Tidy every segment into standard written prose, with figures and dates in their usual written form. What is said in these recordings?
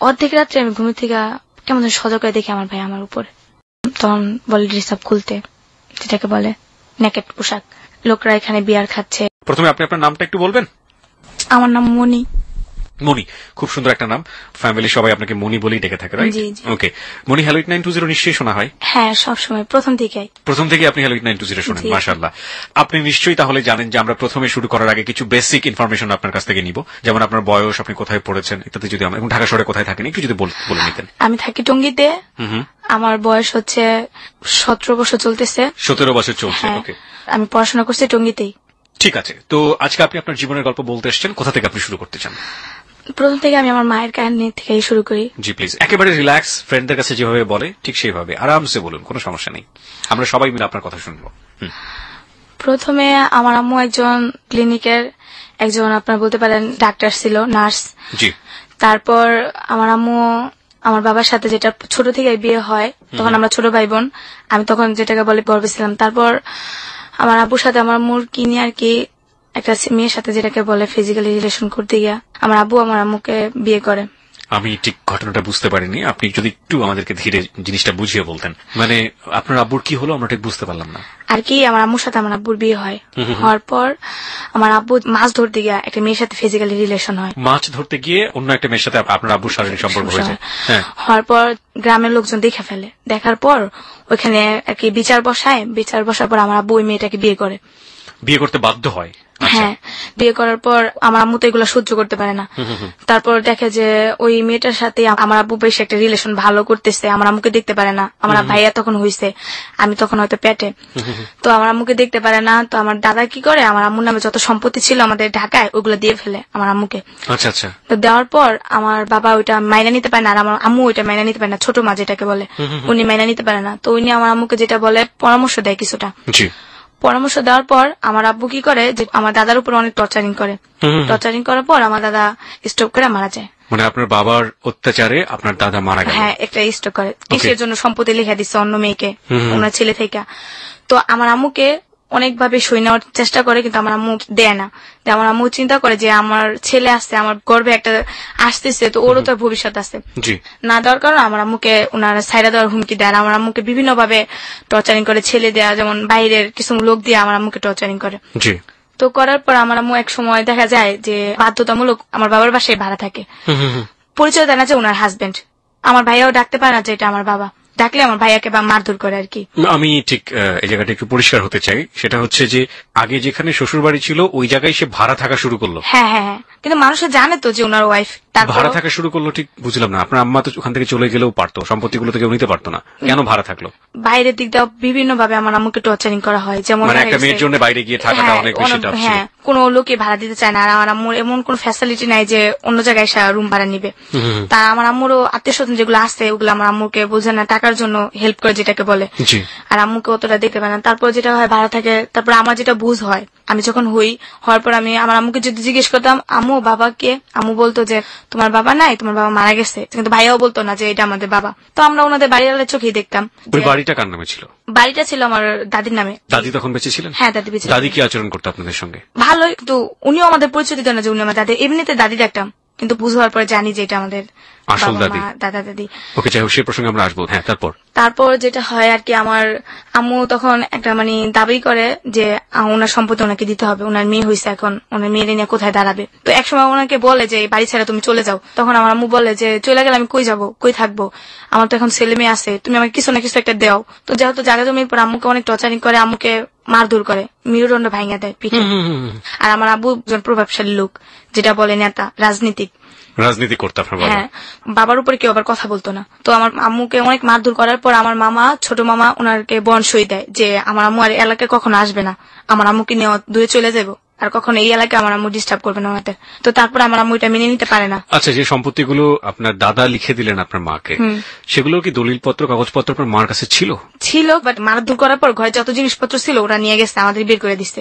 অর্ধেক রাত্রে আমি ঘুমের থেকে কেমন সজাগ করে দেখি আমার ভাই আমার উপরে, তখন বলে ড্রেস আপ খুলতে, যেটাকে বলে নেকেট পোশাক। লোকরা এখানে বিয়ার খাচ্ছে। প্রথমে আপনি আপনার নামটা একটু বলবেন? আমার নাম মনি। মনি, খুব সুন্দর একটা নাম। ফ্যামিলি সবাই আপনাকে মনি বলেই ডেকে থাকে, রাইট? ওকে মনি, হ্যালো 8920 নিশ্চয়ই শোনা হয়? হ্যাঁ, সবসময় প্রথম থেকে আপনি হ্যালো 8920 শোনেন, মাশাআল্লাহ। আপনি নিশ্চয়ই তাহলে জানেন যে আমরা প্রথমে শুরু করার আগে কিছু বেসিক ইনফরমেশন আপনার কাছ থেকে নিব, যেমন আপনার বয়স, আপনি কোথায় পড়েছেন ইত্যাদি। যদি এবং ঢাকা শহরে কোথায় থাকেন একটু যদি বলে নিতেন। আমি থাকি টঙ্গীতে। আমার বয়স হচ্ছে 17 বছর চলতেছে। 17 বছর চলছে, ওকে। আমি পড়াশোনা করছি টঙ্গীতেই। ঠিক আছে, তো আজকে আপনি আপনার জীবনের গল্প বলতে এসেছেন, কোথা থেকে আপনি শুরু করতে চান? প্রথম থেকে আমি আমার মায়ের কাহিনী থেকে শুরু করি। জি প্লিজ, একেবারে রিল্যাক্স, ফ্রেন্ডদের কাছে যেভাবে বলে ঠিক সেইভাবে আরামসে বলুন, কোনো সমস্যা নেই, আমরা সবাই মিলে আপনার কথা শুনবো। প্রথমে আমার আম্মু একজন ক্লিনিকের একজন আপনার বলতে পারেন ডাক্তার ছিল, নার্স। জি। তারপর আমার আম্মু আমার বাবার সাথে, যেটা ছোট থেকে বিয়ে হয়, তখন আমরা ছোট ভাই বোন, আমি তখন যেটাকে বলে গর্বে ছিলাম। তারপর আমার আব্বুর সাথে আমার আম্মুর কিনি আর কি একটা মেয়ের সাথে, যেটাকে বলে ফিজিক্যালি রিলেশন করতে গিয়া আমার আব্বু আমার আম্মুকে বিয়ে করে। আমি ঠিক ঘটনাটা বুঝতে পারিনি, আপনি যদি একটু আমাদেরকে ধীরে জিনিসটা বুঝিয়ে বলতেন। মানে আপনার আব্বুর কি হলো, আমরা ঠিক বুঝতে পারলাম না আর কি। আমার আম্মুর সাথে আমার আব্বুর বিয়ে হয়, হওয়ার পর আমার আব্বু মাছ ধরতে গিয়ে একটা মেয়ের সাথে ফিজিক্যালি রিলেশন হয়। মাছ ধরতে গিয়ে অন্য একটা মেয়ের সাথে আপনার আব্বুর শারীরিক সম্পর্ক হয়েছে। হওয়ার পর গ্রামের লোকজন দেখে ফেলে, দেখার পর ওইখানে আর কি বিচার বসার পর আমার আব্বু ওই মেয়েটাকে বিয়ে করতে বাধ্য হয়। হ্যাঁ, বিয়ে করার পর আমার আম্মু তো এগুলো সহ্য করতে পারে না। তারপর দেখে যে ওই মেয়েটার সাথে আমার আব্বু বেশ একটা রিলেশন ভালো করতেছে, আমার আম্মুকে দেখতে পারে না। আমার ভাইয়া তখন হইছে, আমি তখন হয়তো পেটে, তো আমার আম্মুকে দেখতে পারে না। তো আমার দাদা কি করে, আমার আম্মুর নামে যত সম্পত্তি ছিল আমাদের ঢাকায় ওগুলো দিয়ে ফেলে আমার আম্মুকে। তো দেওয়ার পর আমার বাবা ওইটা মাইনা নিতে পারে না, আর আমার আম্মু ওইটা মাইনা নিতে পারে না, ছোট মা যেটাকে বলে, উনি মাইনা নিতে পারে না। তো উনি আমার আম্মুকে যেটা বলে পরামর্শ দেয় কিছুটা। পরামর্শ দেওয়ার পর আমার আব্বু কি করে, যে আমার দাদার উপর অনেক টর্চারিং করার পর আমার দাদা স্ট্রোক করে মারা যায়। মানে আপনার বাবার অত্যাচারে আপনার দাদা মারা গেল? হ্যাঁ, একটা স্ট্রোক করে। কিসের জন্য সম্পত্তি লিখে দিচ্ছে অন্য মেয়েকে, ওনার ছেলে থেকে। তো আমার আম্মুকে অনেকভাবে সই নেওয়ার চেষ্টা করে, কিন্তু আমার আম্মু দেয় না। আমার আম্মু চিন্তা করে যে আমার ছেলে আসছে, আমার গর্বে একটা আসতেছে, তো ওরও তো ভবিষ্যৎ আছে, না দেওয়ার কারণে আমার আম্মুকে ওনারা সাইরা দেওয়ার হুমকি দেয়। আমার আম্মুকে বিভিন্ন ভাবে টর্চারিং করে, ছেলে দেয়া, যেমন বাইরের কিছু লোক দিয়ে আমার আম্মুকে টর্চারিং করে। তো করার পর আমার আম্মু এক সময় দেখা যায় যে বাধ্যতামূলক আমার বাবার বাসায় ভাড়া থাকে, পরিচয় দেয় না যে ওনার হাজবেন্ড। আমার ভাইয়াও ডাকতে পারে না যে এটা আমার বাবা, ডাকলে আমার ভাইয়াকে বা মারধর করে আর কি। আমি ঠিক এই জায়গাটা একটু পরিষ্কার হতে চাই, সেটা হচ্ছে যে আগে যেখানে শ্বশুর বাড়ি ছিল ওই জায়গায় সে ভাড়া থাকা শুরু করলো। হ্যাঁ, কিন্তু মানুষে জানে তো যে ওনার ওয়াইফ, ভাড়া থাকা শুরু করলো। ঠিক বুঝলাম না, আপনার আম্মা তো ওখান থেকে চলে গেলেও পারতো, সম্পত্তিগুলো তো কেউ নিতে পারতো না, কেন ভাড়া থাকলো? বাইরের দিক দিয়ে বিভিন্ন ভাবে আমার আম্মুকে টর্চারিং করা হয়, যেমন একটা মেয়ের জন্য বাইরে গিয়ে থাকাটা অনেক বেশি টাফ ছিল। হ্যাঁ, কোনো লোকে ভাড়া দিতে চায় না, আর আমার আম্মুর এমন কোন ফ্যাসিলিটি নাই যে অন্য জায়গায় রুম ভাড়া নিবে। তা আমার আম্মুরও আত্মীয় স্বজন যেগুলো আছে ওগুলো আমার আম্মুকে বোঝে না, টাকার জন্য হেল্প করে যেটাকে বলে, আর আম্মুকে অতটা দেখতে পারে না। তারপর যেটা হয় ভাড়া থাকে, তারপর আমার যেটা বুঝ হয়, আমি যখন হওয়ার পর আমি আমার আম্মুকে যদি জিজ্ঞেস করতাম আম্মু বাবা কে, আম্মু বলতো যে তোমার বাবা নাই, তোমার বাবা মারা গেছে, কিন্তু ভাইয়াও বলতো না যে এটা আমাদের বাবা। তো আমরা ওনাদের বাড়ির চোখেই দেখতাম। ওই বাড়িটা কার নামে ছিল? বাড়িটা ছিল আমার দাদির নামে। দাদি তখন বেঁচে ছিলেন? হ্যাঁ, দাদি বেঁচে। দাদি কি আচরণ করতো আপনাদের সঙ্গে? ভালো, কিন্তু উনিও আমাদের পরিচয় দিত না যে উনি আমার দাদি। এমনিতে দাদি দেখতাম, কিন্তু বুঝ হওয়ার পরে জানি যে এটা আমাদের আসল দাদি, দাদা দাদি। ওকে, যাই হোক, সে প্রসঙ্গে আমরা আসবো। হ্যাঁ, তারপর যেটা হয় আর কি, আমার আম্মু তখন একটা দাবি করে যে ওনার সম্পত্তি ওনাকে দিতে হবে, ওনার মেয়ে হয়েছে, এখন ওনার মেয়ের নিয়ে কোথায় দাঁড়াবে। তো একসময় ওনাকে বলে যে বাড়ি ছেড়ে তুমি চলে যাও। তখন আমার আম্মু বলে যে চলে গেলে আমি কই যাবো, কই থাকবো, আমার তো এখন ছেলে মেয়ে আছে, তুমি আমাকে কিছু না কিছু একটা দেও। তো যেহেতু জায়গা জমির পর আম্মুকে অনেক টর্চারিং করে, আম্মুকে মারধর করে, মেরুদণ্ড ভাঙিয়ে দেয় পিঠে। আর আমার আব্বু একজন প্রভাবশালী লোক, যেটা বলে নেতা, রাজনীতি করতে। হ্যাঁ, বাবার উপরে কেউ আবার কথা বলতো না। তো আমার আম্মুকে অনেক মারধর করার পর আমার মামা, ছোট মামা, ওনাকে বনসই দেয় যে আমার আম্মু আর এলাকায় কখনো আসবে না, আমার আম্মুকে নিয়ে দূরে চলে যাবো, আর কখনো এই এলাকায় আমার আম্মু ডিস্টার্ব করবে না ওনাদের। তো তারপর আমার আম্মু এটা মেনে নিতে পারে না। আচ্ছা, যে সম্পত্তিগুলো আপনার দাদা লিখে দিলেন আপনার মাকে, সেগুলো কি দলিলপত্র, কাগজপত্র আপনার মার কাছে ছিল? বাট মারধর করার পর ঘরে যত জিনিসপত্র ছিল ওরা নিয়ে গেছে, আমাদের বের করে দিচ্ছে।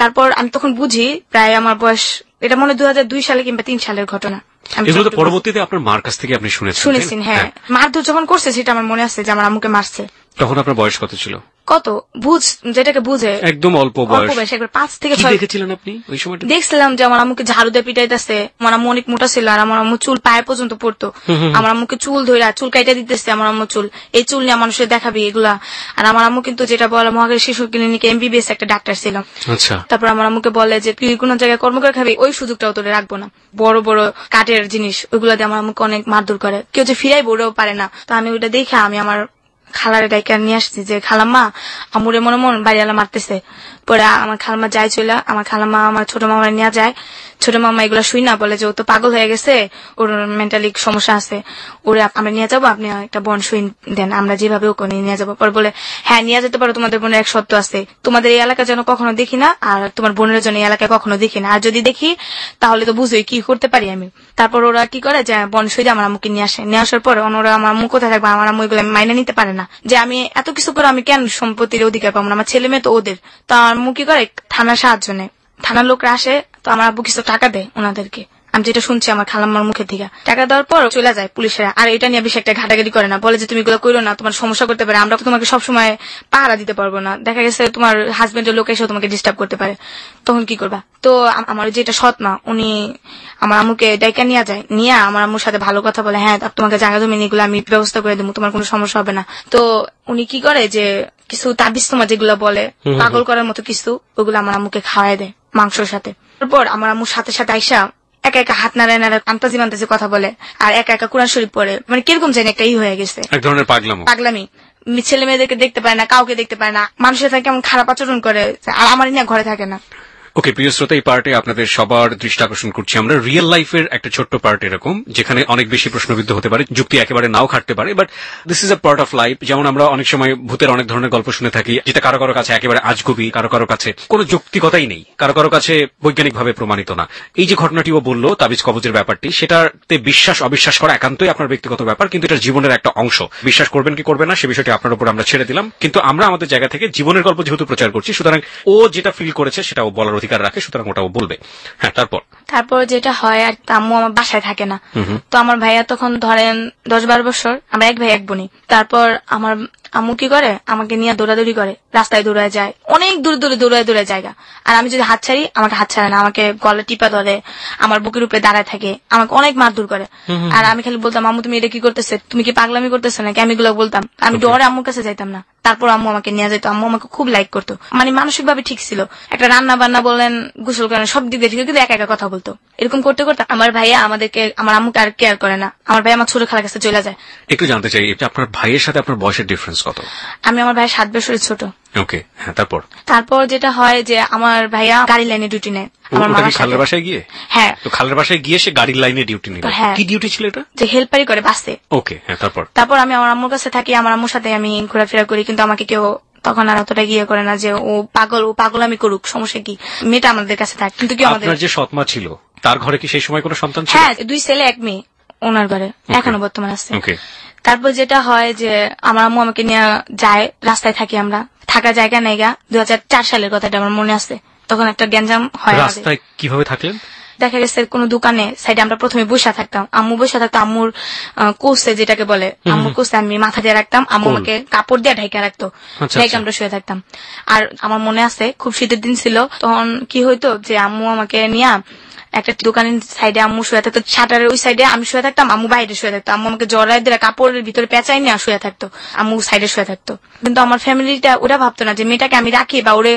তারপর আমি তখন বুঝি, প্রায় আমার বয়স, এটা মনে 2002 সালে কিংবা 3 সালের ঘটনা। এগুলো তো পরবর্তীতে আপনার মার কাছ থেকে আপনি শুনেছেন? হ্যাঁ, মারধর যখন করছে সেটা আমার মনে আছে যে আমার আম্মুকে মারছে। তখন আপনার বয়স কত ছিল? কত যেটাকে বুঝে একদম অল্প বয়স, একবার 5 থেকে 6 দেখেছিলেন আপনি ওই সময়টা? দেখছিলাম যে আমার আম্মুকে ঝাড়ু দিয়ে পিটাইতেছে, আমার আম্মু অনেক মোটা ছিল আর আমার আম্মু চুল পায়ে পর্যন্ত পড়তো, আমার আম্মুকে চুল ধরে চুল কাইটা দিতেছে, আমার আম্মু চুল এই চুল নিয়ে মানুষের দেখাবি এগুলা। আর আমার আম্মু কিন্তু যেটা বলে মহাখালী শিশু ক্লিনিকে MBBS একটা ডাক্তার ছিল। আচ্ছা। তারপর আমার আম্মুকে বলে যে তুই কোন জায়গায় কর্ম করে খাবি, ওই সুযোগটাও তোরে রাখবো না। বড় বড় কাঠের জিনিস ওইগুলা দিয়ে আমার আম্মুকে অনেক মারধর করে, কেউ যে ফিরাই বড়েও পারে না। তো আমি ওইটা দেখে আমি আমার খালারে ডাইকা নিয়ে আসছি যে খালাম্মা আমুরে মনে মন বাড়িওয়ালা মারতেছে। পরে আমার খালাম্মা যায় চলে, আমার খালাম্মা আমার ছোট মামা নিয়ে যায়। ছোট মামা এগুলা শুই না বলে যে ও তো পাগল হয়ে গেছে, ওর মেন্টালি সমস্যা আছে, ওরে আমরা নিয়ে যাবো, আপনি একটা বন সুই দেন, আমরা যেভাবে ওকে নিয়ে যাবো। পরে বলে হ্যাঁ নিয়ে যেতে পারো, তোমাদের বোনের এক সত্য আছে, তোমাদের এই এলাকা যেন কখনো দেখি না, আর তোমার বোনের জন্য এই এলাকায় কখনো দেখি না, আর যদি দেখি তাহলে তো বুঝোই কি করতে পারি আমি। তারপর ওরা কি করে যে বন সুই দিয়ে আমার আম্মুকে নিয়ে আসে। নিয়ে আসার পর ওরা আমার আম্মু কোথায় থাকবে, আমার আম্মু এগুলো মাইনে নিতে পারে না যে আমি এত কিছু করে আমি কেন সম্পত্তির অধিকার পাবো না, আমার ছেলে মেয়ে তো ওদের। তো আমার আম্মু কি করে থানার সাহায্য নেয়, থানার লোকরা আসে, তো আমার আব্বু কিছু টাকা দেয় ওনাদেরকে, আমি যেটা শুনছি আমার খালাম্মার মুখে থেকে। টাকা দেওয়ার পর চলে যায় পুলিশেরা, আর এটা নিয়ে বেশি একটা ঘাটাঘাটি করে না, বলে যে তুমি এগুলো করো না, তোমার সমস্যা করতে পারে, আমরা তোমাকে সবসময় পাহারা দিতে পারবো না, দেখা গেছে তোমার হাজবেন্ডের লোক এসেও তোমাকে ডিস্টার্ব করতে পারে, তখন কি করবা। তো আমার যেটা সৎ মা উনি আমার আম্মুকে ডাইকা নিয়ে যায়, নিয়ে আমার আম্মুর সাথে ভালো কথা বলে, হ্যাঁ তোমাকে জায়গা জমি এগুলো আমি ব্যবস্থা করে দেবো, তোমার কোনো সমস্যা হবে না। তো উনি কি করে যে কিছু তাবিজ তোমার যেগুলো বলে পাগল করার মতো কিছু, ওগুলো আমার আম্মুকে খাওয়াই দেয় মাংসের সাথে। তারপর আমার আম্মুর সাথে সাথে আইসা একা একা হাত নাড়ায় নাড়ায় আন্তাজি মান্তাজি কথা বলে, আর একা একা কোরআন শরীফ পড়ে, মানে কিরকম জানি একটা হয়ে গেছে, এক ধরনের পাগলামি। ছেলে মেয়েদেরকে দেখতে পায় না, কাউকে দেখতে পায় না, মানুষের সাথে কেমন খারাপ আচরণ করে, আর আমার নিয়ে ঘরে থাকে না। ওকে প্রিয় শ্রোতা, এই পার্টে আপনাদের সবার দৃষ্টি আকর্ষণ করছি আমরা রিয়েল লাইফের একটা ছোট্ট পার্ট এরকম, যেখানে অনেক বেশি প্রশ্নবিদ্ধ হতে পারে, যুক্তি একেবারে নাও খাটতে পারে, but this is a part of life. যেমন আমরা অনেক সময় ভূতের অনেক ধরনের গল্প শুনে থাকি, যেটা কারো কারো কাছে একেবারে আজগুবি, কারো কারো কাছে কোনো যৌক্তিকতাই নেই, কারো কারো কাছে বৈজ্ঞানিকভাবে প্রমাণিত না। এই যে ঘটনাটিও বললো তাবিজ কবজের ব্যাপারটি, সেটাতে বিশ্বাস অবিশ্বাস করা একান্তই আপনার ব্যক্তিগত ব্যাপার, কিন্তু এটা জীবনের একটা অংশ। বিশ্বাস করবেন কি করবেন না সে বিষয়টি আপনার উপর আমরা ছেড়ে দিলাম, কিন্তু আমরা আমাদের জায়গা থেকে জীবনের গল্প যেহেতু প্রচার করছি, সুতরাং ও যেটা ফিল করেছে সেটা ও বলার অধিকার রাখে, সুতরাং ওটা বলবে। হ্যাঁ তারপর যেটা হয়, আর আম্মু আমার বাসায় থাকে না, তো আমার ভাইয়া তখন ধরেন 10-12 বছর, আমরা এক ভাই এক বোনই। তারপর আমার আম্মু কি করে আমাকে নিয়ে দৌড়াদৌড়ি করে, রাস্তায় দৌড়ায় যায়, অনেক দূর দূরে দৌড়ায় জায়গা, আর আমি যদি হাত ছাড়ি আমাকে হাত ছাড়ে না, আমাকে গলা টিপা ধরে, আমার বুকের উপরে দাঁড়ায় থাকে, আমাকে অনেক মারধর করে। আর আমি খালি বলতাম আম্মু তুমি এটা কি করতেছে, তুমি কি পাগলামি করতেছে নাকি, আমি এগুলো বলতাম, আমি ডরে আম্মুর কাছে যাইতাম না। তারপর আম্মু আমাকে নিয়ে যেত, আম্মু আমাকে খুব লাইক করতো, মানে মানসিক ভাবে ঠিক ছিল, একটা রান্না বান্না বলেন, গোসল করেন, সব দিক দিয়ে ঠিক, কিন্তু একা একা কথা বলতো। এরকম করতে করতে আমার ভাইয়া আমার আম্মুকে আর কেয়ার করে না, আমার ভাই আমার ছোট খালার কাছে চলে যায়। একটু জানতে চাই আপনার ভাইয়ের সাথে আপনার বয়সের ডিফারেন্স কত? আমি আমার ভাই 7 বছরের ছোট। ওকে, হ্যাঁ তারপর যেটা হয় যে আমার ভাইয়া গাড়ি লাইনে ডিউটি নেয় আমার মামার খালের বাসায় গিয়ে। হ্যাঁ, তো খালের বাসায় গিয়ে সে গাড়ির লাইনে ডিউটি নিল। কি ডিউটি ছিল এটা? যে হেল্পারি করে বাসে। ওকে, হ্যাঁ তারপর আমি আমার আম্মুর কাছে থাকি, আমার আম্মুর সাথে আমি ঘোরাফেরা করি, কিন্তু আমাকে কেউ তখন আর অতটা গিয়ে করে না যে ও পাগল আমি করুক, সমস্যা কি, মেয়েটা আমাদের কাছে থাকে। কিন্তু কি আমাদের যে সৎমা ছিল তার ঘরে কি সেই সময় কোনো সন্তান ছিল? হ্যাঁ, 2 ছেলে 1 মেয়ে ওনার ঘরে এখনো বর্তমান আছে। তারপর যেটা হয় যে আমার আম্মু আমাকে নিয়ে যায়, রাস্তায় থাকি আমরা, থাকা জায়গা নাই গা। 2004 সালের কথাটা আমার মনে আছে, তখন একটা গ্যাঞ্জাম হয়। রাস্তায় কিভাবে থাকলেন? দেখা গেছে কোনো দোকানে সাইডে আমরা প্রথমে বসে থাকতাম, আম্মু বসে থাকতো, আম্মুর কোষে যেটাকে বলে, আম্মুর কোষে আমি মাথা দিয়ে রাখতাম, আম্মু আমাকে কাপড় দিয়ে ঢাকা রাখতো, ঢাকা আমরা শুয়ে থাকতাম। আর আমার মনে আছে খুব শীতের দিন ছিল, তখন কি হইতো যে আম্মু আমাকে নিয়ে একটা দোকানের সাইডে আম্মু শুয়ে থাকতো, শাটারের ওই সাইডে আমি শুয়ে থাকতাম, আম্মু বাইরে শুয়ে থাকতো, আম্মু আমাকে জড়াই দিয়ে কাপড়ের ভিতরে পেঁচাই নিয়ে শুয়ে থাকতো, আম্মু সাইডে শুয়ে থাকতো। কিন্তু আমার ফ্যামিলিটা ওরা ভাবতো না যে মেয়েটাকে আমি রাখি বা ওরে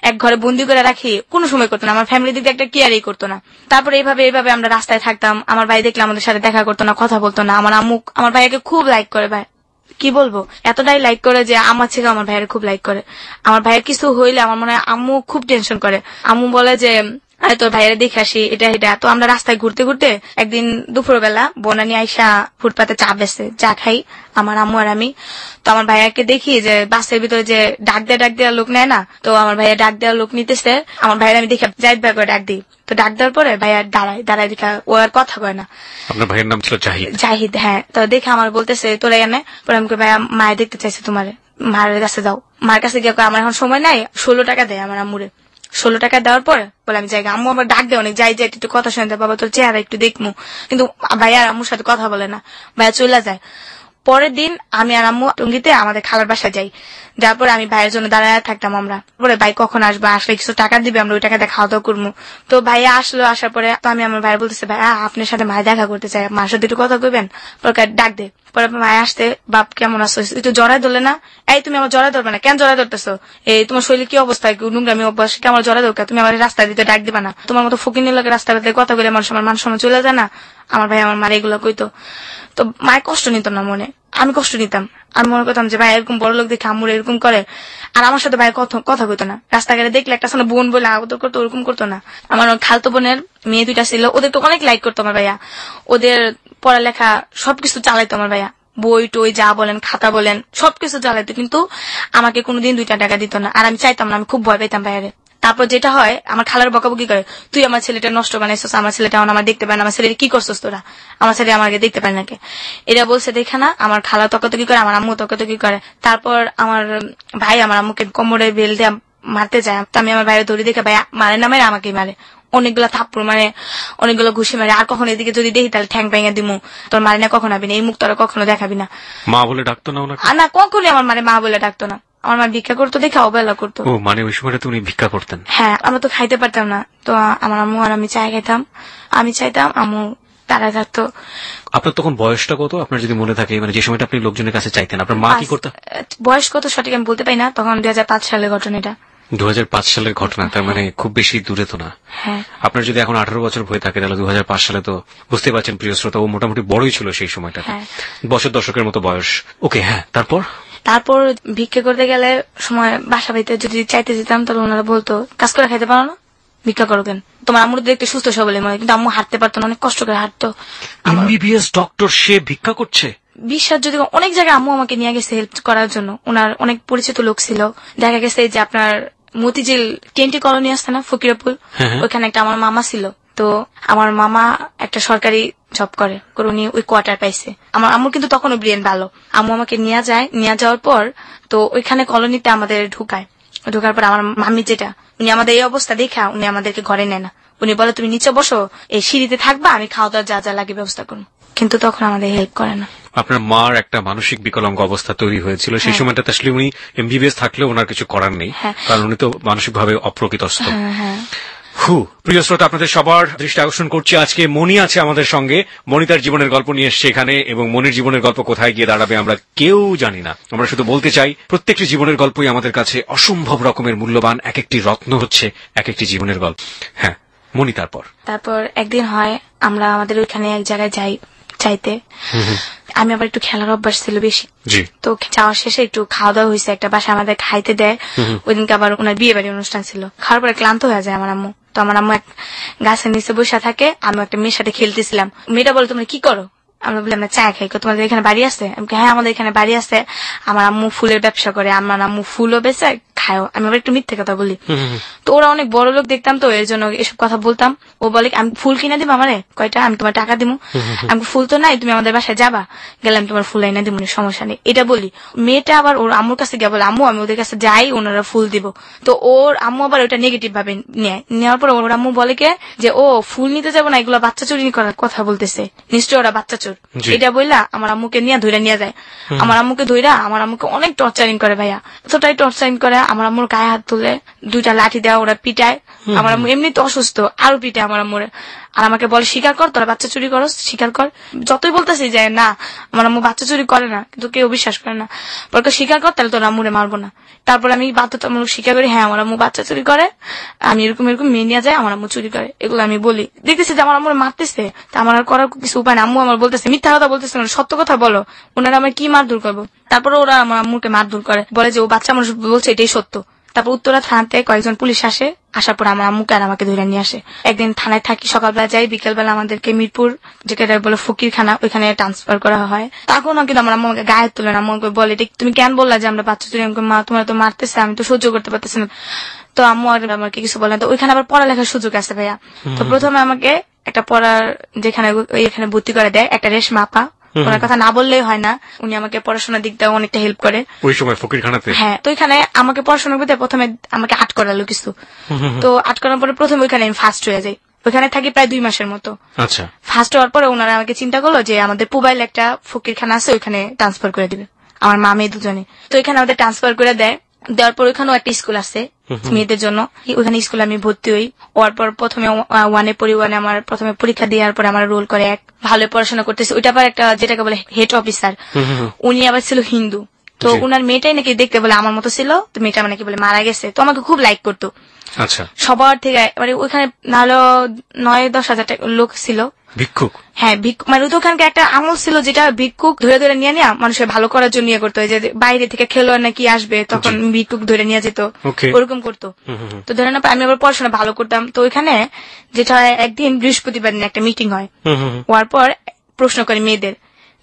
এক ঘরে বন্দি করে রাখি, কোনো সময় করতো না, আমার ফ্যামিলির দিকে একটা কেয়ারই করতো না। তারপর এইভাবে আমরা রাস্তায় থাকতাম, আমার ভাই দেখলে আমাদের সাথে দেখা করতো না, কথা বলতো না। আমার আম্মু আমার ভাইকে খুব লাইক করে, ভাই কি বলবো, এতটাই লাইক করে যে আমার থেকে আমার ভাইয়ের খুব লাইক করে। আমার ভাইয়ের কিছু হইলে আমার মনে হয় আম্মু খুব টেনশন করে, আম্মু বলে যে তোর ভাইয়েরা দেখে আসি এটা। তো আমরা রাস্তায় ঘুরতে ঘুরতে একদিন দুপুরবেলা বনানি আইসা ফুটপাতে চা বেসে, চা খাই আমার আম্মু আর আমি। তো আমার ভাইয়াকে দেখি যে বাসের ভিতরে যে ডাক দেওয়ার লোক নেয় না, তো আমার ভাইয়া ডাক দেওয়ার লোক নিতেছে, আমার ভাইয়ের আমি দেখে জাহিদ ভাই করে ডাক দিই। তো ডাক দেওয়ার পরে ভাইয়া দাঁড়ায় দেখা ও আর কথা কয় না। আপনার ভাইয়ের নাম ছিল জাহিদ? হ্যাঁ। তো দেখে আমার বলতেছে তোরা এনে, পরে আমি ভাইয়া মায়ের দেখতে চাইছে, তোমার মায়ের কাছে যাও। মার কাছে গিয়ে আমার এখন সময় নাই, 16 টাকা দেয় আমার আম্মুরে। 16 টাকা দেওয়ার পর বলে আমি জায়গা, আম্মু আবার ডাক দেয় অনেক, যাই একটু কথা শুনে দেয়, বাবা তোর চেহারা একটু দেখমু। কিন্তু ভাইয়া আম্মুর সাথে কথা বলে না, ভাইয়া চলে যায়। পরের দিন আমি আর আম্মু টঙ্গিতে আমাদের খালার বাসায় যাই। যার পরে আমি ভাইয়ের জন্য দাঁড়ায় থাকতাম আমরা। পরে ভাই কখন আসবে, আসলে কিছু টাকা দিবে, আমরা ওই টাকাতে খাওয়া দাওয়া করবো। তো ভাইয়া আসলো, আসার পরে তো আমি আমার ভাই বলতেছে, ভাই আপনার সাথে ভাই দেখা করতে চাই, মার সাথে একটু কথা কইবেন। পরে ডাক দে। পরে ভাই আসতে, বাপ কেমন আছো, একটু জড়াই ধরলে না। এই তুমি আমার জড়াই ধরবে না, কেন জড়াই ধরতেছো? এই তোমার শরীরে কি অবস্থা, নোংরামি অভ্যাস, কেমন জড়াই ধরকা? তুমি আমার রাস্তায় দিতে ডাক দিবা না? তোমার মতো ফকির লোকের রাস্তায় কথা বলে মানুষ আমার মান সম্মান চলে যায় না? আমার ভাই আমার মারে এগুলো কইতো। তো মায়ের কষ্ট নিত না মনে, আমি কষ্ট নিতাম। আমি মনে করতাম যে ভাই এরকম বড় লোক দেখে আম্মুর এরকম করে, আর আমার সাথে ভাই কথা কইতো না। রাস্তাঘাটে দেখলে একটা সামনে বোন বলে আদর করতো, ওরকম করতো না। আমার খালতো বোনের মেয়ে 2টা ছিল, ওদেরকে অনেক লাইক করতো আমার ভাইয়া। ওদের পড়ালেখা সবকিছু চালাইতো আমার ভাইয়া, বই টই যা বলেন, খাতা বলেন, সবকিছু চালাইতো। কিন্তু আমাকে কোনোদিন 2টা টাকা দিত না, আর আমি চাইতাম না, আমি খুব ভয় পেতাম ভাইয়ারে। তারপর যেটা হয়, আমার খালার বকাবকি করে, তুই আমার ছেলেটা নষ্ট বানাইছিস, আমার ছেলেটা আমার দেখতে পায় না, আমার ছেলে কি করছিস তোরা, আমার ছেলে আমাকে দেখতে পায় নাকি? এরা বলছে দেখে না, আমার খালা তকাতকি করে, আমার আম্মু তকাতকি করে। তারপর আমার ভাই আমার আম্মুকে কোমরে বেল দিয়ে মারতে যায়। তো আমি আমার ভাইয়ের দড়ি দেখে, ভাই মারে না মারে, আমাকেই মারে, অনেকগুলো থাপ্পড় মারে, অনেকগুলো ঘুষি মারে। আর কখনো এদিকে যদি দেখি তাহলে ঠ্যাং ভেঙে দিমু, তোর মারে না কখনো আবি না, এই মুখ তোরা কখনো দেখাবি না। মা বলে ডাকতো না ওনাকে? না, কখনই আমার মারে মা বলে ডাকতো না। আমার মা ভিক্ষা করতো দেখে অবহেলা করতো। ও মানে ওই সময়টা তুমি ভিক্ষা করতেন? হ্যাঁ, আমরা তো খাইতে পারতাম না। তো আমার আম্মু আর আমি চাই খাইতাম, আমি চাইতাম, আম্মু তারা থাকতো। আপনার তখন বয়সটা কত, আপনার যদি মনে থাকে, মানে যে সময়টা আপনি লোকজনের কাছে চাইতেন, আপনার মা কি করতেন? বয়স কত সঠিক আমি বলতে পারি না, তখন 2005 সালের ঘটনা এটা। 2005 সালের ঘটনা, তার মানে খুব বেশি দূরে তো না। হ্যাঁ, আপনার যদি এখন 18 বছর হয়ে থাকে, তাহলে 2005 সালে তো বুঝতে পারছেন প্রিয় শ্রোতা, ও মোটামুটি বড়ই ছিল সেই সময়টা, বছর দশকের মতো বয়স। ওকে, হ্যাঁ, তারপর ভিক্ষা করতে গেলে সময় বাসা বাড়িতে যদি চাইতে যেতাম, তাহলে ওনারা বলতো কাজ করে খাইতে পারো না, ভিক্ষা করো কেন? তোমার আম্মুর দেখতে সুস্থ সবলে মনে, কিন্তু আম্মু হাঁটতে পারতো না, অনেক কষ্ট করে হাঁটতো। এমবিবিএস ডক্টর, সে ভিক্ষা করছে? বিশ্বাস যদি অনেক জায়গায় আম্মু আমাকে নিয়ে গেছে হেল্প করার জন্য, ওনার অনেক পরিচিত লোক ছিল। দেখা গেছে যে আপনার মতিঝিল টেন্টি কলোনি আসছে না, ফকিরাপুল, ওইখানে একটা আমার মামা ছিল। তো আমার মামা একটা সরকারি জব করে, উনি ওই কোয়ার্টার পাইছে। আমার আম্মু কিন্তু তখনও ব্রেন ভালো। আম্মু আমাকে নিয়ে যাওয়ার পর তো ওইখানে কলোনিতে আমাদের ঢুকার পর আমার মাম্মি যেটা, উনি আমাদের এই অবস্থা দেখা উনি আমাদেরকে ঘরে নেয় না। উনি বলে তুমি নিচে বসো, এই সিঁড়িতে থাকবা, আমি খাওয়া দাওয়া যা যা লাগে ব্যবস্থা করবো। কিন্তু তখন আমাদের হেল্প করে না। আপনার মার একটা মানসিক বিকলাঙ্গ অবস্থা তৈরি হয়েছিল সেই সময়টাতে, আসলে উনি এমবিবিএস থাকলেও ওনার কিছু করার নেই, কারণ উনি তো মানসিকভাবে অপ্রকৃতস্থ। প্রিয় শ্রোতা, আপনাদের সবার দৃষ্টি আকর্ষণ করছি, আজকে মণি আছে আমাদের সঙ্গে। মণি তার জীবনের গল্প নিয়ে এসছে এখানে, এবং মণির জীবনের গল্প কোথায় গিয়ে দাঁড়াবে আমরা কেউ জানি না। আমরা শুধু বলতে চাই, প্রত্যেকটি জীবনের গল্পই আমাদের কাছে অসম্ভব রকমের মূল্যবান, এক একটি রত্ন হচ্ছে এক একটি জীবনের গল্প। হ্যাঁ মণি, তারপর একদিন হয় আমরা আমাদের ওইখানে এক জায়গায় যাই চাইতে। আমি আবার একটু খেলার অভ্যাস ছিল বেশি, তো যাওয়া শেষে একটু খাওয়া দাওয়া হয়েছে, একটা বাসায় আমাদের খাইতে দেয়। ওই দিনকে আবার ওনার বিয়ে বাড়ির অনুষ্ঠান ছিল। খাওয়ার পরে ক্লান্ত হয়ে যায় আমার আম্মু। তো আমার আম্মু এক গাছের নিচে বসে থাকে, আমি একটা মেয়ের সাথে খেলতেছিলাম। মেয়েটা বলে তোমরা কি করো? আমরা বলি আমরা চা খাই। তোমাদের এখানে বাড়ি আছে? হ্যাঁ আমাদের এখানে বাড়ি আছে। আমার আম্মু ফুলের ব্যবসা করে, আমার আম্মু ফুলও বেচে খায়ও। আমি আবার একটু মিথ্যে কথা বলি। তো ওরা অনেক বড় লোক দেখতাম, তো এর জন্য এসব কথা বলতাম। ও বলে আমি ফুল কিনে দিব আমারে কয়টা, আমি তোমার টাকা দিব। আমি ফুল তো নাই, তুমি আমাদের বাসায় যাবা, গেলে আমি তোমার ফুল এনে দিব, সমস্যা নেই, এটা বলি। মেয়েটা আবার ওর আম্মুর কাছে গিয়ে বলে আম্মু আমি ওদের কাছে যাই, ওনারা ফুল দিব। তো ওর আম্মু আবার ওটা নেগেটিভ ভাবে নেওয়ার পর ওর আম্মু বলে কে যে ও ফুল নিতে যাবো না, এগুলো বাচ্চা চুরি করার কথা বলতেছে, নিশ্চয় ওরা বাচ্চা চোর। এটা বললা আমার আম্মুকে ধরে নিয়ে যায়। আমার আম্মুকে আমার আম্মুকে অনেক টর্চারিং করে ভাইয়া, এতটাই টর্চারিং করে। আমার আম্মুর গায়ে হাত তুলে 2টা লাঠি দেওয়া, ওরা পিটায়। আমার আম্মু এমনি তো অসুস্থ, আরো পিটায় আমার আম্মুরে। আর আমাকে বলে স্বীকার কর, তোরা বাচ্চা চুরি করস, স্বীকার কর। যতই বলতেছি যে না আমার আম্মু বাচ্চা চুরি করে না, কিন্তু কেউ বিশ্বাস করে না। বলকে স্বীকার কর, তাহলে তোরা আম্মুরে মারবো না। তারপর আমি বাধ্যতামূলক স্বীকার করি, হ্যাঁ আমার আম্মু বাচ্চা চুরি করে, আমি এরকম মেয়ে নিয়ে যায়, আমার আম্মু চুরি করে, এগুলো আমি বলি। দেখতেছি যে আমার আম্মুরে মারতেছে, তা আমার আর করার কিছু উপায় না। আম্মু আমার বলতেছে মিথ্যা কথা বলতেছে, সত্য কথা বলো, ওনারা আমার কি মারধর করবো। তারপরে ওরা আমার আম্মুকে মারধর করে, বলে যে ও বাচ্চা মানুষ বলছে এটাই সত্য। তারপর উত্তরা থানাতে কয়েকজন পুলিশ আসে, আসার পর আমার আম্মুকে আর আমাকে ধরে নিয়ে আসে। একদিন থানায় থাকি, সকালবেলা যাই, বিকেলবেলা আমাদেরকে মিরপুর যেটা বলে ফকিরখানা, ওইখানে ট্রান্সফার করা হয়। তখনও কিন্তু আমার আম্মু গায়ে তুলে না, আম্মুকে বলে তুমি কেন বললা যে আমরা বাচ্চা চুরি? মা তোমার তো মারতেছে, আমি তো সহ্য করতে পারতেছি না। তো আম্মু আর আমাকে কিছু বলেন। তো ওইখানে আবার পড়ালেখার সুযোগ আছে ভাইয়া। তো প্রথমে আমাকে একটা পড়ার যেখানে এখানে ভর্তি করে দেয় একটা রেশমা আপা, ওনার কথা না বললেই হয় না, উনি আমাকে পড়াশোনার দিক দিয়ে অনেকটা হেল্প করে ওই সময় ফকিরখানাতে। হ্যাঁ, তো ওইখানে আমাকে পড়াশোনার মধ্যে প্রথমে আমাকে আট করালো কিছু। তো আট করার পরে প্রথমে ওইখানে আমি ফার্স্ট হয়ে যাই। ওখানে থাকি প্রায় 2 মাসের মতো। আচ্ছা, ফার্স্ট হওয়ার পরে ওনারা আমাকে চিন্তা করলো যে আমাদের পুবাইল একটা ফকিরখানা আছে, ওইখানে ট্রান্সফার করে দিবে আমার মা মেয়ে দুজনে। তো এখানে আমাদের ট্রান্সফার করে দেওয়ার পর ওইখানেও একটা স্কুল আছে মেয়েদের জন্য, ওইখানে স্কুলে আমি ভর্তি হই। হওয়ার পর প্রথমে 1-এ পড়ি। 1-এ আমার প্রথমে পরীক্ষা দেওয়ার পরে আমার রোল করে এক, ভালো পড়াশোনা করতেছে। ওইটা আবার একটা যেটাকে বলে হেড অফিসার, উনি আবার ছিল হিন্দু। তো উনার মেয়েটাই নাকি দেখতে বলে আমার মতো ছিল, তো মেয়েটা নাকি বলে মারা গেছে। তো আমাকে খুব লাইক করতো। আচ্ছা, সবার থেকে মানে ওইখানে নাহলে 9-10 হাজার লোক ছিল। ভিক্ষুক? হ্যাঁ, ভিক্ষুক মানে ওখানকার একটা আমল ছিল যেটা ভিক্ষুক ধরে ধরে নিয়ে নেওয়া মানুষের ভালো করার জন্য ইয়ে করতো। যে বাইরে থেকে খেলোয়াড় নাকি আসবে তখন ভিক্ষুক ধরে নিয়ে যেত, ওরকম করতো। তো ধরে না আমি আবার পড়াশোনা ভালো করতাম। তো ওইখানে যেটা হয় একদিন বৃহস্পতিবার দিন একটা মিটিং হয়। হওয়ার পর প্রশ্ন করে মেয়েদের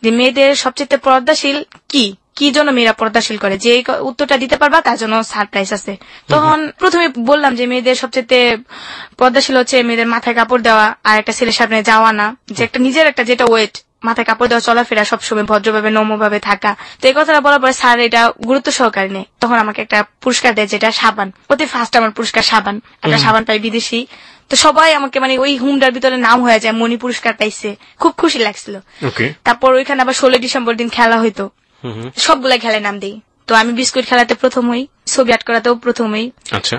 যে মেয়েদের সবচেয়ে পর্দাশীল কি কি জন্য মেয়েরা পর্দাশীল করে, যে উত্তরটা দিতে পারবা তার জন্য সারপ্রাইজ আছে। তখন প্রথমে বললাম যে মেয়েদের সবচেয়ে পর্দাশীল হচ্ছে মেয়েদের মাথায় কাপড় দেওয়া আর একটা ছেলের সামনে যাওয়া না, যে একটা নিজের একটা যেটা ওয়েট, মাথায় কাপড় দেওয়া, চলাফেরা সবসময় ভদ্রভাবে নম্রভাবে থাকা। তো এই কথাটা বলার পরে স্যার এটা গুরুত্ব সহকারে নেই। তখন আমাকে একটা পুরস্কার দেয় যেটা সাবান, অতি ফার্স্ট আমার পুরস্কার সাবান, একটা সাবান পাই বিদেশি। তো সবাই আমাকে মানে ওই হুমটার ভিতরে নাম হয়ে যায়, মনি পুরস্কার পাইছে, খুব খুশি লাগছিল। তারপর ওইখানে আবার 16 ডিসেম্বর দিন খেলা হইতো, সবগুলা খেলায় নাম দিই। তো আমি বিস্কুট খেলাতে প্রথম হই, ছবি আর্ট করাতেও প্রথম হই, আচ্ছা,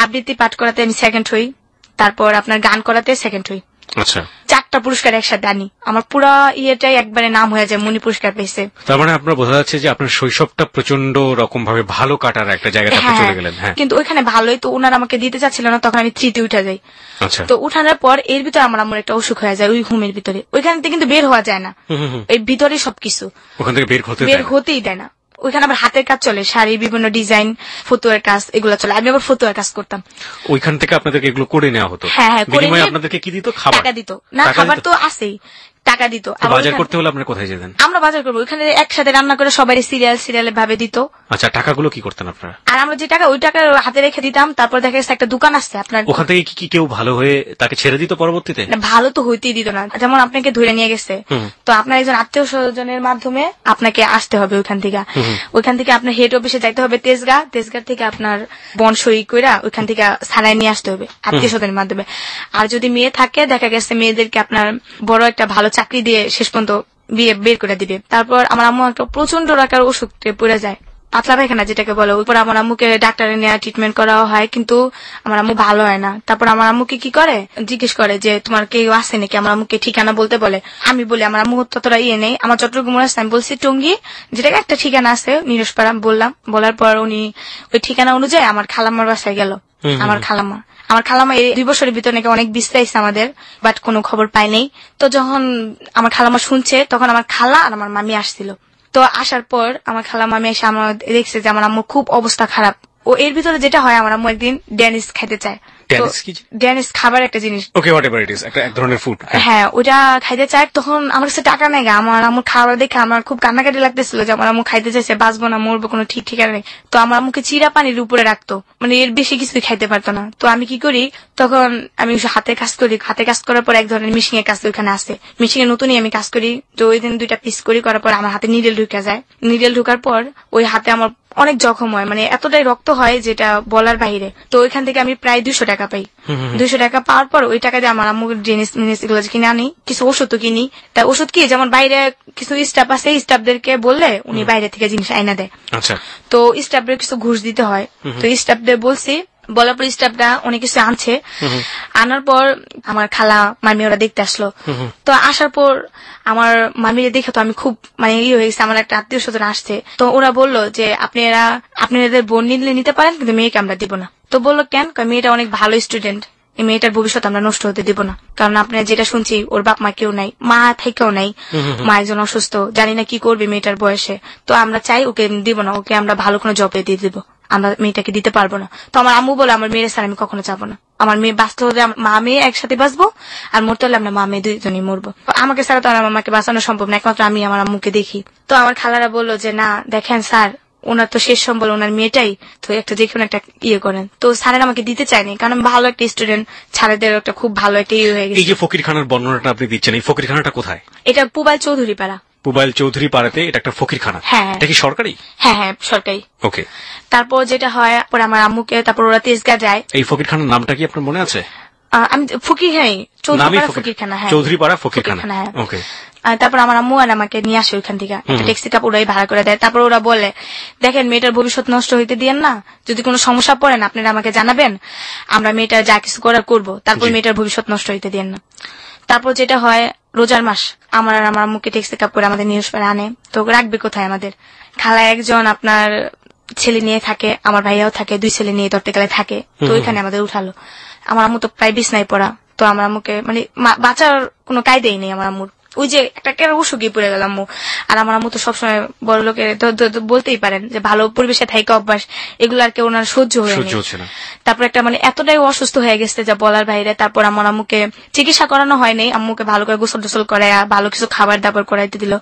আবৃত্তি পাঠ করাতে আমি সেকেন্ড হই, তারপর আপনার গান করাতে সেকেন্ড হই। আচ্ছা, 4টা পুরস্কার একসাথে আনি, আমার পুরা ইয়েটাই একবারে নাম হয়ে যায়, মনি পুরস্কার পেয়েছে। তার মানে আপনার বোঝা যাচ্ছে যে আপনার শৈশবটা প্রচন্ড রকম ভাবে ভালো কাটার একটা জায়গায় চলে গেলেন। হ্যাঁ, কিন্তু ওইখানে ভালোই, তো ওনারা আমাকে দিতে চাচ্ছিল না, তখন আমি 3-তে উঠে যাই। আচ্ছা, তো উঠানোর পর এর ভিতরে আমার একটা অসুখ হয়ে যায় ওই হুমের ভিতরে, ওইখান থেকে কিন্তু বের হওয়া যায় না, এই ভিতরে সবকিছু ওখান থেকে বের হতেই দেয় না। ওইখানে আবার হাতের কাজ চলে, শাড়ি, বিভিন্ন ডিজাইন, ফতুয়ার কাজ, এগুলো চলে। আমি আবার ফতুয়ার কাজ করতাম। ওইখান থেকে আপনাদেরকে এগুলো করে নেওয়া হতো? হ্যাঁ, বিনিময়ে আপনাদেরকে কি দিত? টাকা দিত না, খাবার তো আছেই, টাকা দিত। বাজার করতে হলে আপনারা কোথায় যেতেন? আমরা বাজার করবো, ওইখানে একসাথে রান্না করে সবাই সিরিয়াল ভাবে দিত। আচ্ছা, টাকাগুলো কি করতেন আপনারা? আর আমরা যে টাকা, ওই টাকা হাতে রেখে দিতাম। তারপর দেখা যাচ্ছে একটা দোকান আসছে আপনার, ওখান থেকে কি কেউ ভালো হয়ে তাকে ছেড়ে দিত পরবর্তীতে? ভালো তো হইতেই দিত না, যেমন আপনাকে ধরে নিয়ে গেছে, তো আপনার একজন আত্মীয় স্বজনের মাধ্যমে আপনাকে আসতে হবে ওইখান থেকে আপনার হেড অফিসে যাইতে হবে তেজগাঁ থেকে আপনার বনসই কইরা ওইখান থেকে ছাড়াই নিয়ে আসতে হবে আত্মীয় স্বজনের মাধ্যমে। আর যদি মেয়ে থাকে, দেখা গেছে মেয়েদেরকে আপনার বড় একটা ভালো চাকরি দিয়ে শেষ পর্যন্ত বিয়ে বের করে দিবে। তারপর আমার আম্মু একটা প্রচন্ড রাখার অসুখে পড়ে যায়, পাতলা পায়খানা যেটাকে বলে। ওই পর আমার আম্মুকে ডাক্তারে নেওয়া ট্রিটমেন্ট করা হয়, কিন্তু আমার আম্মু ভালো হয় না। তারপর আমার আম্মুকে কি করে, জিজ্ঞেস করে যে তোমার কেউ আছে নাকি, আমার আম্মুকে ঠিকানা বলতে বলে। আমি বলি আমার আম্মু ততটা নেই, আমার চট্টগ্রাম আছে, আমি বলছি টঙ্গী, যেটাকে একটা ঠিকানা আছে নিরসপাড়া বললাম। বলার পর উনি ওই ঠিকানা অনুযায়ী আমার খালাম্মার বাসায় গেল। আমার খালাম্মা এই 2 বছরের ভিতরে নাকি অনেক বিস্তারিত আমাদের, বাট কোনো খবর পাই নাই। তো যখন আমার খালাম্মা শুনছে, তখন আমার খালা আর আমার মামি আসছিল। তো আসার পর আমার খালা মামি এসে আমার দেখছে যে আমার আম্মুর খুব অবস্থা খারাপ। ও এর ভিতরে যেটা হয়, আমার আম্মু একদিন ড্যানিস খাইতে চায়। ড্যানিস খাবার একটা জিনিস, এক ধরনের ফুড। হ্যাঁ, ওটা খাইতে চায়। তখন আমার কাছে টাকা নেই, আমার আম্মুর খাবার দেখে আমার খুব কান্নাকাটি লাগতেছিল যে আমার আম্মু খাইতে চাইছে, বাঁচবো না মরবো কোনো ঠিক ঠিকানা নেই। তো আমার আম্মুকে চিরা পানির উপরে রাখতো, মানে এর বেশি কিছুই খাইতে পারতো না। তো আমি কি করি, তখন আমি হাতে কাজ করি, হাতে কাজ করার পর এক ধরনের মিশিং এর কাজ ওইখানে আসে, মিশিং এর নতুনই আমি কাজ করি। তো ওই দিন 2টা পিস করার পর আমার হাতে নিডেল ঢুকে যায়। নিডেল ঢুকার পর ওই হাতে আমার অনেক জখম হয়, মানে এতটাই রক্ত হয় যেটা বলার বাইরে। তো ওইখান থেকে আমি প্রায় 200 টাকা পাই। 200 টাকা পাওয়ার পর ওই টাকা দিয়ে আমার আম্মুর জিনিস এগুলো কিনে আনি, কিছু ওষুধও কিনি। তা ওষুধ কি, যেমন বাইরে কিছু স্টাফ আছে, স্টাফদেরকে বললে উনি বাইরে থেকে জিনিস আইনা দেয়। তো স্টাফদের কিছু ঘুষ দিতে হয়। তো স্টাফদের বলছি, বলার পর স্টাফরা অনেক কিছু আনছে। আনার পর আমার খালা মামি ওরা দেখতে আসলো। তো আসার পর আমার মামিরা দেখে তো আমি খুব মানে হয়ে গেছে, আমার একটা আত্মীয় স্বজন আসছে। তো ওরা বললো যে আপনাদের বোন নিতে পারেন, কিন্তু মেয়েকে আমরা দিব না। তো বললো কেন, মেয়েটা অনেক ভালো স্টুডেন্ট, এই মেয়েটার ভবিষ্যৎ আমরা নষ্ট হতে দিব না। কারণ আপনার যেটা শুনছি, ওর বাপ মা কেউ নাই, মা থেকেও নাই, মা একজন অসুস্থ, জানি না কি করবে মেয়েটার বয়সে। তো আমরা চাই ওকে দিব না, ওকে আমরা ভালো কোনো জবে দিয়ে দিব, আমরা মেয়েটাকে দিতে পারবো না। তো আমার আম্মু বলে আমার মেয়ের স্যার আমি কখনো চাবো না, আমার মেয়ে বাঁচতে হলে মা মেয়ে একসাথে বাঁচবো, আর মরতে হলে আমরা মা মেয়ে 2জনই মরবো। আমাকে ছাড়া তো আমার মামাকে বাঁচানো সম্ভব না, একমাত্র আমি আমার আম্মুকে দেখি। তো আমার খালারা বললো যে না দেখেন স্যার, ওনার তো শেষ সম্বল ওনার মেয়েটাই, তো একটা দেখুন একটা করেন। তো স্যারের আমাকে দিতে চায়নি, কারণ ভালো একটা স্টুডেন্ট, ছাড়েদের একটা খুব ভালো একটা হয়ে গেছে। এই যে ফকিরখানার বর্ণনাটা আপনি দিচ্ছেন, এই ফকিরখানাটা কোথায়? এটা পুবাইল চৌধুরী পাড়া। পুবাইল চৌধুরী পাড়াতে এটা একটা ফকিরখানা? হ্যাঁ। এটা কি সরকারি? হ্যাঁ, সরকারি। ওকে। তারপর যেটা হয়, পরে আমার আম্মুকে, তারপর ওরা তেজগাঁ যায়। এই ফকিরখানার নামটা কি আপনার মনে আছে? আমি ফকিরখানাই, চৌধুরীপাড়া ফকিরখানা। হ্যাঁ, চৌধুরীপাড়া ফকিরখানা। হ্যাঁ। ওকে। তারপর আমার আম্মু আর আমাকে নিয়ে আসে ওইখান থেকে, একটা ট্যাক্সি কাপ ওরাই ভাড়া করে দেয়। তারপর ওরা বলে, দেখেন মেয়েটার ভবিষ্যৎ নষ্ট হইতে দিয়েন না, যদি কোনো সমস্যা পড়েন আপনারা আমাকে জানাবেন, আমরা মেয়েটার যা কিছু করার করবো, তারপর মেয়েটার ভবিষ্যৎ নষ্ট হইতে দিয়েন না। তারপর যেটা হয়, রোজার মাস আমার আর আমার আম্মুকে ট্যাক্সি কাপ করে আমাদের নিউজপেপারে আনে। তো রাখবে কোথায়? আমাদের খালা একজন আপনার ছেলে নিয়ে থাকে, আমার ভাইয়াও থাকে, 2 ছেলে নিয়ে তর্তিকালে থাকে। তো ওইখানে আমাদের উঠালো। আমার আম্মু তো প্রায় বিছনায় পড়া। তো আমার আম্মুকে মানে বাঁচার কোনো কায়দাই নেই আমার আম্মুর। ওই যে একটা কেন অসুখী পড়ে গেল আম্মু। আর আমার আম্মু তো সবসময় বড় লোকের বলতেই পারেন যে ভালো পরিবেশে থাকা অভ্যাস, এগুলো আর কেউ ওনার সহ্য হচ্ছে না। তারপর একটা মানে এতটাই অসুস্থ হয়ে গেছে যা বলার বাইরে। তারপর আমার আম্মুকে চিকিৎসা করানো হয়নি, আম্মুকে ভালো করে গোসল টোসল করায় ভালো কিছু খাবার দাবার করাইতে দিল।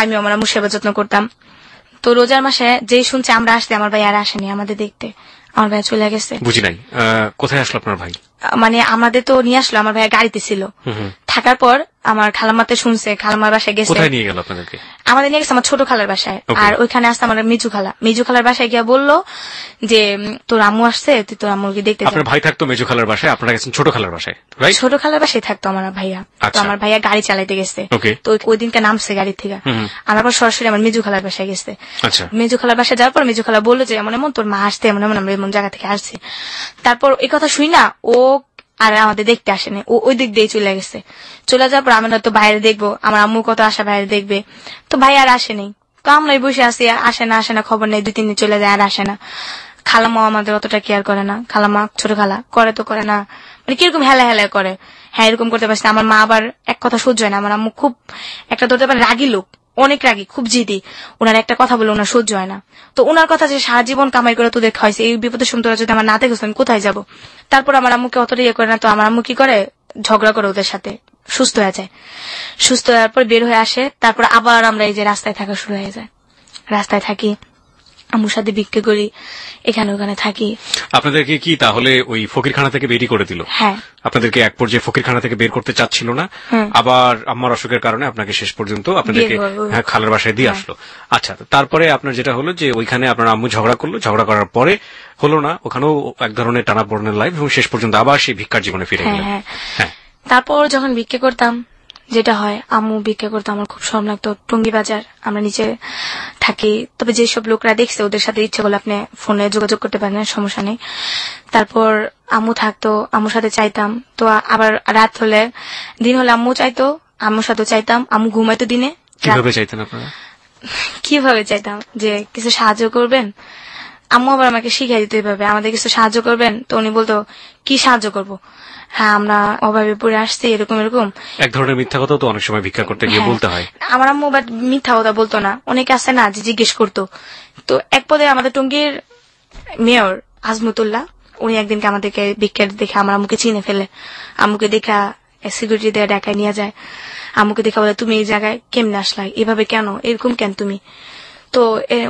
আমি আমার আম্মুর সেবা যত্ন করতাম। তো রোজার মাসে যেই শুনছে আমরা আসতে, আমার ভাই আর আসেনি আমাদের দেখতে, আমার ভাই চলে গেছে। বুঝি নাই, কোথায় আসলো আপনার ভাই? মানে আমাদের তো নিয়ে আসলো, আমার ভাইয়া গাড়িতে ছিল। থাকার পর আমার খালামাতে শুনছে, খালামার বাসায় গেছে। কোথায় নিয়ে গেল আপনাদেরকে? আমাদের নিয়ে গেছে আমার ছোট খালার বাসায়। আর ওইখানে আসতে আমার মেজু খালার বাসায় গিয়া বললো যে তোর আম্মু আসছে, তুই তোর আম্মুকে দেখতে। আপনার ভাই থাকতো মেজু খালার বাসায়, আপনারা গেছেন ছোট খালার বাসায়? ছোট খালার বাসায় থাকতো আমার ভাইয়া। তো আমার ভাইয়া গাড়ি চালাইতে গেছে, তো ওই দিনকে নামছে গাড়ি থেকে। আমার পর সরাসরি আমার মেজু খালার বাসায় গেছে। মেজু খালার বাসায় যাওয়ার পর মেজু খালা বললো যে এমন এমন তোর মা আসতে, এমন এমন আমরা এমন জায়গা থেকে আসছি। তারপর এই কথা শুই না, ও আর আমাদের দেখতে আসেনি, ও ওই দিক দিয়ে চলে গেছে। চলে যাওয়ার পর আমরা তো বাইরে দেখবো, আমার আম্মু কত আশা বাইরে দেখবে। তো ভাই আর আসেনি। তো আমরাই বসে আসি, আসে না খবর নেই, 2-3 দিন চলে যায় আর আসে না। খালামাও আমাদের অতটা কেয়ার করে না। খালামা ছোট খালা করে তো করে না, মানে কিরকম হেলা করে। হ্যাঁ, এরকম করতে পারছি না। আমার মা আবার এক কথা সহ্য হয় না। আমার আম্মু খুব একটা ধরতে পারে রাগী লোক, অনেক রাগী, খুব জিদি। ওনার একটা কথা বলে ওনার সহ্য হয় না। তো ওনার কথা যে সারা জীবন কামাই করে তোদের খাওয়াইছে, এই বিপদের সময় তোরা যদি আমার না দেখো আমি কোথায় যাবো? তারপর আমার আম্মুকে অতটা ইয়ে করে না। তো আমার আম্মু কি করে, ঝগড়া করে ওদের সাথে, সুস্থ হয়ে যায়। সুস্থ হওয়ার পর বের হয়ে আসে। তারপর আবার আমরা এই যে রাস্তায় থাকা শুরু হয়ে যায়। রাস্তায় থাকি, আম্মুর সাথে বিক্রি করি, এখানে ওখানে থাকি। আপনাদেরকে কি তাহলে ওই ফকিরখানা থেকে বেরই করে দিল? হ্যাঁ। আপনাদেরকে এক পর্যায়ে ফকিরখানা থেকে বের করতে চাচ্ছিল না, আবার আম্মার অসুখের কারণে আপনাকে শেষ পর্যন্ত আপনাদেরকে খালার বাসায় দিয়ে আসলো। আচ্ছা, তারপরে আপনার যেটা হলো যে ওইখানে আপনার আম্মু ঝগড়া করলো, ঝগড়া করার পরে হলো না, ওখানেও এক ধরনের টানাপোড়েনের লাইফ, এবং শেষ পর্যন্ত আবার সেই ভিক্ষার জীবনে ফিরে গেলেন। হ্যাঁ। তারপর যখন ভিক্ষা করতাম, যেটা হয়, আম্মু ভিক্ষা করতো, আমার খুব শরম লাগতো। টুঙ্গি বাজার, আমরা নিচে থাকি। তবে যেসব লোকরা দেখছে ওদের সাথে ইচ্ছে করলে আপনি ফোনে যোগাযোগ করতে পারেন, সমস্যা নেই। তারপর আম্মু থাকতো, আম্মুর সাথে চাইতাম। তো আবার রাত হলে, দিন হলে আম্মু চাইতো, আম্মুর সাথে চাইতাম। আম্মু ঘুমাইতো দিনে। কিভাবে চাইতেন আপনারা? কিভাবে চাইতাম যে কিছু সাহায্য করবেন। আম্মু আবার আমাকে শিখাই দিতে হবে, আমাদের কিছু সাহায্য করবেন। তো উনি বলতো কি সাহায্য করবো? হ্যাঁ, আমরা অভাবে পড়ে আসছি, এরকম এরকম। এক ধরনের মিথ্যা কথা তো অনেক সময় ভিক্ষা করতে গিয়ে বলতে হয়। আমার আম্মু বাট মিথ্যা কথা বলতো না, অনেকে আছে না যে জিজ্ঞেস করতো। তো এক পদে আমাদের টঙ্গীর মেয়র আজমতুল্লাহ, উনি একদিনকে আমাদেরকে ভিক্ষা দেখে আমার আম্মুকে চিনে ফেলে। আম্মুকে দেখা সিকিউরিটি দিয়ে ঢাকায় নিয়ে যায়। আম্মুকে দেখা বলে তুমি এই জায়গায় কেমনে আসলা, এভাবে কেন, এরকম কেন তুমি? তো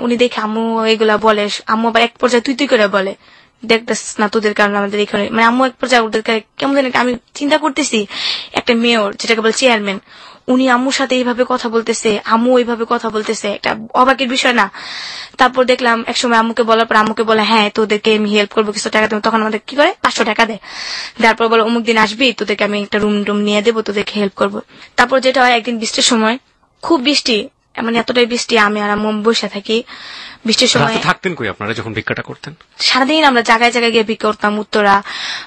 উনি দেখে আম্মু এগুলা বলে। আম্মু আবার এক পর্যায়ে তুই করে বলে, দেখতেছ না তোদের কারণে আমাদের এখানে, মানে আম্মু এক পর্যায়ে ওদের কেমন জানি। আমি চিন্তা করতেছি একটা মেয়র, যেটাকে বলে চেয়ারম্যান, উনি আম্মুর সাথে এইভাবে কথা বলতেছে, আম্মু এইভাবে কথা বলতেছে, একটা অবাকের বিষয় না? তারপর দেখলাম একসময় আম্মুকে বলার পর আম্মুকে বলে হ্যাঁ তোদেরকে আমি হেল্প করবো, কিছু টাকা দেবো। তখন আমাদের কি করে 500 টাকা দেয়। তারপর বলো অমুক দিন আসবি, তোদেরকে আমি একটা রুম নিয়ে দেবো, তোদেরকে হেল্প করবো। তারপর যেটা হয়, একদিন বৃষ্টির সময়, খুব বৃষ্টি, মানে এতটাই বৃষ্টি, আমি আর আম্মু বসে থাকি। বৃষ্টির সময় থাকতেন কই আপনারা যখন ভিক্ষাটা করতেন? সারাদিন আমরা জায়গায় জায়গায় গিয়ে ভিক্ষা করতাম। উত্তরা,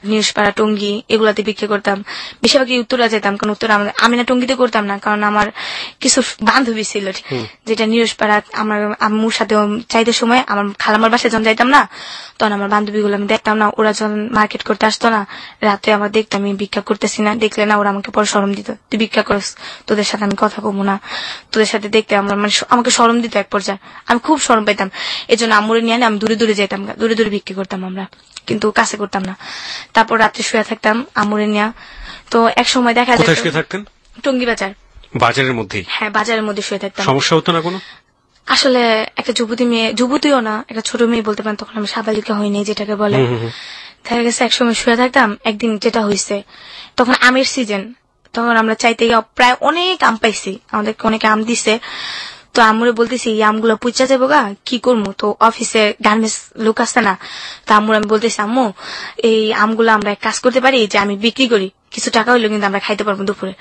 নিউজপাড়া, টঙ্গী, এগুলাতে ভিক্ষা করতাম। বেশিরভাগই উত্তরা যেতাম, কারণ উত্তরা আমি না টঙ্গীতে করতাম না, কারণ আমার কিছু বান্ধবী ছিল যেটা নিউজপাড়া। আমার আম্মুর সাথে চাইতে সময় আমার খালামার বাসায় যখন যাইতাম না, তখন আমার বান্ধবীগুলো আমি দেখতাম না। ওরা যখন মার্কেট করতে আসতো না, রাতে আমার দেখতাম আমি ভিক্ষা করতেছি না, দেখলে না ওরা আমাকে পরে শরম দিত, তুই ভিক্ষা করস, তোদের সাথে আমি কথা বলবো না, তোদের সাথে দেখতে আমার মানে আমাকে শরম দিত এক পর্যায়ে। আমি খুব শরম পাইতাম, এই জন্য আম্মুরে নিয়ে আমি দূরে দূরে যেতাম, দূরে দূরে বিক্রি করতাম আমরা, কিন্তু কাছে করতাম না। তারপর রাত্রে শুয়ে থাকতাম আম্মুরে নিয়ে। তো এক সময় দেখা যায় টঙ্গী বাজার, বাজারের মধ্যে। হ্যাঁ, বাজারের মধ্যে শুয়ে থাকতাম। সমস্যা হতো না কোনো? আসলে একটা যুবতী মেয়ে, যুবতীও না, একটা ছোট মেয়ে বলতে পারেন, তখন আমি সাবালিকা হইনি যেটাকে বলে। দেখা গেছে এক সময় শুয়ে থাকতাম। একদিন যেটা হয়েছে, তখন আমের সিজন, তখন আমরা চাইতে প্রায় অনেক আম পাইছি, আমাদেরকে অনেক আম দিছে। তো আমরে বলতেছি এই আমগুলো পুচা যাবো গা, কি করবো? তো অফিসে গার্মেন্টস লোক আসছে না, তো আম্মুর আমি বলতেছি আম্মু এই আমগুলো আমরা এক কাজ করতে পারি যে আমি বিক্রি করি, কিছু টাকা হইলেও কিন্তু আমরা খাইতে পারবো দুপুরে।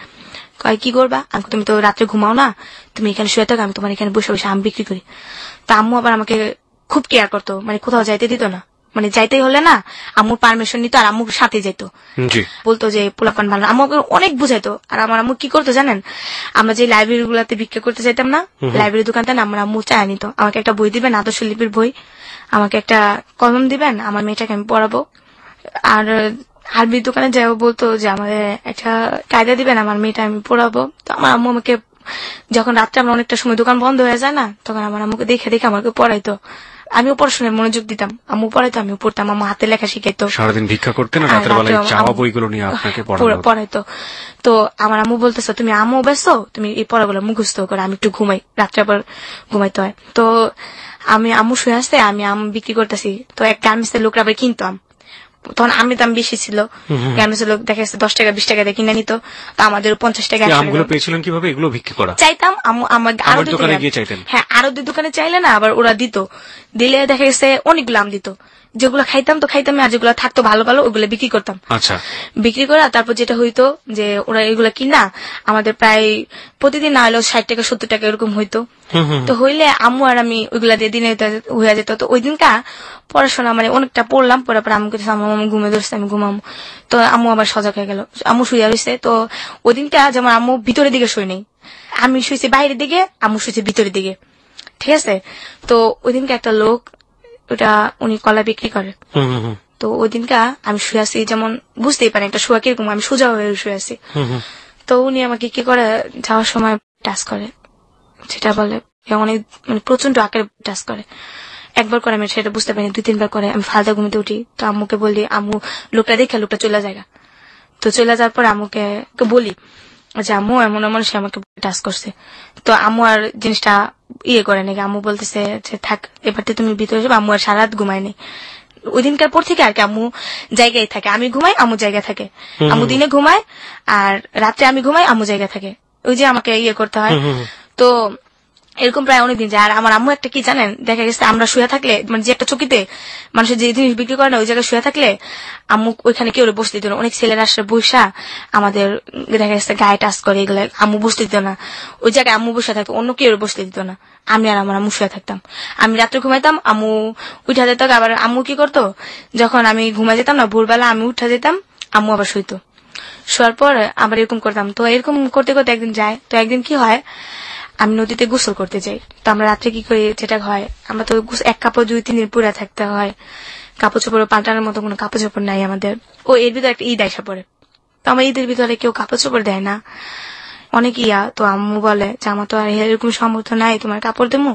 কয় কি করবা? আমি তুমি তো রাত্রে ঘুমাও না, তুমি এখানে শুয়ে থাকো, আমি তোমার এখানে বসে বসে আম বিক্রি করি। তো আম্মু আবার আমাকে খুব কেয়ার করতো, মানে কোথাও যাইতে দিত না, মানে যাইতেই হলে না আম্মুর পারমিশন নিত আর আম্মুর সাথে যেত, বলতো যে পোলাপান ভালো। আম্মু অনেক বুঝাইতো। আর আমার আম্মু কি করতো জানেন, আমরা যে লাইব্রেরি গুলাতে ভিক্ষা করতে চাইতাম না, লাইব্রেরি দোকানটা না আমার আম্মু চায় নিত, আমাকে একটা বই দিবেন, আদর্শ লিপির বই, আমাকে একটা কলম দিবেন, আমার মেয়েটাকে আমি পড়াবো। আর আরবির দোকানে যাও বলতো যে আমাদের একটা কায়দা দিবেন, আমার মেয়েটা আমি পড়াবো। তো আমার আম্মু আমাকে যখন রাত্রে আমরা অনেকটা সময় দোকান বন্ধ হয়ে যায় না, তখন আমার আম্মুকে দেখে দেখে আমাকে পড়াইতো, আমিও পড়াশোনায় মনোযোগ দিতাম, আম্মু পড়াইতো আমিও পড়তাম, আম্মু হাতে লেখা শিখাইতো, সারাদিন ভিক্ষা করতেন না, রাতের বেলায় চাওয়া বইগুলো নিয়ে আপনাকে পড়াইতো। তো আমার আম্মু বলতেছে তুমি আম্মু ব্যস্ত, তুমি এই পড়াগুলো মুখস্থ করে, আমি একটু ঘুমাই, রাত্রে আবার ঘুমাইতে হয়। তো আমি আম্মু শুয়ে আসতে আমি আম বিক্রি করতেছি, তো এক গার্মেন্টস এর লোকরা আবার কিনতাম, তখন আমি দাম বেশি ছিল, গার্মেন্টস লোক দেখা যাচ্ছে 10 টাকা 20 টাকা দিয়ে কিনে নিত, তো আমাদের 50 টাকা। আমগুলো পেয়েছিলেন কিভাবে? এগুলো বিক্রি করা চাইতাম, আমার আরো দোকানে গিয়ে চাইতেন? হ্যাঁ, আরো দুই দোকানে চাইলে না আবার ওরা দিত, দিলে দেখা গেছে অনেকগুলো আম দিত, যেগুলো খাইতাম তো খাইতাম, আর যেগুলো থাকতো ভালো ভালো ওগুলো বিক্রি করতাম। আচ্ছা, বিক্রি করা তারপর যেটা হইতো যে ওরা এগুলা কিনা আমাদের প্রায় প্রতিদিন না হলেও 60 টাকা 70 টাকা এরকম হইতো। তো হইলে আম্মু আর আমি ওইগুলা দিয়ে দিনে হয়ে যেত। তো ওই দিনকা পড়াশোনা মানে অনেকটা পড়লাম, পড়ার পর আম্মুকে আমার ঘুমে ধরছে, আমি ঘুমাম। তো আম্মু আবার সজাগ হয়ে গেল, আম্মু শুয়ে রয়েছে। তো ওই দিনটা যেমন আম্মু ভিতরের দিকে শুই নেই, আমি শুয়েছি বাইরের দিকে, আম্মু শুয়েছে ভিতরের দিকে, ঠিক আছে। তো ওই দিনকে একটা লোক, ওটা উনি কলা বিক্রি করে, তো ওই দিনকা আমি শুয়ে আছি, যেমন বুঝতেই পারি একটা শোয়া কিরকম, আমি সোজা হয়ে শুয়ে আছি। তো উনি আমাকে কি করে যাওয়ার সময় টাচ করে, সেটা বলে অনেক মানে প্রচন্ড আকারে টাচ করে, একবার করে আমি সেটা বুঝতে পারিনি, 2-3 বার করে আমি ফালতা ঘুমিতে উঠি। তো আম্মুকে বলি, আম্মু লোকটা দেখে লোকটা চলে যায়। তো চলে যাওয়ার পর আম্মুকে বলি যে আম্মু এমন এমন সে আমাকে টাচ করছে। তো আম্মু আর জিনিসটা করে নাকি, আম্মু বলতেছে যে থাক এবার তুমি ভিতরে যাবে। আম্মু আর সারা রাত ঘুমায়নি ওই দিনকার পর থেকে, আর কি আম্মু জায়গায় থাকে, আমি ঘুমাই আম্মু জায়গায় থাকে, আম্মু দিনে ঘুমায় আর রাত্রে আমি ঘুমাই আম্মু জায়গায় থাকে, ওই যে আমাকে করতে হয়। তো এরকম প্রায় অনেকদিন যায়। আর আমার আম্মু একটা কি জানেন, দেখা গেছে আমরা শুয়ে থাকলে, মানে যে একটা চকিতে মানুষের যে জিনিস বিক্রি করে না, ওই জায়গায় শুয়ে থাকলে আম্মু ওইখানে কেউ বসতে দিত না, অনেক ছেলেরা আসলে বসা আমাদের দেখা গেছে গায়ে টাচ করে, এগুলো আম্মু বসতে দিত না, ওই জায়গায় আম্মু বসে থাকতো, অন্য কেউ বসতে দিত না, আমি আর আমার আম্মু শুয়ে থাকতাম। আমি রাত্রে ঘুমাইতাম, আম্মু উঠা যেত। আবার আম্মু কি করতো, যখন আমি ঘুমাই যেতাম না ভোরবেলা আমি উঠা যেতাম, আম্মু আবার শুইতো, শোয়ার পর আবার এরকম করতাম। তো এরকম করতে করতে একদিন যায়। তো একদিন কি হয়, আমি নদীতে গোসল করতে যাই। তো আমরা রাত্রে কি করি, যেটা হয় আমরা তো এক কাপড় 2-3 দিন পুরা থাকতে হয়, কাপড় চোপড় পাল্টানোর মতো কোনো কাপড় চোপড় নাই আমাদের। ও এর ভিতরে একটা ঈদ আইসা পড়ে, তো আমার ঈদের ভিতরে কেউ কাপড় চোপড় দেয় না, অনেক তো আম্মু বলে যে আমার তো আর এরকম সামর্থ্য নাই তোমার কাপড় দেবো,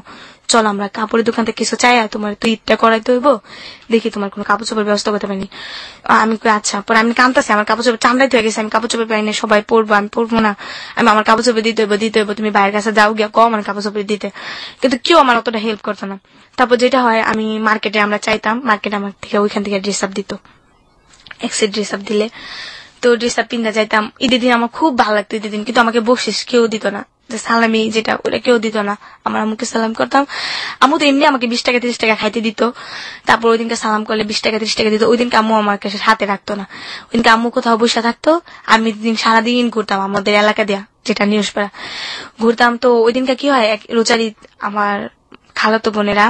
চলো আমরা কাপড়ের দোকান থেকে কিছু চাই, তোমার তো ঈদটা করাইতে হইব, দেখি তোমার কোনো কাপড় চোপড় ব্যবস্থা করতে পারিনি। আমি আচ্ছা, পরে আমি কাঁদতেছি, আমার কাপড় চোপড় চামড়াইতে হয়ে গেছে, আমি কাপড় চোপড় পাইনি, সবাই পরবো, আমি পরবো না, আমি আমার কাপড় চোপড় দিতে হইব, তুমি বাইরের কাছে যাও গিয়া কম আমার কাপড় চোপড় দিতে, কিন্তু কেউ আমার অতটা হেল্প করতো না। তারপর যেটা হয়, আমি মার্কেটে আমরা চাইতাম, মার্কেটে আমার থেকে ওইখান থেকে ড্রেস আপ দিত, এক সেট ড্রেস আপ দিলে, তো ড্রেস আপ পিন্ধা যাইতাম। ঈদের দিন আমার খুব ভালো লাগতো ঈদের দিন, কিন্তু আমাকে বকশিস কেউ দিত না, যে সালামি যেটা ওটা কেউ দিত না, আমার আম্মুকে সালাম করতাম। আম্মু তো এমনি আমাকে 20 টাকা 30 টাকা খাইতে দিত, তারপর ওই দিনকে সালাম করলে 20 টাকা 30 টাকা দিত। ওই দিনকে আম্মু আমার কাছে হাতে রাখতো না, ওই দিনকে আম্মু কোথাও বসে থাকতো, আমি সারাদিন ঘুরতাম আমাদের এলাকা দিয়া, যেটা নিউজপাড়া ঘুরতাম। তো ওই দিনকে কি হয়, এক রোজার ঈদ আমার খালাতো বোনেরা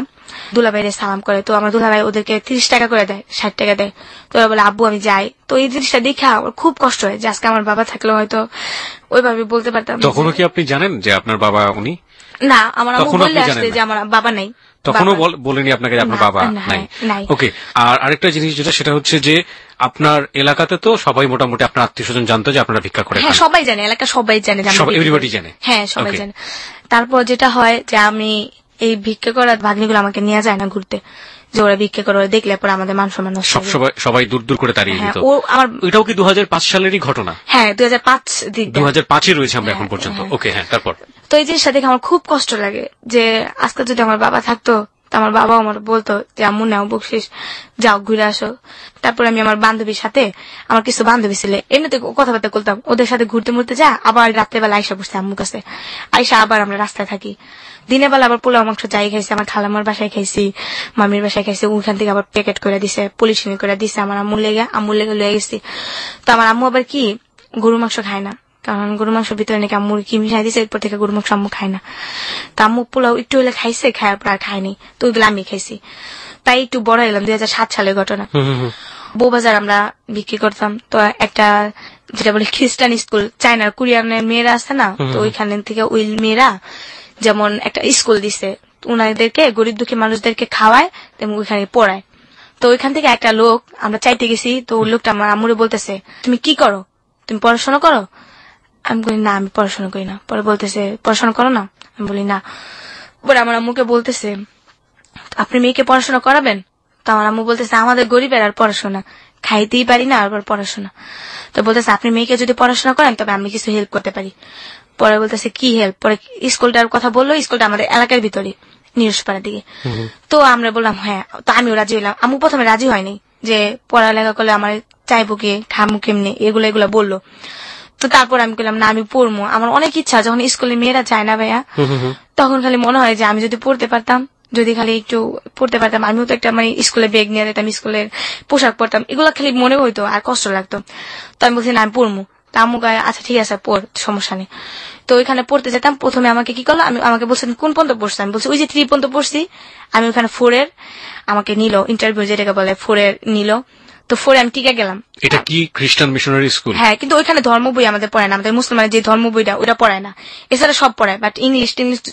দুলাভাইরে সালাম করে, তো আমার দুলাভাই ওদেরকে 30 টাকা করে দেয়, 60 টাকা দেয়। তো ওরা বলে আব্বু আমি যাই। তো এই জিনিসটা দেখে আমার খুব কষ্ট হয়, যে আজকে আমার বাবা থাকলে হয়তো ওইভাবে বলতে পারতাম। তখনও কি আপনি জানেন যে আপনার বাবা উনি? না, আমার আম্মু বলে আসছে যে আমার বাবা নাই, তখনও বলেনি আপনাকে যে আপনার বাবা নাই। ওকে, আর আরেকটা জিনিস যেটা, সেটা হচ্ছে যে আপনার এলাকাতে তো সবাই মোটামুটি আপনার আত্মীয় স্বজন জানতো যে আপনারা ভিক্ষা করেন? হ্যাঁ, সবাই জানে, এলাকা সবাই জানে, এভরিবডি জানে। হ্যাঁ, সবাই জানে। তারপর যেটা হয় যে আমি এই ভিক্ষা করার ভাগ্নিগুলো আমাকে নিয়ে যায় না ঘুরতে, যে ওরা ভিক্ষা করে, ওরা দেখলে পরে আমাদের মান সম্মান সবাই দূর দূর করে তাড়িয়ে দিত। এটাও কি 2005 সালেরই ঘটনা? হ্যাঁ, 2005 রয়েছে আমরা এখন পর্যন্ত। ওকে, হ্যাঁ, তারপর তো এই জিনিসটা দেখে আমার খুব কষ্ট লাগে, যে আজকে যদি আমার বাবা থাকতো, তো আমার বাবা আমার বলতো যে আম্মু নাও বকশিস, যাও ঘুরে আসো। তারপর আমি আমার বান্ধবীর সাথে, আমার কিছু বান্ধবী ছিল এমনিতে কথাবার্তা বলতাম, ওদের সাথে ঘুরতে মুড়তে যা, আবার রাত্রেবেলা আইসা বসছে আম্মুর কাছে, আইসা আবার আমরা রাস্তায় থাকি। দিনের বেলা আবার পোলাও মাংস যাই খাইছি, আমার খালামার বাসায় খাইছি, মামির বাসায় খাইছি, ওইখান থেকে আবার প্যাকেট করে দিছে, পলিশিনি করে দিছে আমার আম্মুর লেগে লয়ে গেছি। তো আমার আম্মু আবার কি গরু মাংস খায় না, কারণ গরু মাংসের ভিতরে নাকি আম্মুর কি মিশাই দিছে, এরপর থেকে গরু মাংস আম্মু খায় না। তা আম্মু পোলাও একটু হলে খাইছে, খাওয়ার পর আর খায়নি, তো ওইগুলো আমি খাইছি। তাই একটু বড় এলাম, 2007 সালের ঘটনা। বউবাজার আমরা বিক্রি করতাম, তো একটা যেটা বলে খ্রিস্টান স্কুল, চায়নার কোরিয়ানের মেয়েরা আছে না, তো ওইখান থেকে ওই মেয়েরা যেমন একটা স্কুল দিছে, উনাদেরকে গরিব দুঃখী মানুষদেরকে খাওয়ায় তেমন ওইখানে পড়ায়। তো ওইখান থেকে একটা লোক আমরা চাইতে গেছি, তো ওই লোকটা আমার আম্মুরে বলতেছে, তুমি কি করো, তুমি পড়াশোনা করো? আমি বলি না, আমি পড়াশোনা করি না। পরে বলতেছে পড়াশোনা করো না? আমি বলি না। পরে আমার আম্মুকে বলতেছে, আপনি মেয়েকে পড়াশোনা করাবেন? তো আমার আম্মু বলতেছে, আমাদের গরিবের আর পড়াশোনা, খাইতেই পারি না আর পড়াশোনা। তো বলতেছে, আপনি মেয়েকে যদি পড়াশোনা করেন তবে আমি কিছু হেল্প করতে পারি। পরে বলতেছে কি হেল্প? পরে স্কুলটার কথা বললো, স্কুলটা আমাদের এলাকার ভিতরে নিরসপাড়ার দিকে। তো আমরা বললাম হ্যাঁ। তো আমিও রাজি হইলাম। আম্মু প্রথমে রাজি হয়নি, যে পড়ালেখা করলে আমার চাইবো কে, খামু কেমনি, এগুলা বললো। তো তারপর আমি বললাম না, আমি পড়বো, আমার অনেক ইচ্ছা। যখন স্কুলে মেয়েরা যায় না ভাইয়া, তখন খালি মনে হয় যে আমি যদি পড়তে পারতাম, যদি খালি একটু পড়তে পারতাম, আমিও তো একটা মানে স্কুলে ব্যাগ নিয়ে যেতাম, স্কুলের পোশাক পরতাম, এগুলো খালি মনে হইতো আর কষ্ট লাগতো। তো আমি বলছি না, আমি পড়বো। তা আম্মু গায়ে আচ্ছা ঠিক আছে পড়, সমস্যা নেই। তো ওইখানে পড়তে যেতাম। প্রথমে আমাকে কি করলো, আমাকে বলছেন কোন পর্যন্ত পড়ছি, আমি বলছি ওই যে 3 পর্যন্ত পড়ছি। আমি ওখানে 4 এর আমাকে নিল, ইন্টারভিউ যেটাকে বলে 4 এর নিল। তো 4 এ আমি টিকে গেলাম। এটা কি খ্রিস্টান মিশনারি স্কুল? হ্যাঁ, কিন্তু ওইখানে ধর্ম বই আমাদের পড়ায় না, আমাদের মুসলমানের যে ধর্ম বইটা ওটা পড়ায় না, এছাড়া সব পড়ায়, বাট ইংলিশ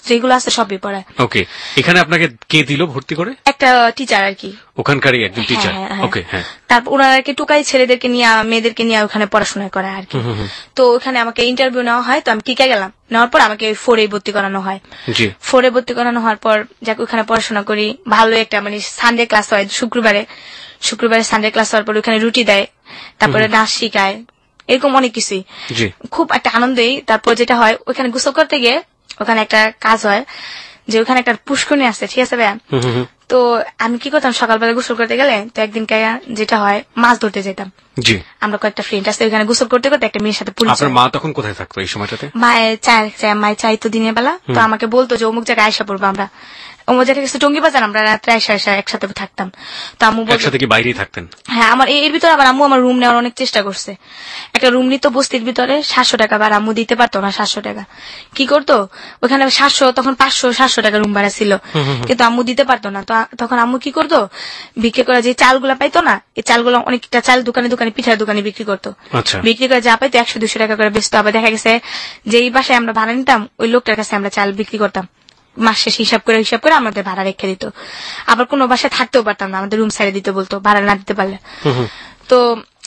যেগুলো আছে সবই পড়ায়। ওকে, এখানে আপনাকে কে দিল ভর্তি করে? একটা টিচার আর কি, ওখানকারই একজন টিচার। ওকে, হ্যাঁ। তারপর ওনারা আর কি টুকাই ছেলেদেরকে নিয়ে মেয়েদেরকে নিয়ে ওখানে পড়াশোনা করে আর কি। তো ওখানে আমাকে ইন্টারভিউ নেওয়া হয়, তো আমি টিকে গেলাম। নেওয়ার পর আমাকে 4 এ ভর্তি করানো হয়। 4 এ ভর্তি করানো হওয়ার পর যাক ওখানে পড়াশোনা করি, ভালো একটা মানে সানডে ক্লাস হয়, শুক্রবারে সানডে ক্লাস হওয়ার পর ওখানে রুটি দেয়, তারপরে নাচ শিখায়, এরকম অনেক কিছুই, খুব একটা আনন্দই। তারপর যেটা হয়, ওখানে গোসল করতে গিয়ে ওখানে একটা কাজ হয়, যে ওখানে একটা পুষ্করণী আছে, ঠিক আছে ভাইয়া? তো আমি কি করতাম, সকালবেলা গোসল করতে গেলে তো একদিন যেটা হয়, মাছ ধরতে যেতাম। আমরা কয়েকটা ফ্রেন্ড আছে, ওখানে গোসল করতে করতে একটা মেয়ের সাথে পরিচয়। আপনার মা তখন কোথায় থাকতো এই সময়টাতে? মায়ের চাইতো দিনের বেলা, তো আমাকে বলতো যে অমুক জায়গায় আয়সা পড়বো আমরা, অমুক জায়গায় গেছে টঙ্গি বাজার, আমরা রাত্রে আয়সা একসাথে থাকতাম। তো আম্মু একসাথে কি বাইরেই থাকতেন? হ্যাঁ, আমার এর ভিতরে আবার আম্মু আমার রুম নেওয়ার অনেক চেষ্টা করছে। একটা রুম নিত বস্তির ভিতরে 700 টাকা, আর আম্মু দিতে পারতো না 700 টাকা। কি করতো, ওখানে 700, তখন 500-700 টাকা রুম ভাড়া ছিল, কিন্তু আম্মু দিতে পারতো না। তো তখন আম্মু কি করতো, বিক্রি করে যে চালগুলা পাইতো না, এই চালগুলো অনেকটা চাল দোকানে পিঠার দোকানে বিক্রি করতো। বিক্রি করে যা পাইতো 100-200 টাকা করে বেচতো। আবার দেখা গেছে যে এই বাসায় আমরা ভাড়া নিতাম, ওই লোকটার কাছে আমরা চাল বিক্রি করতাম, মাস শেষে হিসাব করে আমাদের ভাড়া রেখে দিত। আবার কোনো বাসায় থাকতেও পারতাম না, আমাদের রুম সাইডে দিতে বলতো ভাড়া না দিতে পারলে। তো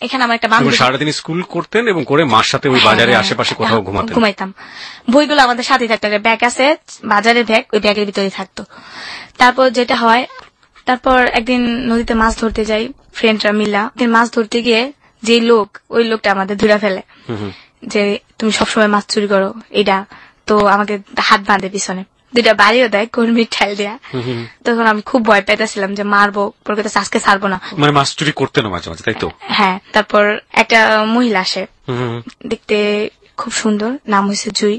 এখানে আমার একটা বান্ধবী, সারাদিন স্কুল করতেন এবং করে মার সাথে ওই বাজারে আশেপাশে কোথাও ঘুমাইতাম। বইগুলো আমাদের সাথে থাকতো, ব্যাগ আছে বাজারের ব্যাগ, ওই ব্যাগের ভিতরে থাকতো। তারপর যেটা হয়, তারপর একদিন নদীতে মাছ ধরতে যাই ফ্রেন্ডরা মিলা। মাছ ধরতে গিয়ে যে ওই লোকটা আমাদের ধরে ফেলে, যে তুমি সবসময় মাছ চুরি করো এটা। তো আমাকে হাত বাঁধে পিছনে, 2টা বাড়িও দেয় কর্মীর ঠাইল দেয়া। তখন আমি খুব ভয় পাইতেছিলাম যে মারবো, পরে আজকে ছাড়বো না। মানে মাছ চুরি করতে না মাঝে মাঝে, তাই তো? হ্যাঁ। তারপর একটা মহিলা আসে, দেখতে খুব সুন্দর, নাম হয়েছে জুই।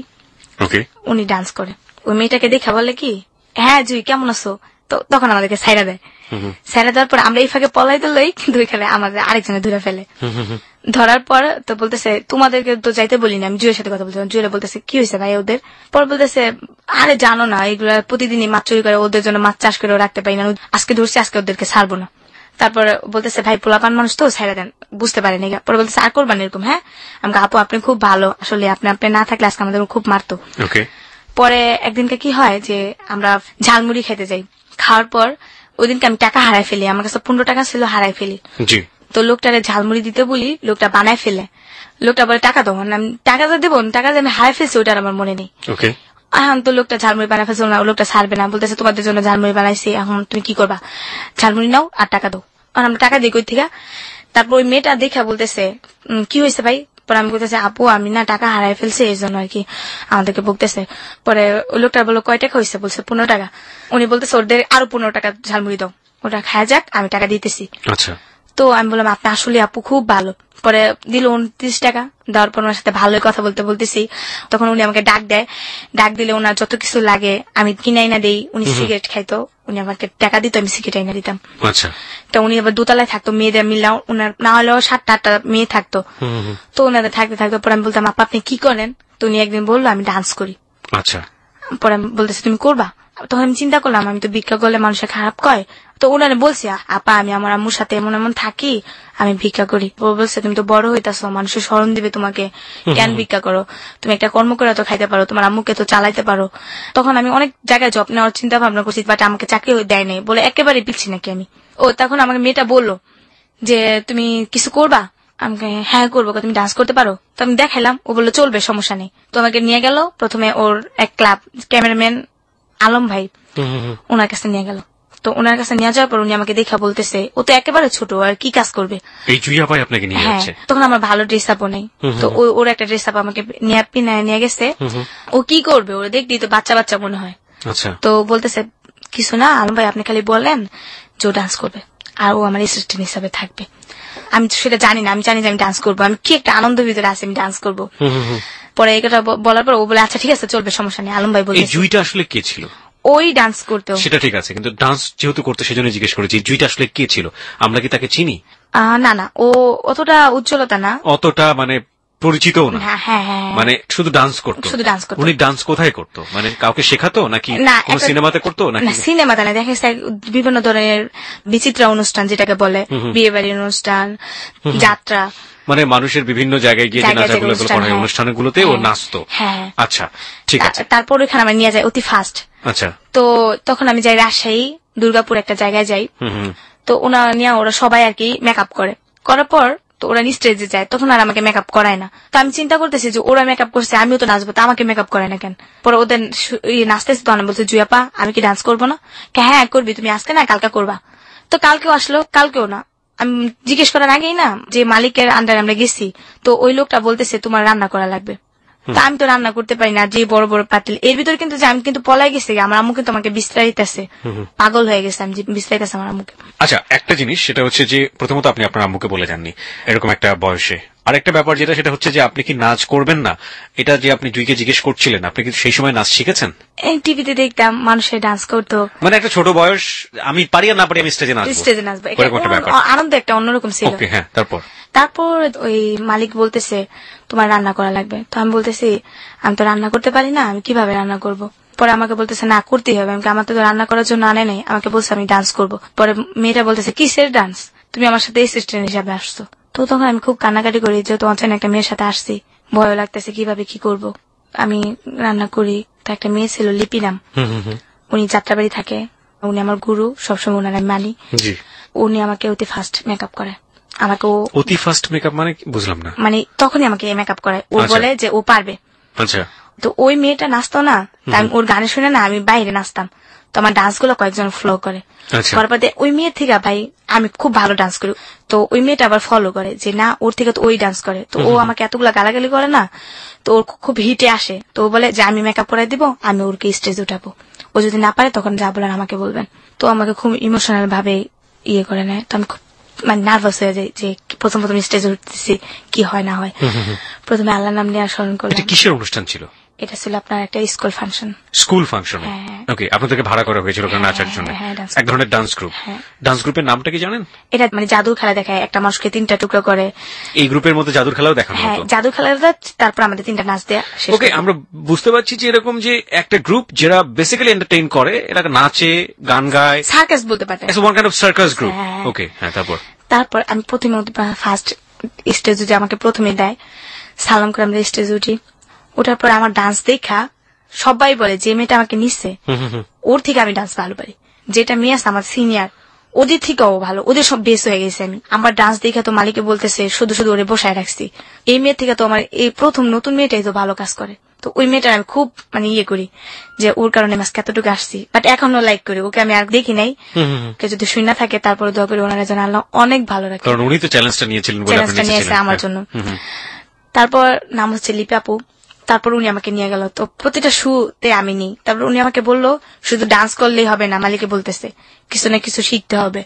উনি ডান্স করে। ওই মেয়েটাকে দেখা বলে কি, হ্যাঁ জুই কেমন আছো? তো তখন আমাদেরকে ছাইড়া দেয়। ছাইড়া দেওয়ার পর আমরা এই ফাঁকে পলাই দিলই, কিন্তু ওইখানে আমাদের আরেকজনে ধরে ফেলে। ধরার পর তো বলতেছে, তোমাদেরকে তো যাইতে বলিনি, আমি জুয়ের সাথে কথা বলছিলাম। জুয়েরা বলতেছে কি হয়েছে ভাই ওদের? পর বলতেছে, আরে জানো না, এগুলা প্রতিদিনই মাছ চুরি করে, ওদের জন্য মাছ চাষ করে রাখতে পারি না, আজকে ধরছি, আজকে ওদেরকে ছাড়বো না। তারপর বলতেছে, ভাই পোলাপান মানুষ তো, ছাইড়া দেন, বুঝতে পারেনি। পরে বলতেছে, আর করবেন এরকম? হ্যাঁ। আমাকে আপু আপনি খুব ভালো, আসলে আপনি না থাকলে আজকে আমাদের খুব মারতো। পরে একদিনকে কি হয়, যে আমরা ঝালমুড়ি খেতে যাই, খাওয়ার পর ওই দিনকে আমি টাকা হারাই ফেলি, আমার কাছে 15 টাকা ছিল, হারাই ফেলি। তো লোকটারে ঝালমুড়ি দিতে বলি, লোকটা বানায় ফেলে। লোকটা বলে টাকা দেবো, আমি টাকা তো দেবো, টাকা দিয়ে আমি হারাই ফেলছি, ওটার আমার মনে নেই। এখন তো লোকটা ঝালমুড়ি বানায় ফেলছে, লোকটা ছাড়বে না, বলতেছে তোমাদের জন্য ঝালমুড়ি বানাইছি, এখন তুমি কি করবা, ঝালমুড়ি নাও আর টাকা দাও। আর আমরা টাকা দিই কই থেকে। তারপর ওই মেয়েটা দেখা বলতেছে, কি হয়েছে ভাই, পরে আমি বলতেছি আপু আমি না টাকা হারাই ফেলছি এই জন্য আর কি আমাদেরকে বকতেছে। পরে ওই লোকটা বললো কয় টাকা হয়েছে, বলছে 15 টাকা। উনি বলতেছে ওদের আরো 15 টাকা ঝালমুড়ি দাও, ওটা খায় যাক, আমি টাকা দিতেছি। আচ্ছা। তো আমি বললাম আপনি আসলে আপু খুব ভালো। পরে দিল 29 টাকা, দেওয়ার পর ওনার সাথে ভালোই কথা বলতেছি। তখন উনি আমাকে ডাক দেয়, ডাক দিলে ওনার যত কিছু লাগে আমি কিনে না দেই। উনি সিগারেট খাইতো, উনি আমাকে টাকা দিত, আমি সিগারেট এনে দিতাম। আচ্ছা। তো উনি আবার দোতলায় থাকতো, মেয়েদের মিললাম উনার না হলেও 7-8টা মেয়ে থাকতো। তো ওনাদের থাকতে থাকতে পরে আমি বলতাম আপা আপনি কি করেন? তো উনি একদিন বললো আমি ডান্স করি। আচ্ছা। পরে আমি বলতেছি তুমি করবা? তখন আমি চিন্তা করলাম আমি তো ভিক্ষা করলে মানুষের খারাপ কয়। তো ওনারে বলছি আপা আমি আমার আম্মুর সাথে এমন এমন থাকি, আমি ভিক্ষা করি। ও বলছে তুমি তো বড় হইতাছো, মানুষের স্মরণ দিবে তোমাকে, কেন ভিক্ষা করো? তুমি একটা কর্ম করে তো খাইতে পারো, তোমার আম্মুকে তো চালাইতে পারো। তখন আমি অনেক জায়গায় জব নেওয়ার চিন্তা ভাবনা করছি, বাট আমাকে চাকরি দেয় নাই বলে একেবারে পিচ্ছি নাকি আমি। ও তখন আমাকে মেয়েটা বললো যে তুমি কিছু করবা? আমাকে হ্যাঁ করবো, তুমি ডান্স করতে পারো? তো আমি দেখাইলাম, ও বললো চলবে সমস্যা নেই। তো আমাকে নিয়ে গেল প্রথমে ওর এক ক্লাব, ক্যামেরাম্যান আলম ভাই, ওনার কাছে নিয়ে গেল। তো ওনার কাছে নিয়ে যাওয়ার পর উনি আমাকে দেখা বলতেছে ও তো একেবারে ছোট, আর কি কাজ করবে? এই জুইয়া ভাই আপনাকে নিয়ে হ্যাঁ, যাচ্ছে? তখন আমার ভালো ড্রেস আপও নেই। তো ওর একটা ড্রেস আপ আমাকে নিয়ে গেছে। ও কি করবে? ওরা দেখবি তো বাচ্চা বাচ্চা মনে হয়। আচ্ছা। তো বলতেছে কিছু না আলম ভাই, আপনি খালি বলেন যে ও ডান্স করবে আর ও আমার অ্যাসিস্ট্যান্ট হিসাবে থাকবে। আমি তো সেটা জানি না, আমি জানি যে আমি ডান্স করবো, আমি কি একটা আনন্দের ভিতরে আছি, আমি ডান্স করবো। পরে এই কথা বলার পর ও বলে আচ্ছা ঠিক আছে চলবে, সমস্যা নেই। আলম ভাই বলছে জুইটা আসলে কে ছিল? ওই ডান্স করতো। সেটা ঠিক আছে, কিন্তু ডান্স যেহেতু করতে সেজন্য জিজ্ঞেস করেছি জুইটা আসলে কে ছিল, আমরা কি তাকে চিনি? না না, ও অতটা উজ্জ্বলতা না, অতটা মানে পরিচিতও না। হ্যাঁ হ্যাঁ হ্যাঁ, মানে শুধু ডান্স করতো? শুধু ডান্স করতো। উনি ডান্স কোথায় করতো? মানে কাউকে শেখাতো নাকি না কোনো সিনেমাতে করতো নাকি? না সিনেমাতে না, দেখা যাচ্ছে বিভিন্ন ধরনের বিচিত্র অনুষ্ঠান যেটাকে বলে, বিয়ে বাড়ির অনুষ্ঠান, যাত্রা, মানে মানুষের বিভিন্ন জায়গায় গিয়ে যে নাচাগুলো করা অনুষ্ঠানগুলোতে ও নাচতো। হ্যাঁ আচ্ছা ঠিক আছে। তারপর ওখানে আমার নিয়ে যায় অতি ফাস্ট। আচ্ছা। তো তখন আমি যাই রাজশাহী দুর্গাপুর একটা জায়গায় যাই। তো ওরা নিয়ে ওরা সবাই আর কি মেকআপ করার পর তো ওরা স্টেজে যায়, তখন আর আমাকে মেকআপ করায় না। তো আমি চিন্তা করতেছি যে ওরা মেকআপ করছে আমিও তো নাচবো, তো আমাকে মেকআপ করায় না কেন? পরে ওদের নাচতেছে, তো আমি বলছি জুয়াপা আমি কি ডান্স করবো না? হ্যাঁ করবি, তুমি আজকে না কালকে করবা। তো কালকেও আসলো, কালকেও না। আমি জিজ্ঞেস করার আগেই না যে মালিকের আন্ডারে আমরা গেছি, তো ওই লোকটা বলতেছে তোমার রান্না করা লাগবে। তা আমি তো রান্না করতে পারি না, যে বড় বড় পাতিল, এর ভিতরে কিন্তু যে আমি কিন্তু পলাই গেছি, আমার আম্মু কিন্তু আমাকে বিস্তারিতেছে, পাগল হয়ে গেছে আমি বিস্তারিতেছে আমার আম্মুকে। আচ্ছা একটা জিনিস সেটা হচ্ছে যে প্রথমত আপনি আপনার আম্মুকে বলে যাননি এরকম একটা বয়সে, আরেকটা ব্যাপার যেটা সেটা হচ্ছে যে আপনি কি নাচ করবেন না, এটা যে আপনি জুইকে জিজ্ঞেস করছিলেন, আপনি কি সেই সময় নাচ শিখেছেন? এই টিভিতে দেখতাম মানুষের ডান্স করতো, মানে একটা ছোট বয়স, আমি পারি আর না পারি আমি স্টেজে নাচবো, আনন্দ একটা অন্যরকম ছিল। হ্যাঁ তারপর ওই মালিক বলতেছে তোমার রান্না করা লাগবে। তো আমি বলতেছি আমি তো রান্না করতে পারি না, আমি কিভাবে রান্না করব? পরে আমাকে বলতেছে না করতেই হবে, আমার তো রান্না করার জন্য আনে নাই, আমাকে বলছে আমি ডান্স করব। পরে মেয়েটা বলতেছে কিসের ডান্স, তুমি আমার সাথে অ্যাসিস্ট্যান্ট হিসাবে আসছো। তো তখন আমি খুব কান্নাকাটি করি, যেহেতু অচেনা একটা মেয়ের সাথে আসছি, ভয় লাগতেছে কিভাবে কি করব। আমি রান্না করি, তো একটা মেয়ে ছিল লিপি নাম, উনি যাত্রাবাড়ি থাকে, উনি আমার গুরু, সবসময় ওনার আমি মানি। উনি আমাকে অতি ফাস্ট মেকআপ করে, আমাকে অতি ফাস্ট মেকআপ মানে বুঝলাম না। মানে তখনই আমাকে মেকআপ করায়, ও বলে যে ও পারবে। আচ্ছা। তো ওই মেয়েটা নাচতো না, তাই ওর গানে শুনে না আমি বাইরে নাচতাম, তো আমার ডান্স গুলো কয়েকজন ফলো করে। পরপর ওই মেয়ের থেকে ভাই আমি খুব ভালো ডান্স করি, তো ওই মেয়েটা আবার ফলো করে যে না ওর থেকে তো ওই ডান্স করে, তো ও আমাকে এতগুলা গালাগালি করে না, তো ওর খুব হিটে আসে, তো ও বলে যে আমি মেকআপ করাই দিব, আমি ওরকে স্টেজ উঠাবো, ও যদি না পারে তখন যা বলেন আমাকে বলবেন। তো আমাকে খুব ইমোশনাল ভাবে ইয়ে করে নেয়, তো আমি খুব মানে নার্ভাস হয়ে যাই যে প্রথম স্টেজে উঠতেছি কি হয় না হয়। প্রথমে আল্লাহর নাম নিয়ে স্মরণ করলাম। কিসের অনুষ্ঠান ছিল এটা? ছিল আপনার একটা school function. School function? Okay, আপনাদেরকে ভাড়া করা হয়েছিল নাচার জন্য, এক ধরনের ডান্স গ্রুপ। ডান্স গ্রুপের নামটা কি জানেন? এটা মানে জাদুর খেলা দেখায়, একটা মানুষকে 3টা টুকরো করে। এই গ্রুপের মধ্যে জাদুর খেলাও দেখানো হতো? হ্যাঁ জাদুর খেলাটা, তারপর আমাদের 3টা নাচ দেয়া। ওকে, আমরা বুঝতে পারছি যে এরকম যে একটা গ্রুপ যারা বেসিক্যালি এন্টারটেইন করে, এরা নাচে গান গায়, সার্কাস বলতে পারে, one kind of circus group. Okay হ্যাঁ, তারপর আমি প্রথমে ফার্স্ট স্টেজ উঠে আমাকে প্রথমে দেয়, সালাম করে আমরা স্টেজ উঠি। ওঠার পর আমার ডান্স দেখা সবাই বলে যে মেয়েটা আমাকে নিচ্ছে ওর থেকে আমি ডান্স ভালো পারি, যেটা মেয়ে আছে আমার সিনিয়র ওদের থেকেও ভালো, ওদের সব বেস হয়ে গেছে। আমি আমার ডান্স দেখা তো মালিকে বলতেছে শুধু শুধু ওরে বসায় রাখছি, এই মেয়ের থেকে তো আমার এই প্রথম নতুন মেয়েটাই তো ভালো কাজ করে। তো ওই মেয়েটার আমি খুব মানে ইয়ে করি যে ওর কারণে মাস্ক এতটুকু আসছি, বাট এখনো লাইক করি ওকে, আমি আর দেখি নাই। কে যদি শুনে থাকে তারপরে দোয়া করি ওনারা যেন আল্লাহ অনেক ভালো রাখে, কারণ উনি তো চ্যালেঞ্জটা নিয়েছিলেন আমার জন্য। তারপর নাম হচ্ছে লিপি আপু। তারপর উনি আমাকে নিয়ে গেল, তো প্রতিটা শুতে আমি নিই। তারপর উনি আমাকে বললো শুধু ডান্স করলেই হবে না, মালিকে বলতেছে কিছু না কিছু শিখতে হবে,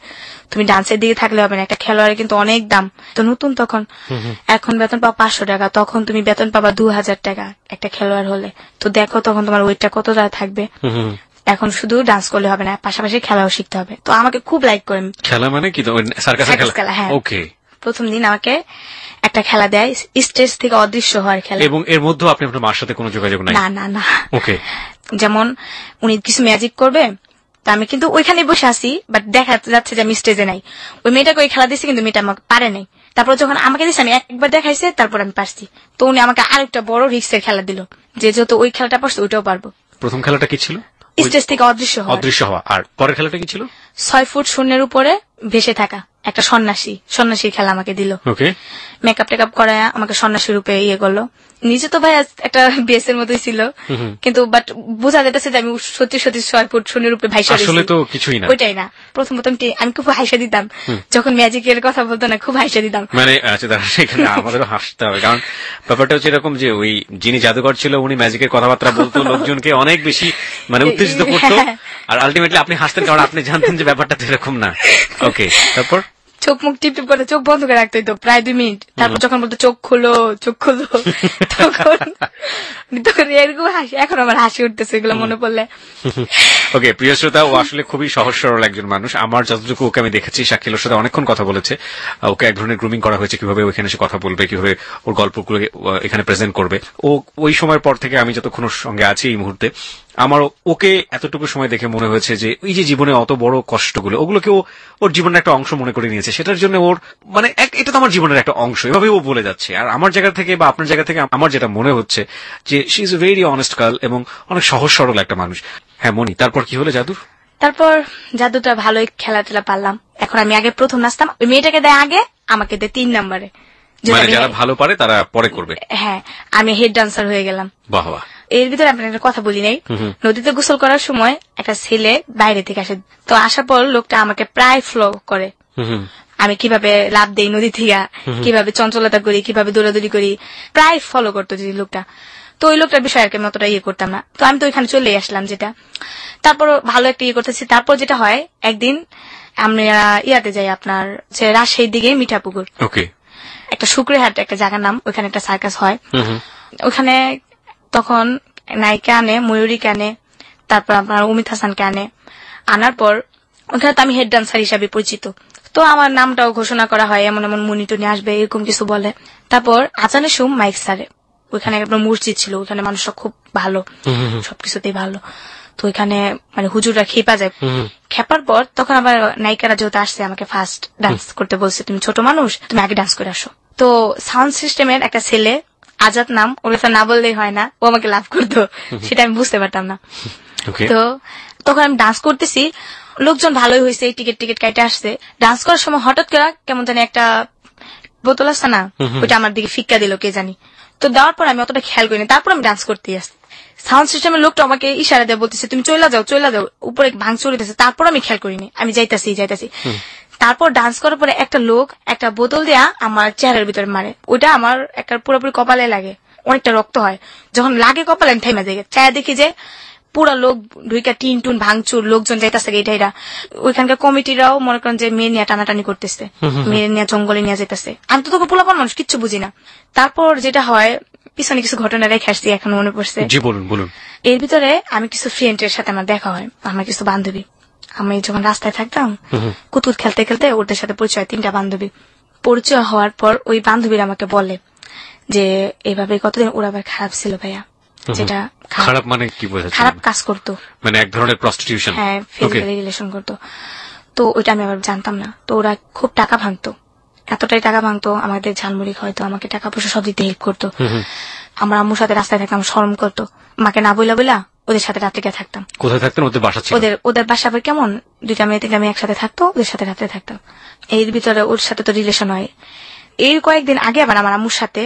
তুমি ডান্সের দিকে থাকলে হবে না, একটা খেলোয়াড়ের কিন্তু অনেক দাম। তো নতুন তখন, এখন বেতন পাবা 500 টাকা, তখন তুমি বেতন পাবা 2000 টাকা একটা খেলোয়াড় হলে। তো দেখো তখন তোমার ওয়েটটা কতটা থাকবে। এখন শুধু ডান্স করলে হবে না, পাশাপাশি খেলাও শিখতে হবে। তো আমাকে খুব লাইক করেন। খেলা মানে কি? সার্কাসের খেলা? হ্যাঁ। ওকে। প্রথম দিন আমাকে একটা খেলা দেয়, স্টেজ থেকে অদৃশ্য হওয়ার খেলা। এবং এর মধ্যে আপনি আপনার মার সাথে কোনো যোগাযোগ নাই? না না না। ওকে। যেমন উনি কিছু ম্যাজিক করবে, তো আমি কিন্তু ওইখানে বসে আছি, বাট দেখা যাচ্ছে যে আমি স্টেজে নাই। ওই মেয়েটাকে ওই খেলা দিচ্ছি, কিন্তু মেয়েটা আমাকে পারে নাই। তারপর যখন আমাকে দিচ্ছে, আমি একবার দেখাইছে, তারপর আমি পারছি। তো উনি আমাকে আরেকটা বড় রিস্কের খেলা দিল, যে যেহেতু ওই খেলাটা পারছে ওইটাও পারবো। প্রথম খেলাটা কি ছিল? স্টেজ থেকে অদৃশ্য হওয়া। আর পরের খেলাটা কি ছিল? 6 ফুট শূন্যের উপরে ভেসে থাকা, একটা সন্ন্যাসীর খেলা আমাকে দিল। ওকে। মেকআপ টেকআপ করায় আমাকে সন্ন্যাসী রূপে ইয়ে করলো। নিজে তো ভাই একটা বেসের মতোই ছিল, কিন্তু বাট বোঝা যেতেছে যে আমি সত্যি সত্যি 6 ফুট শূন্যের উপরে ভাইসা। আসলে তো কিছুই না, ওইটাই না। প্রথম আমি খুব হাসি দিতাম যখন ম্যাজিকের কথা বলতো না, খুব হাসি দিতাম। মানে আচ্ছা, সেখানে আমাদেরও হাসতে হবে, কারণ ব্যাপারটা হচ্ছে এরকম যে ওই যিনি জাদুকর ছিল উনি ম্যাজিকের কথাবার্তা বলতো, লোকজনকে অনেক বেশি মানে উত্তেজিত করতো, আর আলটিমেটলি আপনি হাসতেন কারণ আপনি জানতেন যে ব্যাপারটা তো এরকম না। ওকে। তারপর চোখ মুখ টিপ টিপ করে চোখ বন্ধ করে রাখতে হইতো প্রায় 2 মিনিট। তারপর যখন বলতো চোখ খোলো তখন এরকম হাসি, এখন আমার হাসি উঠতেছে এগুলো মনে পড়লে। ওকে, প্রিয় শ্রোতা, ও আসলে খুবই সহজ সরল একজন মানুষ। আমার যতটুকু ওকে আমি দেখেছি, শাকিলের সাথে অনেকক্ষণ কথা বলেছে। ওকে এক ধরনের গ্রুমিং করা হয়েছে, কিভাবে ওইখানে এসে কথা বলবে, কিভাবে ওর গল্পগুলো এখানে প্রেজেন্ট করবে। ও ওই সময়ের পর থেকে আমি যতক্ষণ ওর সঙ্গে আছি এই মুহূর্তে, আমার ওকে এতটুকু সময় দেখে মনে হয়েছে যে ওই যে জীবনে অত বড় কষ্টগুলো, ওগুলোকে ওর জীবনের একটা অংশ মনে করে নিয়েছে। সেটার জন্য ওর মানে এটা তো আমার জীবনের একটা অংশ, এভাবে ও বলে যাচ্ছে। আর আমার জায়গা থেকে বা আপনার জায়গা থেকে আমার যেটা মনে হচ্ছে যে she is a very honest girl এবং অনেক সহজ সরল একটা মানুষ। হ্যাঁ মনি, তারপর কি হলো জাদুর? তারপর জাদুটা ভালোই খেলা টেলা পারলাম। এখন আমি আগে প্রথম নাচতাম, ওই মেয়েটাকে দেয় আগে, আমাকে দেয় 3 নম্বরে। মানে যারা ভালো পারে তারা পরে করবে। হ্যাঁ, আমি হেড ডান্সার হয়ে গেলাম। বাহ বাহ। এর ভিতরে আপনার একটা কথা বলি নাই, নদীতে গোসল করার সময় একটা ছেলে বাইরে থেকে আসে। তো আসার পর লোকটা আমাকে প্রায় ফলো করে, আমি কিভাবে লাভ দেই নদী থেকে, কিভাবে চঞ্চলতা করি, কিভাবে দৌড়াদৌড়ি করি, প্রায় ফলো করতো যে লোকটা। তো ওই লোকটার বিষয়ে আর কি আমি অতটা ইয়ে করতাম না। তো আমি তো ওইখানে চলে আসলাম যেটা। তারপর ভালো একটা ইয়ে করতেছি। তারপর যেটা হয়, একদিন আমরা ইয়াতে যাই, আপনার রাজশাহীর দিকে মিঠাপুকুর, ওকে, একটা শুক্রহাট একটা জায়গার নাম, ওইখানে একটা সার্কাস হয়। ওখানে তখন নায়িকা আনে, ময়ূরীকে আনে, তারপর আপনার অমিত হাসানকে আনার পর ওখানে তো আমি হেড ডান্সার হিসাবে পরিচিত। তো আমার নামটাও ঘোষণা করা হয়, এমন এমন মুনি টুনি আসবে এরকম কিছু বলে। তারপর আজানের সুম মাইক সারে, ওইখানে একটা মসজিদ ছিল, ওইখানে মানুষরা খুব ভালো, সবকিছুতেই ভালো। তো ওইখানে মানে হুজুররা খেপা যায়। খেপার পর তখন আবার নায়িকারা যেহেতু আসছে, আমাকে ফার্স্ট ডান্স করতে বলছে, তুমি ছোট মানুষ, তুমি আগে ডান্স করে আসো। তো সাউন্ড সিস্টেমের একটা ছেলে, আজাদ নাম, ওর না বললেই হয় না, ও আমাকে লাভ করতো, সেটা আমি বুঝতে পারতাম না। তো তখন আমি ডান্স করতেছি, লোকজন ভালোই হয়েছে, টিকিট কাটে আসছে। ডান্স করার সময় হঠাৎ করে কেমন জানি একটা বোতল আছে না, ওইটা আমার দিকে ফিক্কা দিল কে জানি। তো দেওয়ার পর আমি অতটা খেয়াল করিনি, তারপর আমি ডান্স করতে আসছি। সাউন্ড সিস্টেমের লোকটা আমাকে ইশারা দিয়ে বলতেছে, তুমি চলে যাও, উপরে ভাঙচুর হইতেছে। তারপর আমি খেয়াল করিনি, আমি যাইতাছি। তারপর ডান্স করার পরে একটা লোক একটা বোতল দেয়া আমার চেহারার ভিতরে মারে, ওইটা আমার একটা পুরোপুরি কপালে লাগে, অনেকটা রক্ত হয়। যখন লাগে কপালে, আমি থেমে যাই, চায়া দেখি যে পুরা লোক ঢুইকা টিন টুন ভাঙচুর, লোকজন যাইতেছে এটা। ওইখানকার কমিটিরাও মনে করেন যে মেয়ে নিয়ে টানাটানি করতেছে, মেয়ে নিয়ে জঙ্গলে নিয়ে যেতেছে। আমি তো তোকে পোলাপান মানুষ, কিচ্ছু বুঝি না। তারপর যেটা হয়, পিছনে কিছু ঘটনা রেখে আসছি, এখন মনে পড়ছে। জি বলুন। এর ভিতরে আমি কিছু ফ্রেন্ডের সাথে আমার দেখা হয়, আমার কিছু বান্ধবী। আমি যখন রাস্তায় থাকতাম, কুতুর খেলতে খেলতে ওদের সাথে পরিচয়, 3টা বান্ধবী। পরিচয় হওয়ার পর ওই বান্ধবীরা আমাকে বলে যে এইভাবে কতদিন ওরা আবার খারাপ ছিল ভাইয়া। যেটা খারাপ মানে কি বোঝাচ্ছে? খারাপ কাজ করতো, মানে এক ধরনের প্রস্টিটিউশন। হ্যাঁ, ফিজিক্যালি রিলেশন করতো। তো ওইটা আমি আবার জানতাম না। তো ওরা খুব টাকা ভাঙতো, এতটাই টাকা ভাঙতো, আমাদের ঝালমুড়ি হয়তো, আমাকে টাকা পয়সা সব দিতে হেল্প করতো। আমার আম্মুর সাথে রাস্তায় থাকতাম, শরম করতো, মাকে না বইলা ওদের সাথে রাত্রে গিয়ে থাকতাম। কোথায় থাকতেন? ওদের বাসা ছিল? ওদের বাসা আবার কেমন, 2টা মেয়ে 3টা মেয়ে একসাথে থাকতো, ওদের সাথে রাত্রে থাকতাম। এর ভিতরে ওর সাথে তো রিলেশন হয়। এই কয়েকদিন আগে আবার আমার আম্মুর সাথে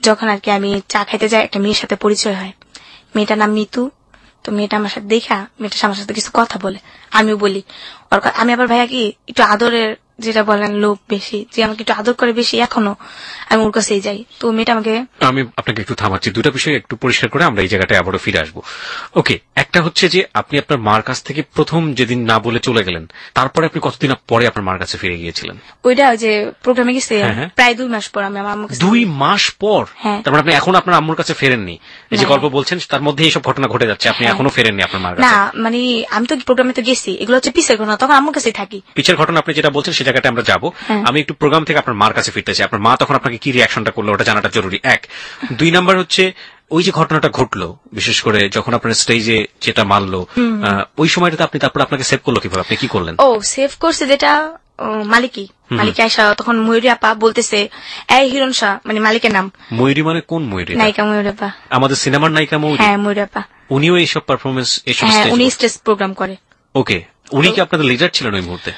যখন আর কি আমি চা খাইতে যাই, একটা মেয়ের সাথে পরিচয় হয়, মেয়েটার নাম মিতু। তো মেয়েটা আমার সাথে দেখা, মেয়েটার আমার সাথে কিছু কথা বলে, আমিও বলি। আমি আবার ভাইয়া কি একটু আদরের যেটা বলেন লোভ বেশি, যে আমাকে একটু আদর করে বেশি, এখনো আমি ওর কাছেই যাই। তো মেয়েটা আমাকে, আমি আপনাকে একটু থামাচ্ছি, দুটা বিষয় একটু পরিষ্কার করে আমরা এই জায়গাটায় আবারও ফিরে আসবো। ওকে, একটা হচ্ছে যে আপনি আপনার মার কাছ থেকে প্রথম যেদিন না বলে চলে গেলেন, তারপরে আপনি কতদিন পরে আপনার মার কাছে ফিরে গিয়েছিলেন? ওইটা যে প্রোগ্রামে গেছে হ্যাঁ। প্রায় 2 মাস পর আমি আমার আম্মুর কাছে। 2 মাস পর? হ্যাঁ। তারপরে আপনি এখন আপনার আম্মুর কাছে ফেরেননি? এই যে গল্প বলছেন তার মধ্যে এইসব ঘটনা ঘটে যাচ্ছে, আপনি এখনো ফেরেননি আপনার মার কাছে? না, মানে আমি তো প্রোগ্রামে তো গেছি, এগুলো হচ্ছে পিসের ঘটনা, তখন আম্মুর কাছেই থাকি। পিছের ঘটনা আপনি যেটা বলছেন সে জায়গাটা আমরা যাবো। আমি একটু প্রোগ্রাম থেকে আপনার মার কাছে ফিরতে চাই। আপনার মা তখন আপনাকে কি রিয়াকশনটা করলো ওটা জানাটা জরুরি, 1। 2 নাম্বার হচ্ছে ওই যে ঘটনাটা ঘটলো, বিশেষ করে যখন আপনার স্টেজে যেটা মারলো, ওই সময়টাতে আপনি তারপর আপনাকে সেভ করলো কিভাবে, আপনি কি করলেন? ও সেভ করছে যেটা মালিক আয়সা, তখন ময়ূরী আপা বলতেছে, এই হিরণ শাহ, মানে মালিকের নাম। ময়ূরী মানে কোন ময়ূরী? নায়িকা ময়ূরী আপা, আমাদের সিনেমার নায়িকা ময়ূরী? হ্যাঁ ময়ূরী আপা। উনিও এইসব পারফরমেন্স, এইসব হ্যাঁ উনি স্টেজ প্রোগ্রাম করে। ওকে, উনি কি আপনাদের লিডার ছিলেন ওই মুহূর্তে?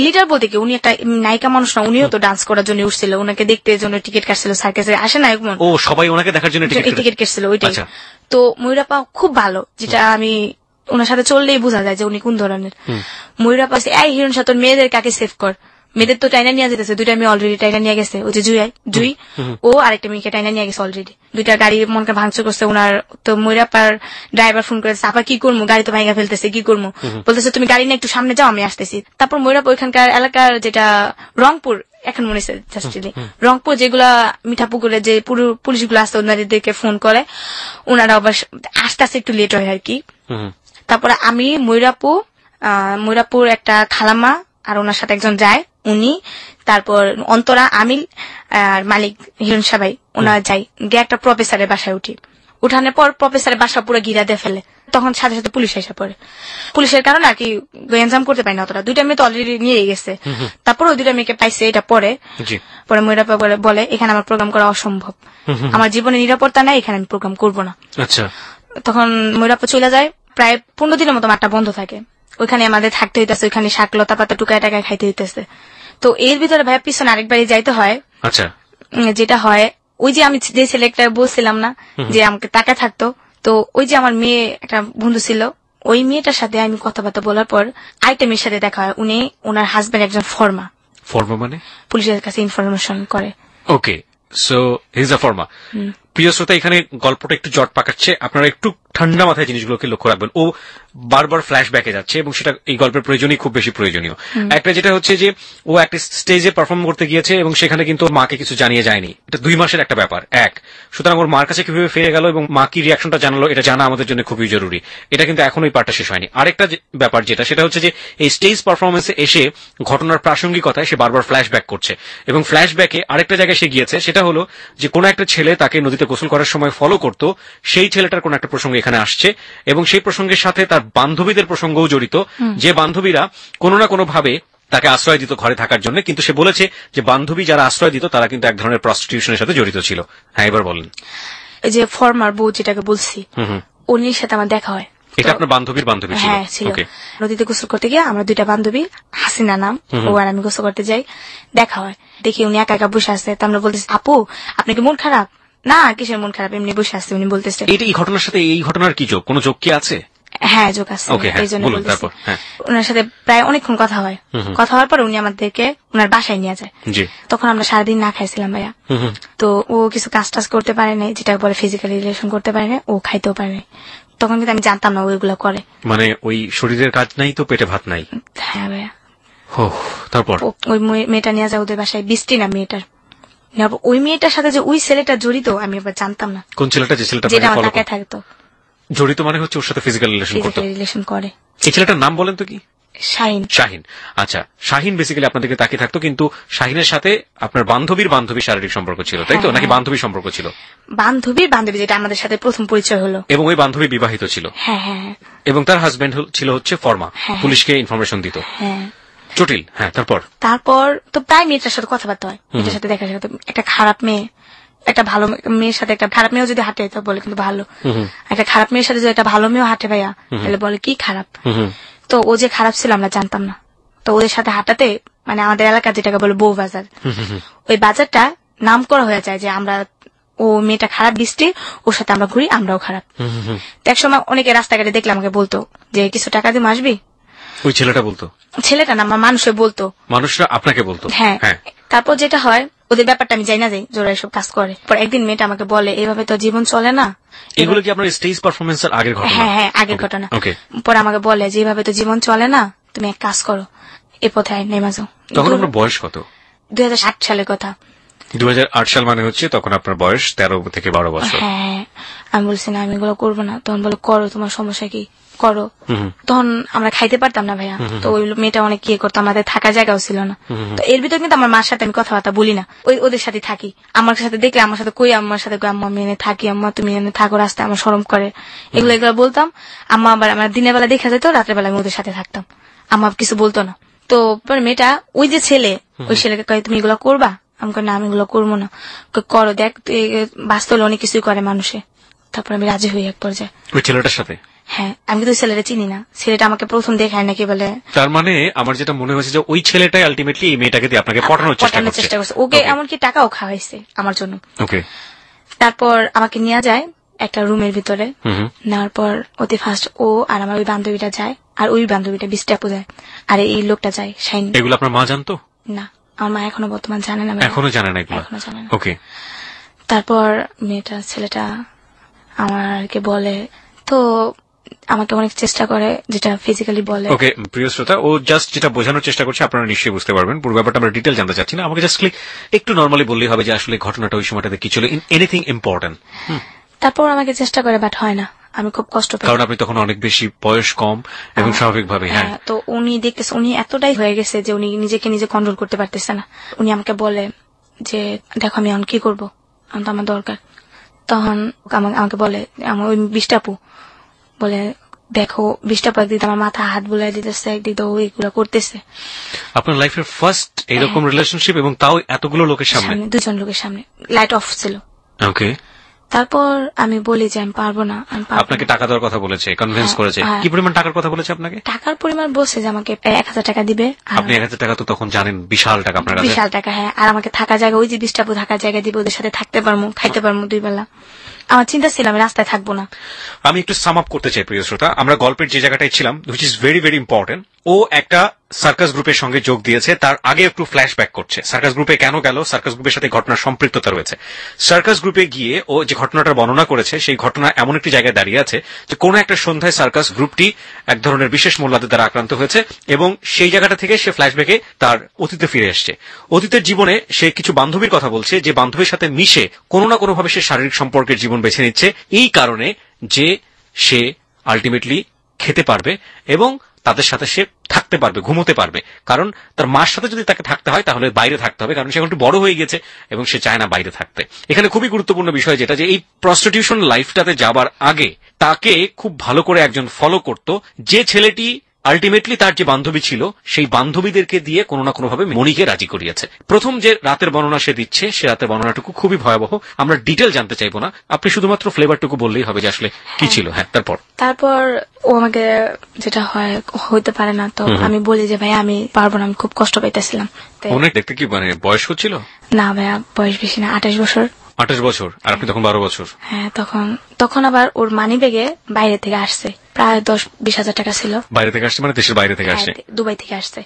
লিডার বলতে কি, উনি একটা নায়িকা মানুষ না, উনিও তো ডান্স করার জন্য উঠছিল, ওনাকে দেখতে জন্য টিকিট কাটছিল, সার্কাসে আসে না এমন। ও সবাই ওনাকে দেখার জন্য টিকিট কাটছিল, ওইটাই। তো ময়ূরাপা খুব ভালো, যেটা আমি ওনার সাথে চললেই বোঝা যায় যে উনি কোন ধরনের। ময়ূরাপা এই হিরণ সাথে মেয়েদের কাকে সেভ কর, মেয়েদের তো টাইনা নিয়ে যেতেছে, 2টা মেয়ে অলরেডি টাইনা নিয়ে গেছে, ওই যে জুই ও আরেকটা মেয়েকে টাইনা নিয়ে গেছে অলরেডি, 2টা গাড়ি মনকে ভাঙচুর করছে ওনার। তো ময়ূরাপার ড্রাইভার ফোন করেছে, আপা কি করবো, গাড়ি তো ভাঙা ফেলতেছে, কি করবো? বলতেছে তুমি গাড়ি নিয়ে একটু সামনে যাও, আমি আসতেছি। তারপর ময়ূরাপা ওইখানকার এলাকার যেটা রংপুর, এখন মনে হচ্ছে রংপুর, যেগুলা মিঠাপুকুরে যে পুলিশগুলো আসতে ওনাদেরকে ফোন করে, ওনারা আবার আস্তে আস্তে একটু লেট হয় আর কি। তারপরে আমি ময়ূরাপুর একটা খালাম্মা আর ওনার সাথে একজন যায়, উনি, তারপর অন্তরা, আমিল আর মালিক হিরণ সাবাই, ওনারা যাই গিয়ে একটা প্রফেসরের বাসায় উঠি। উঠানোর পর প্রফেসরের বাসা পুরো ঘিরা দিয়ে ফেলে, তখন সাথে সাথে পুলিশ এসে পড়ে। পুলিশের কারণে আর কি এনজাম করতে পারি না অতটা, 2টা মেয়ে তো অলরেডি নিয়ে গেছে। তারপর ওই 2টা মেয়েকে পাইছে, এটা পরে ময়ূরাপা বলে এখানে আমার প্রোগ্রাম করা অসম্ভব, আমার জীবনে নিরাপত্তা নাই, এখানে আমি প্রোগ্রাম করবো না। আচ্ছা। তখন ময়ূরাপা চলে যায়, প্রায় 15 দিনের মতো মাঠটা বন্ধ থাকে, ওইখানে আমাদের থাকতে হইতেছে, ওইখানে শাক লতা পাতা টুকায় টাকায় খাইতে হইতেছে। তো এর ভিতরে ভাইয়া পিছনে আরেকবারই যাইতে হয়। আচ্ছা। যেটা হয়, ওই যে আমি যে ছেলেটা বলছিলাম না যে আমাকে টাকা থাকতো, তো ওই যে আমার মেয়ে একটা বন্ধু ছিল, ওই মেয়েটার সাথে আমি কথাবার্তা বলার পর আরেকটা মেয়ের সাথে দেখা হয়, উনি ওনার হাজবেন্ড একজন ফর্মা মানে পুলিশের কাছে ইনফরমেশন করে। ওকে, সো হি ইজ আ ফর্মা। প্রিয় শ্রোতা, এখানে গল্পটা একটু জট পাকাচ্ছে, আপনারা একটু ঠান্ডা মাথায় জিনিসগুলোকে লক্ষ্য রাখবেন। ও বারবার ফ্ল্যাশব্যাকে যাচ্ছে এবং সেটা এই গল্পের প্রয়োজনই খুব বেশি প্রয়োজনীয়। একটা যেটা হচ্ছে যে ও একটা স্টেজে পারফর্ম করতে গিয়েছে এবং সেখানে কিন্তু ওর মাকে কিছু জানিয়ে যায়নি, এটা 2 মাসের একটা ব্যাপার। সুতরাং ওর মার কাছে কিভাবে ফিরে গেল এবং মা কি রিয়াকশনটা জানালো, এটা জানা আমাদের জন্য খুবই জরুরি। এটা কিন্তু এখন ওই পার্টটা শেষ হয়নি। আরেকটা ব্যাপার যেটা, সেটা হচ্ছে যে এই স্টেজ পারফরমেন্সে এসে ঘটনার প্রাসঙ্গিকতায় সে বারবার ফ্ল্যাশব্যাক করছে এবং ফ্ল্যাশব্যাকে আরেকটা জায়গায় সে গিয়েছে, সেটা হলো যে কোনো একটা ছেলে তাকে নদীতে গোসল করার সময় ফলো করতো, সেই ছেলেটার কোন একটা প্রসঙ্গ এখানে আসছে এবং সেই প্রসঙ্গের সাথে তার বান্ধবীদের প্রসঙ্গও জড়িত, যে বান্ধবীরা কোনো না কোনো ভাবে তাকে আশ্রয় দিত ঘরে থাকার জন্য, কিন্তু সে বলেছে যে বান্ধবী যারা আশ্রয় দিত তারা কিন্তু এক ধরনের প্রস্টিটিউশনের সাথে জড়িত ছিল। হ্যাঁ, এবার বলেন। এই যে ফর্মার বউ যেটাকে বলছি, উনির সাথে আমার দেখা হয়। এটা আপনার বান্ধবীর বান্ধবী ছিল? হ্যাঁ ছিল। নদীতে গোসল করতে গিয়ে আমরা 2টা বান্ধবী, হাসিনা নাম, ও আর আমি গোসল করতে যাই, দেখা হয়, দেখি উনি একা একা বসে আছে। তো আমরা বলতেছি, আপু আপনার কি মন খারাপ? না কিসের মন খারাপ, এমনি বসে আছে। উনি বলতেছে, এই ঘটনার সাথে এই ঘটনার কি যোগ, কোনো যোগ কি আছে? হ্যাঁ যোগ আছে, এই জন্য বলতেছি। ওনার সাথে প্রায় অনেকক্ষণ কথা হয়, কথা হওয়ার পর উনি আমাদেরকে ওনার বাসায় নিয়ে যায়। তখন আমরা সারাদিন না খাইছিলাম ভাইয়া। তো ও কিছু কাজ টাজ করতে পারে না, যেটা বলে ফিজিক্যালি রিলেশন করতে পারে না, ও খাইতেও পারে না। তখন কিন্তু আমি জানতাম না ওইগুলো করে, মানে ওই শরীরের কাজ নাই তো পেটে ভাত নাই। হ্যাঁ ভাইয়া। তারপর ওই মেয়েটা নিয়ে যায় ওদের বাসায়, বৃষ্টি না মেয়েটার, ওই মেয়েটার সাথে যে ওই ছেলেটা জড়িত আমি আবার জানতাম না। কোন ছেলেটা? যে ছেলেটা যেটা আমার টাকায় থাকতো। জড়িত মানে হচ্ছে ওর সাথে ফিজিক্যাল রিলেশন করে। এই ছেলেটার নাম বলেন তো কি? শাহিন। আচ্ছা, শাহিন বেসিক্যালি আপনাদেরকে তাকিয়ে থাকতো, কিন্তু শাহিনের সাথে আপনার বান্ধবীর শারীরিক সম্পর্ক ছিল, তাই তো? নাকি বান্ধবী সম্পর্ক ছিল? বান্ধবী, যেটা আমাদের সাথে প্রথম পরিচয় হলো। এবং ওই বান্ধবী বিবাহিত ছিল? হ্যাঁ। এবং তার হাজবেন্ড ছিল হচ্ছে ফর্মা, পুলিশকে ইনফরমেশন দিত। হ্যাঁ, জটিল। হ্যাঁ, তারপর তো প্রায় মেয়েটার সাথে কথাবার্তা হয়, মেয়েটার সাথে দেখা সাথে। একটা খারাপ মেয়ে একটা ভালো মেয়ের সাথে, একটা খারাপ মেয়েও যদি হাঁটে তো বলে কিন্তু ভালো, একটা খারাপ মেয়ের সাথে যদি একটা ভালো মেয়েও হাঁটে ভাইয়া, তাহলে বলে কি খারাপ। তো ও যে খারাপ ছিল আমরা জানতাম না। তো ওদের সাথে হাঁটাতে, মানে আমাদের এলাকা যেটাকে বলে বউ বাজার, ওই বাজারটা নাম করা হয়ে যায় যে আমরা, ও মেয়েটা খারাপ বৃষ্টি, ওর সাথে আমরা ঘুরি, আমরাও খারাপ। তো একসময় অনেকে রাস্তাঘাটে দেখলে আমাকে বলতো যে কিছু টাকা দিয়ে আসবি, ওই ছেলেটা বলতো? ছেলেটা না, আমার মানুষে বলতো, মানুষরা আপনাকে বলতো? হ্যাঁ। তারপর যেটা হয়, ওদের ব্যাপারটা আমি জানি না যাই জোরা এসব কাজ করে। পর একদিন মেয়েটা আমাকে বলে, এভাবে তো জীবন চলে না। এগুলো কি আপনার স্টেজ পারফরমেন্সের আগের ঘটনা? হ্যাঁ, আগের ঘটনা। পরে আমাকে বলে যে এভাবে তো জীবন চলে না, তুমি এক কাজ করো, এ পথে নেমে যাও। তখন আপনার বয়স কত? 2008 সালের কথা। 2008 সাল মানে হচ্ছে তখন আপনার বয়স 13 থেকে 12 বছর। হ্যাঁ, আমি বলছি না, আমি এগুলো করবো না। তখন বলে, করো, তোমার সমস্যা কি, করো। তখন আমরা খাইতে পারতাম না ভাইয়া, তো ওই মেয়েটা অনেক ইয়ে করতো, আমাদের থাকার জায়গাও ছিল না। তো এর ভিতরে কিন্তু আমার মার সাথে আমি কথাবার্তা বলি না, ওদের সাথে থাকি। আমার সাথে দেখলে আমার সাথে কই, আমার সাথে কই, আম্মা আমি এনে থাকি, আম্মা তুমি এনে থাকো, রাস্তায় আমার শরম করে, এগুলো বলতাম। আম্মা আবার আমার দিনের বেলা দেখা যেত, রাতের বেলা আমি ওদের সাথে থাকতাম, আম্মা কিছু বলতো না। তো মেয়েটা, ওই যে ছেলে, ওই ছেলেকে কয় তুমি এগুলো করবা? আমি না, আমি এগুলো করবো না। করো, দেখ বাস্তবে অনেক কিছুই করে মানুষে। তারপর আমি রাজি হই এক পর্যায়ে ওই ছেলেটার সাথে। হ্যাঁ, আমি কিন্তু ছেলেটা চিনি না, ছেলেটা আমাকে প্রথম দেখায় নাকি বলে। তার মানে আমার যেটা মনে হয়েছে যে ওই ছেলেটাই আলটিমেটলি এই মেয়েটাকে দিয়ে আপনাকে পটানোর চেষ্টা করছে। ওকে এমনকি টাকাও খাওয়াইছে আমার জন্য। ওকে। তারপর আমাকে নিয়ে যায় একটা রুমের ভিতরে, নেওয়ার পর অতি ফার্স্ট ও আর আমার ওই বান্ধবীটা যায়, আর ওই বান্ধবীটা 20 টাপু যায়, আর এই লোকটা যায় শাইন। এগুলো আপনার মা জানতো না? আমার মা এখনো বর্তমান জানে না। এখনো জানে না এগুলো? এখনো জানে না। ওকে। তারপর মেয়েটা, ছেলেটা আমাকে বলে, তো আমাকে অনেক চেষ্টা করে, যেটা ফিজিক্যালি বলে। ওকে, প্রিয় শ্রোতা, ও জাস্ট যেটা বোঝানোর চেষ্টা করছে আপনারা নিশ্চয়ই বুঝতে পারবেন। পুরো ব্যাপারটা আমরা ডিটেল জানতে চাচ্ছি না, আমাকে জাস্ট একটু নর্মালি বললেই হবে যে আসলে ঘটনাটা ওই সময়টাতে কি ছিল, এনিথিং ইম্পর্টেন্ট। তারপর আমাকে চেষ্টা করে, বাট হয় না, আমি খুব কষ্ট পাই, কারণ আপনি তখন অনেক বেশি বয়স কম এবং স্বাভাবিকভাবে। হ্যাঁ, তো উনি দেখতেছে, উনি এতটাই হয়ে গেছে যে উনি নিজেকে নিজে কন্ট্রোল করতে পারতেছে না। উনি আমাকে বলে যে দেখো আমি এখন কি করবো, এখন তো আমার দরকার। তখন আমাকে বলে, আমার ওই 20 টাপু বলে, দেখো 20 টাপু একদিক আমার মাথা হাত বুলাই দিতেছে, একদিক তো এগুলো করতেছে। আপনার লাইফের ফার্স্ট এরকম রিলেশনশিপ, এবং তাও এতগুলো লোকের সামনে, 2জন লোকের সামনে, লাইট অফ ছিল। ওকে। তারপর আমি বলি যে আমি পারবো না, আপনাকে টাকা দেওয়ার কথা বলেছে, কনভিন্স করেছে? কি পরিমাণ টাকার কথা বলেছে আপনাকে? টাকার পরিমাণ বলছে যে আমাকে 1000 টাকা দিবে। আপনি 1000 টাকা তো তখন জানেন বিশাল টাকা আপনার কাছে। বিশাল টাকা, হ্যাঁ। আর আমাকে থাকা জায়গা, ওই যে 20 টাপু থাকার জায়গা দিবে, ওদের সাথে থাকতে পারবো, খাইতে পারবো 2 বেলা। আমার চিন্তা ছিল আমি রাস্তায় থাকবো না। আমি একটু সাম আপ করতে চাই প্রিয় শ্রোতা, আমরা গল্পের যে জায়গাটায় ছিলাম, which is very very important. ও একটা সার্কাস গ্রুপের সঙ্গে যোগ দিয়েছে, তার আগে একটু ফ্ল্যাশব্যাক করছে। সার্কাস গ্রুপে কেন গেল, সার্কাস গ্রুপের সাথে ঘটনার সম্পৃক্ততা রয়েছে। সার্কাস গ্রুপে গিয়ে ও যে ঘটনাটার বর্ণনা করেছে, সেই ঘটনা এমন একটি জায়গায় দাঁড়িয়ে আছে যে কোনো একটা সন্ধ্যায় সার্কাস গ্রুপটি এক ধরনের বিশেষ মোল্লাদের দ্বারা আক্রান্ত হয়েছে, এবং সেই জায়গাটা থেকে সে ফ্ল্যাশব্যাকে তার অতীতে ফিরে এসছে। অতীতের জীবনে সে কিছু বান্ধবীর কথা বলছে, যে বান্ধবীর সাথে মিশে কোনো না কোনোভাবে সে শারীরিক সম্পর্কের জীবন বেছে নিচ্ছে, এই কারণে যে সে আলটিমেটলি খেতে পারবে এবং তাদের সাথে সে থাকতে পারবে, ঘুমোতে পারবে। কারণ তার মার সাথে যদি তাকে থাকতে হয় তাহলে বাইরে থাকতে হবে, কারণ সে এখন একটু বড় হয়ে গেছে এবং সে চায় না বাইরে থাকতে। এখানে খুবই গুরুত্বপূর্ণ বিষয় যেটা, যে এই প্রস্টিটিউশন লাইফটাতে যাবার আগে তাকে খুব ভালো করে একজন ফলো করত, যে ছেলেটি আলটিমেটলি তার যে বান্ধবী ছিল, সেই বান্ধবীদেরকে দিয়ে কোনো না কোনোভাবে মনিকে রাজি করিয়েছে। প্রথম যে রাতের বর্ণনা সে দিচ্ছে, সে রাতের বর্ণনাটুকু খুবই ভয়াবহ, আমরা ডিটেল জানতে চাইবো না, আপনি শুধুমাত্র ফ্লেভারটুকু বললেই হবে যে আসলে কি ছিল। হ্যাঁ, তারপর ও আমাকে যেটা হয় হইতে পারে না, তো আমি বলি যে ভাই আমি পারবো না, আমি খুব কষ্ট পাইতেছিলাম। অনেক দেখতে কি মানে বয়স হচ্ছিল? না ভাইয়া, বয়স বেশি না, 28 বছর। 28 বছর, আর আপনি তখন 12 বছর। হ্যাঁ, তখন আবার ওর মানি ব্যাগে বাইরে থেকে আসছে প্রায় 10-20 হাজার টাকা ছিল। বাইরে থেকে আসছে মানে দেশের বাইরে থেকে আসছে? দুবাই থেকে আসছে।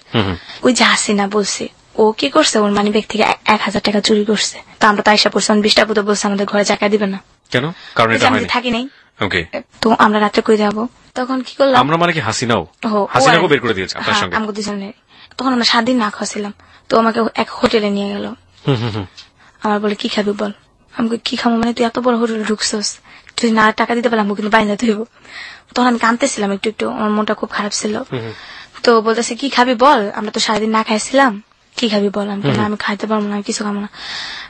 ওই যে হাসিনা বলছে, ও কি করছে, ওর মানি ব্যাগ থেকে 1000 টাকা চুরি করছে। তো আমরা তো আইসা পড়ছি, 20 টাকা বলছে আমাদের ঘরে টাকা দিবে না। কেন? কারণ এটা হয়নি, থাকি নাই। ওকে। তো আমরা রাত্রে কই যাবো, তখন কি করলাম আমরা, মানে কি হাসিনাও বের করে দিয়েছে আপনার সঙ্গে? আমাকে দুজনে। তখন আমরা 7 দিন না খাওয়াছিলাম, তো আমাকে এক হোটেলে নিয়ে গেল। আমার বলে কি খাবি বল, আমাকে কি খাবো, মানে তুই এত বড় হোটেলে ঢুকছস, তুই না টাকা দিতে পারলাম কিন্তু বাইরে হইব। তখন আমি কাঁদতেছিলাম একটু একটু, আমার মনটা খুব খারাপ ছিল। তো বলতেছে কি খাবি বল, আমরা তো সারাদিন না খাইছিলাম, কি খাবি বল। আমি খাইতে পারবো না, আমি কিছু খাবো না।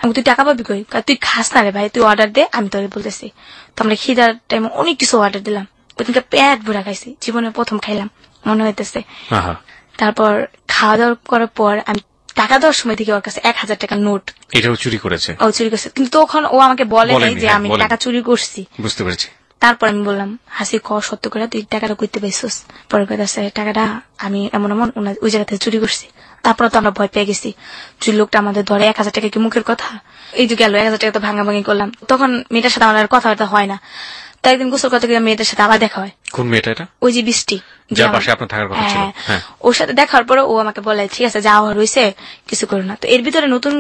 আমি তুই টাকা পাবি কই, তুই খাস না রে ভাই, তুই অর্ডার দে, আমি তোরে বলতেছি। তো আমরা খিদার টাইমে অনেক কিছু অর্ডার দিলাম, ওইদিনকে পেট ভরা খাইছি, জীবনে প্রথম খাইলাম মনে হইতেছে। তারপর খাওয়া দাওয়া করার পর আমি টাকা দেওয়ার সময় থেকে ওর কাছে 1000 টাকার নোট, এটাও চুরি করেছে? ও চুরি করছে, কিন্তু তখন ও আমাকে বলে নাই যে আমি টাকা চুরি করছি। বুঝতে পেরেছি। তারপর আমি বললাম, হাসি ক সত্য করে তুই টাকাটা করতে পাইছিস? পরে কাছে টাকাটা আমি এমন ওই জায়গা থেকে চুরি করছি। তারপর তো আমরা ভয় পেয়ে গেছি, চুরি লোকটা আমাদের ধরে 1000 টাকা কি মুখের কথা, এই যে গেল 1000 টাকা তো ভাঙাভাঙি করলাম। তখন মেয়েটার সাথে আমার কথাবার্তা হয় না। একদিন গোসল করতে গিয়ে মেয়েটার সাথে আবার দেখা হয়। কোন মেয়েটা এটা? ওই যে বৃষ্টি, যার পাশে আপনার থাকার কথা ছিল। হ্যাঁ, ওর সাথে দেখার পরে ও আমাকে বলে ঠিক আছে যাওয়া রয়েছে কিছু করো না। তো এর ভিতরে নতুন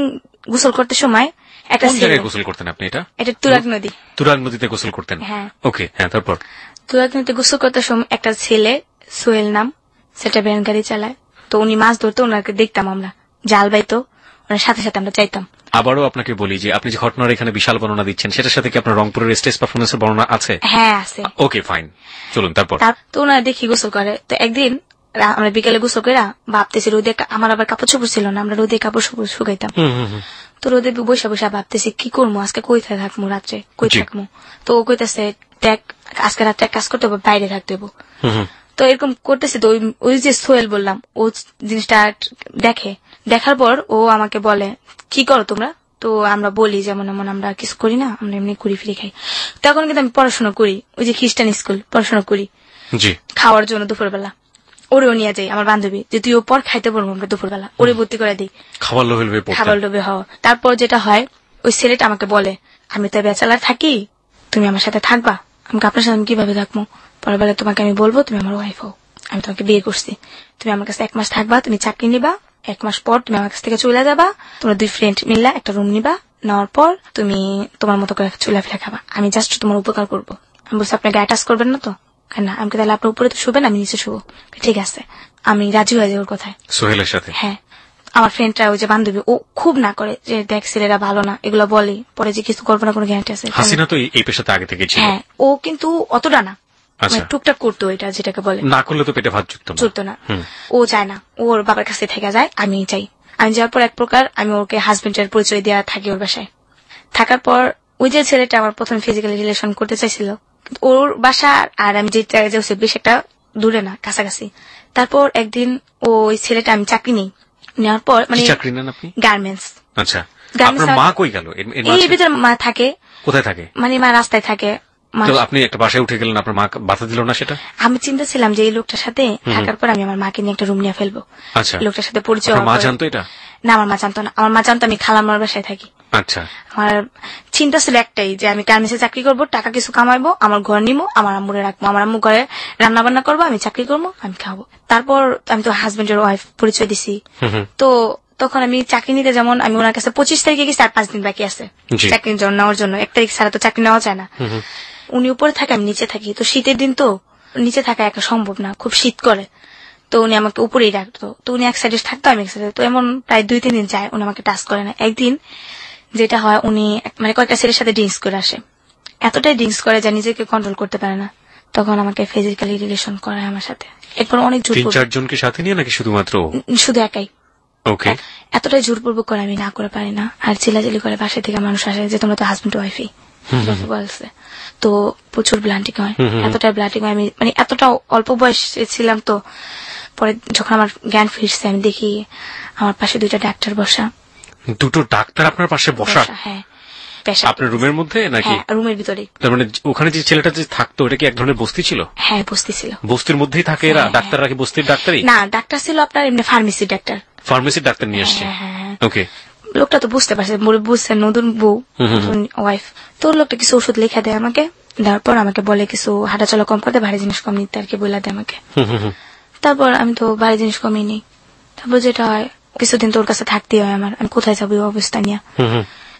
গোসল করতে সময় একটা কোন জায়গায় গোসল করতেন আপনি? এটা তুরাগ নদী। তুরাগ নদীতে গোসল করতেন? হ্যাঁ। ওকে, হ্যাঁ, তারপর? তুরাগ নদীতে গোসল করতে সময় একটা ছেলে, সোহেল নাম, সেটা ভ্যান গাড়ি চালায়। তো উনি মাছ ধরতো, ওনাকে দেখতাম আমরা, জাল বাইতো, ওনার সাথে সাথে আমরা চাইতাম। আবারও আপনাকে বলি যে আপনি যে ঘটনার এখানে বিশাল বর্ণনা দিচ্ছেন, সেটার সাথে কি আপনার রংপুরের স্টেজ পারফরমেন্সের বর্ণনা আছে? হ্যাঁ আছে। ওকে, ফাইন, চলুন তারপর। তো ওনারা দেখি গোসল করে। তো একদিন আমরা বিকেলে গোসল করে ভাবতেছি রোদে, আমার আবার কাপড় চোপড় ছিল না, আমরা রোদে কাপড় শুকাইতাম। তো রোদে বসে বসে ভাবতেছি কি করবো, আজকে কোথায় থাকবো, রাত্রে কই থাকবো। তো ও কইতেছে দেখ আজকে রাত্রে কাজ করতে হবে, বাইরে থাকতে হবো। তো এরকম করতেছি। তো ওই যে সোহেল বললাম, ও জিনিসটা দেখার পর ও আমাকে বলে কি করো তোমরা? তো আমরা বলি যেমন এমন আমরা কিছু করি না, আমরা এমনি ঘুরি ফিরে খাই। তখন কিন্তু আমি পড়াশোনা করি, ওই যে খ্রিস্টান স্কুল পড়াশোনা করি খাওয়ার জন্য। দুপুরবেলা ওরেও নিয়ে যাই আমার বান্ধবী, যে তুই ও পর খাইতে পারবো আমরা দুপুরবেলা, ওরে ভর্তি করে দিই খাবার লোভে হওয়া। তারপর যেটা হয়, ওই ছেলেটা আমাকে বলে আমি তো ব্যাচেলার থাকি, তুমি আমার সাথে থাকবা? আমাকে আপনার সাথে আমি কিভাবে থাকবো? পরের বেলা তোমাকে আমি বলবো তুমি আমার ওয়াইফ হও, আমি তোমাকে বিয়ে করছি, তুমি আমার কাছে 1 মাস থাকবা, তুমি চাকরি নিবা, 1 মাস পর তুমি আমার কাছ থেকে চলে যাবা, তোমরা 2 ফ্রেন্ড মিললা একটা রুম নিবা, নেওয়ার পর তুমি তোমার মতো করে চুলাফিলা খাবা, আমি জাস্ট তোমার উপকার করবো। আমি বলছি আপনি গায়ে টাচ করবেন না তো? না। আমি তাহলে আপনার উপরে তো শুবেন, আমি নিচে শুবো। ঠিক আছে, আমি রাজি হয়ে যাই ওর কথায়, সোহেলের সাথে। হ্যাঁ, আমার ফ্রেন্ডরা ওই যে বান্ধবী, ও খুব না করে যে দেখ ছেলেরা ভালো না, এগুলো বলে, পরে যে কিছু করবো না কোনো গ্যারান্টি আছে? হাসিনা তো এই পেশাতে আগে থেকে ছিল। হ্যাঁ, ও কিন্তু অতটা না, টুকটাক করতো, এটা যেটাকে বলে না করলে তো পেটে ভাত জুটতো না। ও চায় না, ওর বাবার কাছে থেকে যায়, আমি চাই। আমি যাওয়ার পর এক প্রকার আমি ওকে হাজবেন্ডের পরিচয় দেওয়া থাকি ওর বাসায়। থাকার পর ওই যে ছেলেটা আমার প্রথম ফিজিক্যালি রিলেশন করতে চাইছিল, ওর বাসা আর আমি যে জায়গায় যাচ্ছি বেশ একটা দূরে না, কাছাকাছি। তারপর একদিন ওই ছেলেটা, আমি চাকরি নেই, নেওয়ার পর মানে চাকরি নেন আপনি? গার্মেন্টস। আচ্ছা, আপনার মা কই গেল? এর ভিতরে মা থাকে। কোথায় থাকে? মানে মা রাস্তায় থাকে। আপনি একটা বাসায় উঠে গেলেন, আপনার মা বাধা দিল না সেটা? আমি চিন্তা ছিলাম যে এই লোকটার সাথে থাকার পর আমি আমার মাকে নিয়ে একটা রুম নিয়ে ফেলবো। আচ্ছা, লোকটার সাথে পরিচয়। মা জানতো এটা? না, আমার মা জানতো না। আমার মা জানতো আমি খালাম্মার বাসায় থাকি। আচ্ছা, আমার চিন্তা ছিল একটাই, যে আমি গার্মেন্টসে চাকরি করবো, টাকা কিছু কামাইবো, আমার ঘর নিবো, আমার আম্মুরে রাখবো, আমার আম্মু ঘরে রান্না বান্না করবো, আমি চাকরি করবো, আমি খাবো। তারপর আমি তো হাজবেন্ডের ওয়াইফ পরিচয় দিছি। তো তখন আমি চাকরি নিতে, যেমন আমি ওনার কাছে 25 তারিখে গেছি, আর 5 দিন বাকি আছে চাকরি নেওয়ার জন্য। 1 তারিখ ছাড়া তো চাকরি নেওয়া যায় না। উনি উপরে থাকে, আমি নিচে থাকি। তো শীতের দিন তো নিচে থাকা একা সম্ভব না, খুব শীত করে। তো উনি আমাকে উপরেই রাখতো। তো উনি এক সাইডে থাকতো, আমি এক সাইডে। তো এমন প্রায় 2-3 দিন যায়, উনি আমাকে টাচ করে না। একদিন যেটা হয়, উনি মানে কয়েকটা ছেলের সাথে ড্রিঙ্কস করে আসে, এতটাই ড্রিঙ্কস করে যা নিজেকে কন্ট্রোল করতে পারে না। তখন আমাকে ফিজিক্যালি রিলেশন করে আমার সাথে। এরপর অনেক জোর 3-4 জনকে সাথে নিয়ে, নাকি শুধুমাত্র? শুধু একাই। ওকে, এতটাই জোরপূর্বক করে আমি না করে পারি না। আর চিল্লাচিল্লি করে বাসা থেকে মানুষ আসে যে তোমরা তো হাজবেন্ড ওয়াইফই বলছে। তো প্রচুর ব্লান্টিং হয়, এতটাই ব্লান্টিং হয়। আমি মানে এতটা অল্প বয়সে ছিলাম। তো পরে যখন আমার জ্ঞান ফিরছে, আমি দেখি আমার পাশে 2টা ডাক্তার বসা। 2টো ডাক্তার আপনার পাশে বসা? হ্যাঁ। আপনার রুমের মধ্যে নাকি? রুমের ভিতরে। তার মানে ওখানে যে ছেলেটা যে থাকতো, এটা কি এক ধরনের বস্তি ছিল? হ্যাঁ, বস্তি ছিল। বস্তির মধ্যেই থাকে এরা? ডাক্তাররা কি বস্তির ডাক্তারই? না, ডাক্তার ছিল আপনার এমনি ফার্মেসির ডাক্তার। ফার্মেসির ডাক্তার নিয়ে আসছে? ওকে। লোকটা তো বুঝতে পারছে, বুঝছে নতুন বউ ওয়াইফ। তো লোকটা কিছু ওষুধ লেখা দেয় আমাকে, দেওয়ার পর আমাকে বলে কিছু হাঁটা চলা কম করতে, ভারী জিনিস কম নিতে আর কি বলে দেয় আমাকে। তারপর আমি তো ভারী জিনিস কমই নিই। তারপর যেটা হয়, কিছুদিন তোর কাছে থাকতেই হয় আমার, আমি কোথায় যাবো এই অবস্থা নিয়ে।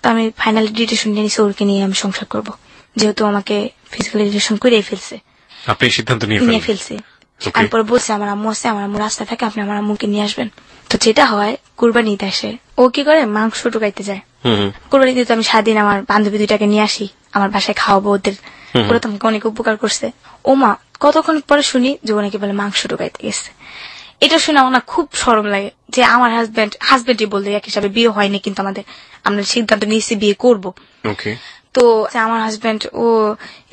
তো আমি ফাইনালি ডিসিশন নিয়ে নিছি, ওরকে নিয়ে আমি সংসার করবো, যেহেতু আমাকে ফিজিক্যালি রিলেশন করেই ফেলছে। আপনি সিদ্ধান্ত নিয়ে ফেলছে? আমি পরে বলছি আমার আম্মু আছে, আমার আম্মু রাস্তায় থাকে, আপনি আমার আম্মুকে নিয়ে আসবেন। তো যেটা হয়, কুরবানি ঈদ আসে, ও কি করে মাংস টুকাইতে যায়। কুরবানি ঈদে তো আমি সারাদিন আমার বান্ধবী 2টাকে নিয়ে আসি, আমার বাসায় খাওয়াবো ওদের। ওরা তো আমাকে অনেক উপকার করছে। ও মা, কতক্ষণ পরে শুনি যে ও নাকি বলে মাংস টুকাইতে গেছে। এটা শুনে আমার খুব শরম লাগে যে আমার হাজবেন্ডই বলতে এক হিসাবে বিয়ে হয়নি, কিন্তু আমরা সিদ্ধান্ত নিয়েছি বিয়ে করবো। তো আমার হাজবেন্ড ও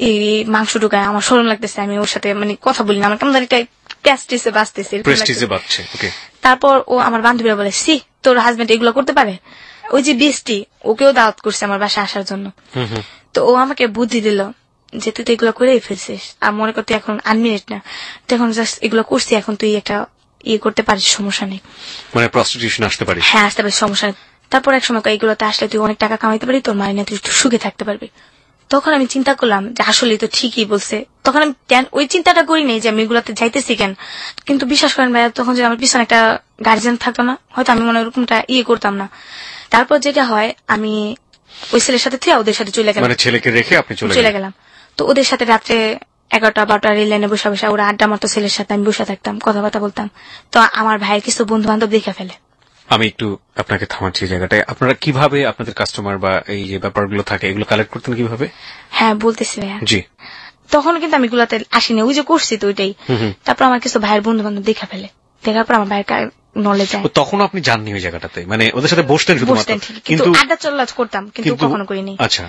এই মাংস ঢুকায়, আমার শরম লাগতেছে, আমি ওর সাথে মানে কথা বলি না, আমার কেমন একটা প্রেস্টিজে বাঁচতেছে। তারপর ও আমার বান্ধবীরা বলে, সি তোর হাজবেন্ড এগুলো করতে পারে? ওই যে বৃষ্টি, ওকেও দাওয়াত করছে আমার বাসায় আসার জন্য। তো ও আমাকে বুদ্ধি দিল যে তুই তো এগুলো করেই ফেলছিস, আর মনে করতে এখন আনমিনিট না, তো এখন জাস্ট এগুলো করছি, এখন তুই একটা করতে পারিস, সমস্যা নেই, মানে প্রস্টিটিউশন আসতে পারিস। হ্যাঁ, আসতে পারিস, সমস্যা নেই। তারপর এক সময় এগুলোতে আসলে তুই অনেক টাকা কামাইতে পারি, তোর মায়ের নিয়ে তুই সুখে থাকতে পারবি। তো তখন আমি চিন্তা করলাম যে আসলে তো ঠিকই বলছে। তখন আমি ওই চিন্তাটা করি নাই যে আমি এগুলাতে যাইতেছি কেন। কিন্তু বিশ্বাস করেন ভাইয়া, তখন যে আমার পিছনে একটা গার্জিয়ান থাকতো না, হয়তো আমি মনে ওরকমটা করতাম না। তারপর যেটা হয়, আমি ওই ছেলের সাথে ওদের সাথে চলে গেলাম। মানে ছেলেকে রেখে আপনি চলে গেলাম। তো ওদের সাথে রাত্রে 11টা-12টা রেল লাইনে বসে বসে ওরা আড্ডা মারতো, ছেলের সাথে আমি বসে থাকতাম, কথাবার্তা বলতাম। তো আমার ভাইয়ের কিছু বন্ধু বান্ধব দেখে ফেলে। আমি একটু আপনাকে থামাচ্ছি এই জায়গাটায়। আপনারা কিভাবে আপনাদের কাস্টমার বা এই যে ব্যাপারগুলো থাকে এগুলো কালেক্ট করতেন কিভাবে? হ্যাঁ বলতেছি ভাইয়া। জি। তখন কিন্তু আমি এগুলাতে আসিনি, ওই যে করছি তো ওইটাই। তারপর আমার কিছু ভাইয়ের বন্ধু বান্ধব দেখে ফেলে, দেখার পর আমার ভাইয়ের নলেজ যায়। তখন আপনি জাননি ওই জায়গাটাতে, মানে ওদের সাথে বসতেন শুধুমাত্র, কিন্তু আড্ডা চল্লাচ করতাম, কিন্তু কখনো করিনি। আচ্ছা।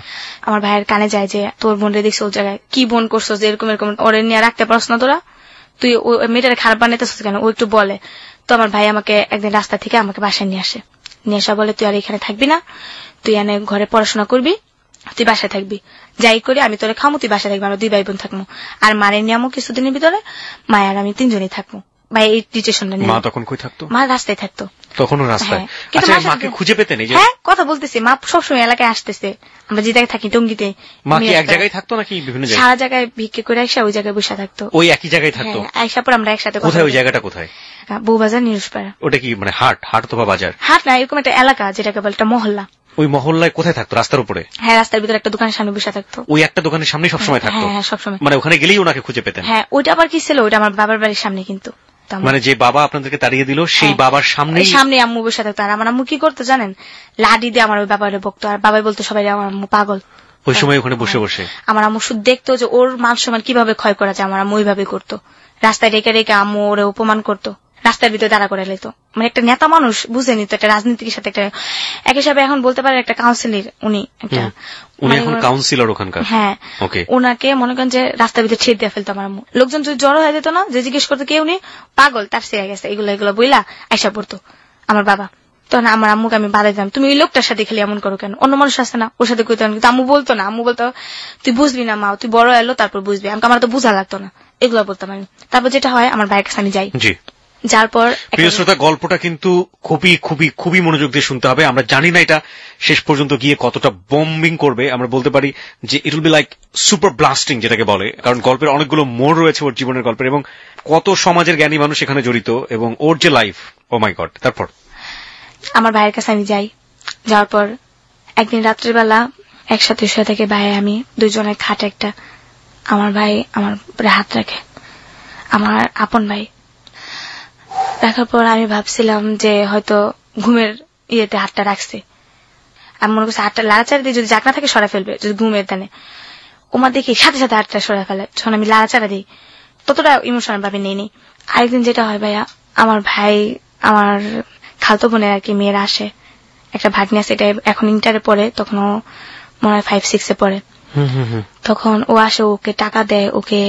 আমার ভাইয়ের কানে যায় যে তোর বোনরে দেখছো ওই জায়গায়, কি বোন করছো যে এরকম এরকম ওরে নিয়ে রাখতে পারছ না তোরা, তুই ওই মেয়েটারে খারাপ বানাইতেছিস কেন, ও একটু বলে। তো আমার ভাই আমাকে একদিন রাস্তা থেকে আমাকে বাসায় নিয়ে আসে, নিয়ে আসা বলে তুই আর এখানে থাকবি না, তুই এনে ঘরে পড়াশোনা করবি, তুই বাসায় থাকবি, যাই করি আমি তোরে খামো, তুই বাসায় থাকবি, আমরা 2 ভাই বোন থাকবো। আর মারে নিয়ামো কিছুদিনের ভিতরে, মায়ের আর আমি 3জনই থাকবো। ভাই এই ডিসিশনটা নিয়ে। মা তখন কই থাকতো? মা রাস্তায় থাকতো। তখনও রাস্তায়? আচ্ছা, মাকে খুঁজে পেতেন? হ্যাঁ, কথা বলতেছি, মা সবসময় এলাকায় আসতেছে, আমরা যে জায়গায় থাকি টঙ্গিতে। মা কি এক জায়গায় থাকতো নাকি বিভিন্ন জায়গায়? সারা জায়গায় ভিক্ষে করে আইসা ওই জায়গায় বসে থাকতো। ওই একই জায়গায় থাকতো? আইসা পর আমরা একসাথে। কোথায় ওই জায়গাটা কোথায়? বউবাজার, নিরুষপাড়া। ওটা কি মানে হাট অথবা বাজার? হাট না, এরকম একটা এলাকা যেটাকে বলে একটা মহল্লা। ওই মহল্লায় কোথায় থাকতো? রাস্তার উপরে? হ্যাঁ, রাস্তার ভিতরে একটা দোকানের সামনে বসে থাকতো। ওই একটা দোকানের সামনে সবসময় থাকতো? হ্যাঁ সবসময়। মানে ওখানে গেলেই ওনাকে খুঁজে পেতেন? হ্যাঁ, ওইটা আবার কি ছিল, ওইটা আমার বাবার বাড়ির সামনে। কিন্তু মানে যে বাবা আপনাদেরকে তাড়িয়ে দিল সেই বাবার সামনে আম্মু বসে থাকতো। আর আমার আম্মু কি করতো জানেন, লাডি দিয়ে আমার ওই বাবারে বকতো, আর বাবাই বলতো সবাই আমার আম্মু পাগল। ওই সময় ওখানে বসে বসে আমার আম্মু শুধু দেখতো যে ওর মান সম্মান কিভাবে ক্ষয় করা যায়, আমার আম্মু ওইভাবে করতো। রাস্তায় রেখে রেখে আম্মু ওরে অপমান করতো, রাস্তার ভিতরে দাঁড়া করে লাইতো। মানে একটা নেতা মানুষ, বুঝেনি তো, একটা রাজনীতির সাথে একটা এক হিসাবে এখন বলতে পারে একটা কাউন্সিলর। উনি এখন কাউন্সিলর ওখানকার? হ্যাঁ। ওনাকে মনে করেন যে রাস্তার ভিতরে ছেড়ে দিয়ে ফেলতো আমার আম্মু। লোকজন যদি জড়ো হয়ে যেত না, যে জিজ্ঞেস করতো কেউ নেই, পাগল তার সে গেছে, এগুলো বইলা আইসা পড়তো আমার বাবা। তখন আমার আম্মুকে আমি বাধা দিতাম, তুমি ওই লোকটার সাথে খেলে এমন করো কেন, অন্য মানুষ আছে না, ওর সাথে কইতে। কিন্তু আম্মু বলতো না, আম্মু বলতো তুই বুঝবি না মা, তুই বড় এলো তারপর বুঝবি। আমার তো বুঝা লাগতো না, এগুলো বলতাম আমি। তারপর যেটা হয়, আমার ভাইয়ের কাছে আমি যাই। যার পর প্রিয় শ্রোতা, গল্পটা কিন্তু খুবই খুবই খুবই মনোযোগ দিয়ে শুনতে হবে। আমরা জানি না এটা শেষ পর্যন্ত গিয়ে কতটা বম্বিং করবে। আমরা বলতে পারি যে it will be like super blasting, যেটাকে বলে, কারণ গল্পের অনেকগুলো মোড় রয়েছে ওর জীবনের গল্পের, এবং কত সমাজের জ্ঞানী মানুষ এখানে জড়িত, এবং ওর যে লাইফ, ও মাই গড। তারপর আমার ভাইয়ের কাছে আমি যাই। যাওয়ার পর একদিন রাত্রিবেলা একসাথে শুয়ে থেকে ভাই আমি 2জনের খাটে একটা, আমার ভাই আমার হাত রাখে, আমার আপন ভাই রাখার পর আমি ভাবছিলাম যে হয়তো ঘুমের ইয়েতে হাতটা রাখছে। আমি মনে করছি হাতটা লাড়াচাড়া দিয়ে যদি জাগনা থাকে সরা ফেলবে, যদি ঘুমের দানে। ওমা দেখি সাথে সাথে হাতটা সরা ফেলে, যখন আমি লাড়াচাড়া দিই ততটা ইমোশনাল ভাবে নেই। আরেকদিন যেটা হয় ভাইয়া, আমার ভাই আমার খালতো বোনের আর কি মেয়েরা আসে, একটা ভাগ্নি আছে, এটা এখন ইন্টারে পড়ে, তখন ও মনে হয় 5-6 পড়ে। তখন ও আসে, ওকে টাকা দেয়, ওকে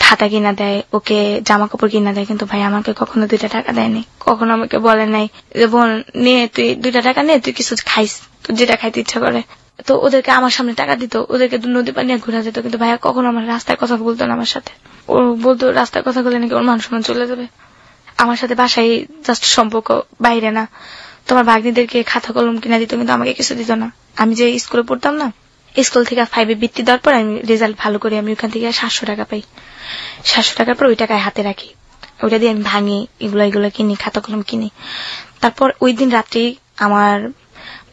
খাতা কিনা দেয়, ওকে জামা কাপড় কিনা দেয়, কিন্তু ভাই আমাকে কখনো 2টা টাকা দেয়নি, কখনো আমাকে বলে নাই বোন নিয়ে তুই 2টা টাকা নে, তুই কিছু খাইস, তোর যেটা খাইতে ইচ্ছা করে। তো ওদেরকে আমার সামনে টাকা দিত, ওদেরকে নদী পানি ঘুরা যেত, কিন্তু ভাইয়া কখনো আমার রাস্তার কথা বলতো না আমার সাথে। ও বলতো রাস্তার কথা বলে নাকি ওর মান সম্মান চলে যাবে। আমার সাথে বাসায় জাস্ট সম্পর্ক, বাইরে না। তোমার ভাগ্নিদেরকে খাতা কলম কিনা দিত, কিন্তু আমাকে কিছু দিত না। আমি যে স্কুলে পড়তাম না, স্কুল থেকে 5-এ বৃত্তি দেওয়ার পর আমি রেজাল্ট ভালো করে আমি ওখান থেকে 700 টাকা পাই। 700 টাকার পর ওই টাকায় হাতে রাখি, ওইটা দিয়ে আমি ভাঙি, এগুলো কিনি, খাতা কলম কিনি। তারপর ওই দিন রাত্রি আমার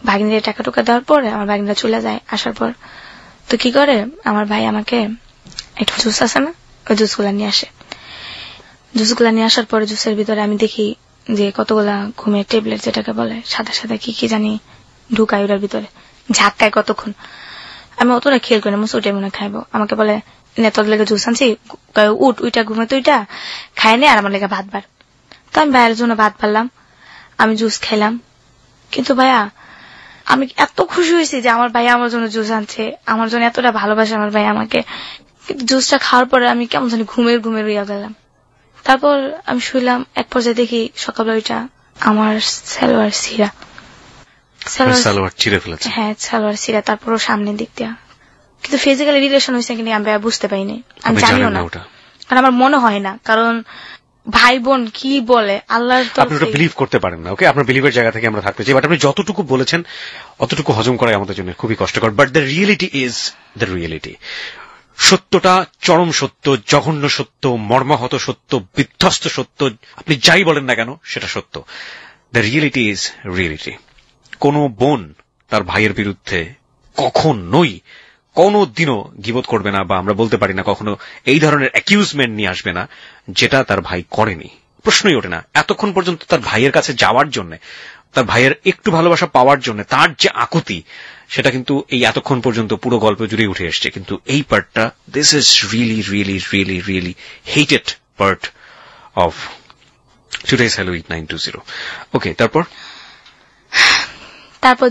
ভাগ্নিদের টাকা টুকা দেওয়ার পর আমার ভাগ্নিরা চলে যায়। আসার পর তো কি করে, আমার ভাই আমাকে একটা জুস আছে না, ওই জুসগুলা নিয়ে আসে। জুসগুলা নিয়ে আসার পরে জুসের ভিতরে আমি দেখি যে কতগুলা ঘুমের ট্যাবলেট, যেটাকে বলে সাদা সাদা কি জানি, ঢুকায় ওটার ভিতরে, ঝাক্কায় কতক্ষণ। আমি অতটা খেয়াল করি না, ওটাই মনে খাইবো। আমাকে বলে নে তোর লেগে জুস আনছি, উঠ, ওইটা ঘুমে তো ওইটা খায় নে, আর আমার লেগে ভাত বার। তো আমি ভাইয়ের জন্য ভাত বাড়লাম, আমি জুস খাইলাম। কিন্তু ভাইয়া আমি এত খুশি হয়েছি যে আমার ভাই আমার জন্য জুস আনছে, আমার জন্য এতটা ভালোবাসে আমার ভাই আমাকে। কিন্তু জুসটা খাওয়ার পরে আমি কেমন জানি ঘুমের হইয়া গেলাম। তারপর আমি শুইলাম, এক পর্যায়ে দেখি সকালবেলা ওইটা আমার সালোয়ার ছিঁড়া, সালোয়ার ছিঁড়ে ফেলেছে। হ্যাঁ, সালোয়ার ছিঁড়া। তারপর সামনের দিক দিয়া, কিন্তু ফিজিক্যালি রিলেশন হয়েছে কিনা আমি বুঝতে পারিনি, আমি জানিও না, কারণ আমার মনে হয় না। কারণ ভাই বোন কি বলে আল্লাহর তো আপনি ওটা বিলিভ করতে পারেন না। ওকে, আপনার বিলিভের জায়গা থেকে আমরা থাকতে চাই, বাট আপনি যতটুকু বলেছেন অতটুকু হজম করাই আমাদের জন্য খুবই কষ্টকর। But the reality is the reality. সত্যটা চরম সত্য, জঘন্য সত্য, মর্মাহত সত্য, বিধ্বস্ত সত্য, আপনি যাই বলেন না কেন সেটা সত্য। The reality is reality. কোন বোন তার ভাইয়ের বিরুদ্ধে কখনোই কোনদিনও গীবত করবে না, বা আমরা বলতে পারি না কখনো এই ধরনের অ্যাকিউজমেন্ট নিয়ে আসবে না যেটা তার ভাই করেনি। প্রশ্নই ওঠে না। এতক্ষণ পর্যন্ত তার ভাইয়ের কাছে যাওয়ার জন্য, তার ভাইয়ের একটু ভালোবাসা পাওয়ার জন্য তার যে আকুতি, সেটা কিন্তু এই এতক্ষণ পর্যন্ত পুরো গল্প জুড়ে উঠে এসছে। কিন্তু এই পার্টটা, this is really really really really hated part of today's hello it 920। Okay, তারপর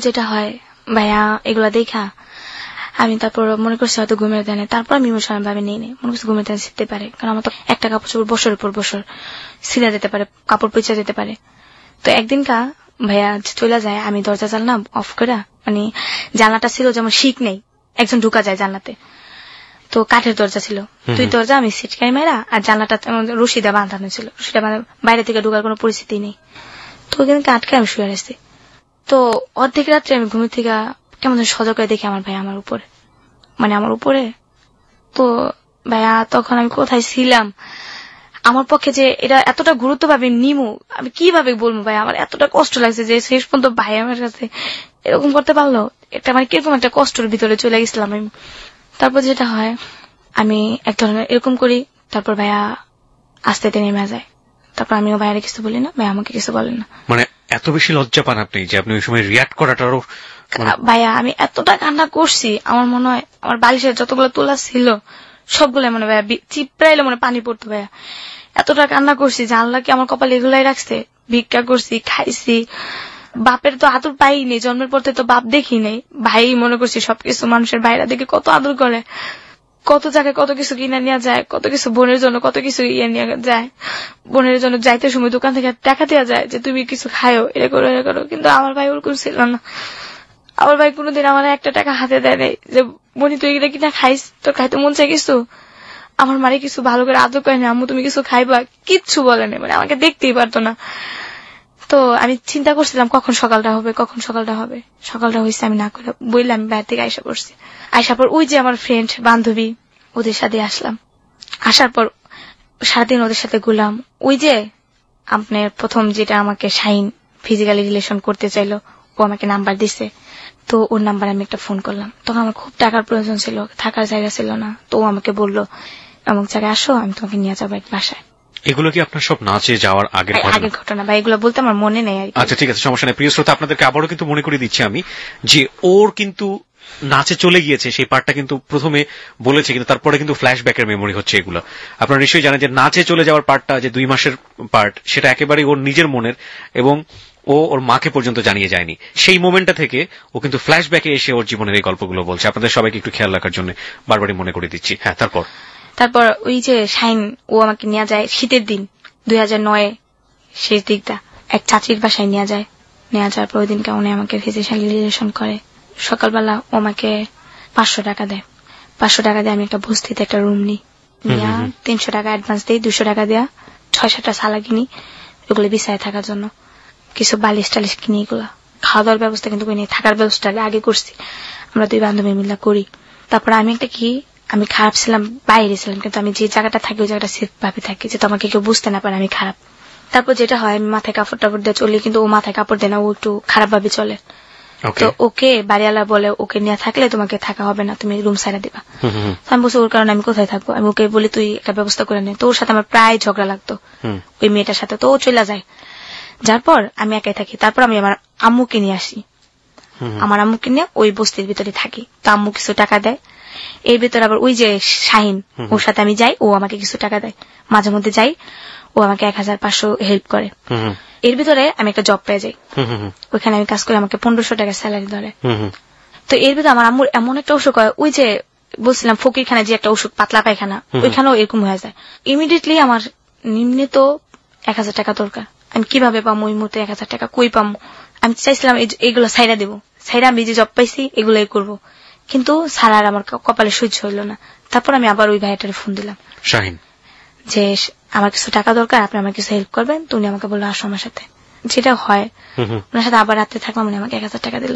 যেটা হয় ভাইয়া, এগুলা দেখা আমি তারপর মনে করছি হয়তো ঘুমের দেয় না। তারপর আমি ইমোশনাল ভাবে নিয়ে নেই, মনে করছি ঘুমের দেয় শিখতে পারে, কারণ আমার তো একটা কাপড় চোপড় বছরের পর বছর ছিঁড়া যেতে পারে, কাপড় পচা যেতে পারে। তো একদিনকা ভাইয়া চলে যায়, আমি দরজা জানলাম অফ করে, মানে জানলাটা ছিল যেমন শিক নেই, একজন ঢুকা যায় জানলাতে, তো কাঠের দরজা ছিল, দুই দরজা আমি সিটকাই মেরা, আর জানলাটা রশিদা বাঁধানো ছিল, রশিদা বাইরে থেকে ঢুকার কোনো পরিস্থিতি নেই। তো ওইখানে আটকে আমি শুয়ে আসছি। তো অর্ধেক রাত্রে আমি ঘুমের থেকে কেমন সজাগ করে দেখি আমার ভাই আমার উপরে, মানে আমার উপরে। তো ভাইয়া তখন আমি কোথায় ছিলাম, আমার পক্ষে যে এটা এতটা গুরুত্ব ভাবে নিমু আমি কিভাবে বলবো ভাই, আমার এতটা কষ্ট লাগছে যে শেষ পর্যন্ত ভাই আমার কাছে এরকম করতে পারলো, এটা মানে কিরকম একটা কষ্টের ভিতরে চলে গেছিলাম আমি। তারপর যেটা হয়, আমি এক ধরনের এরকম করি, তারপর ভাইয়া আস্তে নেমে যায়। তারপর আমিও ভাইয়ারে কিছু বলি না, ভাইয়া আমাকে কিছু বলেন না। মানে এত বেশি লজ্জা পান আপনি যে আপনি ওই সময় রিয়াক্ট করাটারও। ভাইয়া আমি এতটা কান্না করছি, আমার মনে হয় আমার বালিশের যতগুলো তোলা ছিল সবগুলো মনে ভাইয়া চিপড়াইলে মনে পানি পড়তো ভাইয়া। এতটা কান্না করছি যে আল্লাহ কি আমার কপালে এগুলাই রাখছে। ভিক্ষা করছি, খাইছি, বাপের তো আদর পাইনি, জন্মের পর তো বাপ দেখি নেই, ভাই মনে করছি সবকিছু। মানুষের ভাইরা দেখে কত আদর করে, কত জায়গায় কত কিছু কিনে নেওয়া যায়, কত কিছু বোনের জন্য কত কিছু ইয়ে নিয়ে যায়, বোনের জন্য যাইতে সময় দোকান থেকে টাকা দেওয়া যায় যে তুমি কিছু খায়ো, এটা করো এটা করো। কিন্তু আমার ভাই ওরকম ছিল না। আমার ভাই কোনোদিন আমার একটা টাকা হাতে দেয় নাই যে বনি তুই এটা কিনা খাইস, তোর খাইতে মন চাই কিছু। আমার মারে কিছু ভালো করে আদর করে না, আম্মু তুমি কিছু খাইবা, কিচ্ছু বলে না, মানে আমাকে দেখতেই পারতো না। তো আমি চিন্তা করছিলাম কখন সকালটা হবে, কখন সকালটা হবে। সকালটা হয়েছে, আমি না করে বললাম, আমি বাইরে থেকে আইসা পড়ছি। আইসার পর ওই যে আমার ফ্রেন্ড বান্ধবী, ওদের সাথে আসলাম। আসার পর সারাদিন ওদের সাথে ঘুরলাম। ওই যে আপনার প্রথম যেটা আমাকে শাইন ফিজিক্যালি রিলেশন করতে চাইলো, ও আমাকে নাম্বার দিছে। তো ওর নাম্বার আমি একটা ফোন করলাম। তখন আমার খুব টাকার প্রয়োজন ছিল, থাকার জায়গা ছিল না। তো ও আমাকে বললো এমন জায়গায় আসো, আমি তোমাকে নিয়ে যাবো বাসায়। এগুলো কি আপনার সব নাচে যাওয়ার আগের ঘটনা বা এগুলো বলতে আমার মনে নেই। আচ্ছা ঠিক আছে, সমস্যা নেই। প্রিয় শ্রোতা, আপনাদেরকে আবারও কিন্তু মনে করে দিচ্ছি আমি যে ওর কিন্তু নাচে চলে গিয়েছে, সেই পার্টটা কিন্তু প্রথমে বলেছে, কিন্তু তারপরে কিন্তু ফ্ল্যাশব্যাকের মেমোরি হচ্ছে এগুলো। আপনারা নিশ্চয়ই জানেন যে নাচে চলে যাওয়ার পার্টটা, যে 2 মাসের পার্ট, সেটা একেবারেই ওর নিজের মনের, এবং ও ওর মাকে পর্যন্ত জানিয়ে যায়নি। সেই মোমেন্টটা থেকে ও কিন্তু ফ্ল্যাশব্যাকে এসে ওর জীবনের এই গল্পগুলো বলছে। আপনাদের সবাইকে একটু খেয়াল রাখার জন্য বারবারই মনে করে দিচ্ছি। হ্যাঁ, তারপর ওই যে শাইন ও আমাকে নিয়ে যায় শীতের দিন 2009 শেষ দিকটা, এক চাচির বাসায় নিয়ে যায়। নেওয়া যাওয়ার পর ওই দিনকে উনি আমাকে ফিজিক্যালি রিলেশন করে। সকালবেলা ও আমাকে 500 টাকা দেয়। 500 টাকা দিয়ে আমি একটা বস্তিতে একটা রুম নিই, 300 টাকা অ্যাডভান্স দিই, 200 টাকা দেয়া 6-7টা সালা কিনি, ওগুলো বিছায় থাকার জন্য। কিছু বালিশ টালিশ কিনি, এগুলা। খাওয়া দাওয়ার ব্যবস্থা কিন্তু করি, থাকার ব্যবস্থা আগে করছি, আমরা 2 বান্ধবী মিলে করি। তারপর আমি একটা কি, আমি খারাপ ছিলাম, বাইরে ছিলাম, কিন্তু আমি যে জায়গাটা থাকি ওই জায়গাটা সেফ ভাবে থাকি, যে তোমাকে কেউ বুঝতে না পারে আমি খারাপ। তারপর যেটা হয়, আমি মাথায় কাপড় টাপড় দিয়ে চলি, কিন্তু ও মাথায় কাপড় দেয় না, ও একটু খারাপ ভাবে চলে। তো ওকে বাড়িওয়ালা বলে ওকে নিয়ে থাকলে তোমাকে থাকা হবে না, তুমি রুম সাইডা দিবা। আমি বলছি ওর কারণে আমি কোথায় থাকবো, আমি ওকে বলি তুই একটা ব্যবস্থা করে নে। তো ওর সাথে আমার প্রায় ঝগড়া লাগতো ওই মেয়েটার সাথে। তো ও চলে যায়, যার পর আমি একাই থাকি। তারপর আমি আমার আম্মুকে নিয়ে আসি, আমার আম্মুকে নিয়ে ওই বস্তির ভিতরে থাকি। তো আম্মু কিছু টাকা দেয়, এর ভিতরে আবার ওই যে শাহিন, ওর সাথে আমি যাই, ও আমাকে কিছু টাকা দেয়। মাঝে মধ্যে যাই, ও আমাকে 1500 হেল্প করে। এর ভিতরে আমি একটা জব পেয়ে যাই, ওইখানে আমি কাজ করে আমাকে 1500 টাকা স্যালারি ধরে। তো এর ভিতরে আমার আম্মুর এমন একটা অসুখ হয়, ওই যে বলছিলাম ফকিরখানা যে একটা অসুখ, পাতলা পায়খানা, ওইখানেও এরকম হয়ে যায়। ইমিডিয়েটলি আমার নিম্নে তো 1000 টাকা দরকার। আমি কিভাবে পাবো ওই মুহূর্তে 1000 টাকা, কই পাবো? আমি চাইছিলাম এইগুলো সাইরা দেবো, সাইরা আমি যে জব পাইছি এগুলোই করবো, কিন্তু সারার আমার কপালে সহ্য হইল না। তারপর আমি আবার ওই ভাইটারে ফোন দিলাম, শাহিন, যে আমার কিছু টাকা দরকার, আপনি আমার কিছু হেল্প করবেন। তো উনি আমাকে বললো আসো আমার সাথে, যেটা হয় ওনার সাথে আবার রাত্রে থাকলাম। উনি আমাকে 1000 টাকা দিল,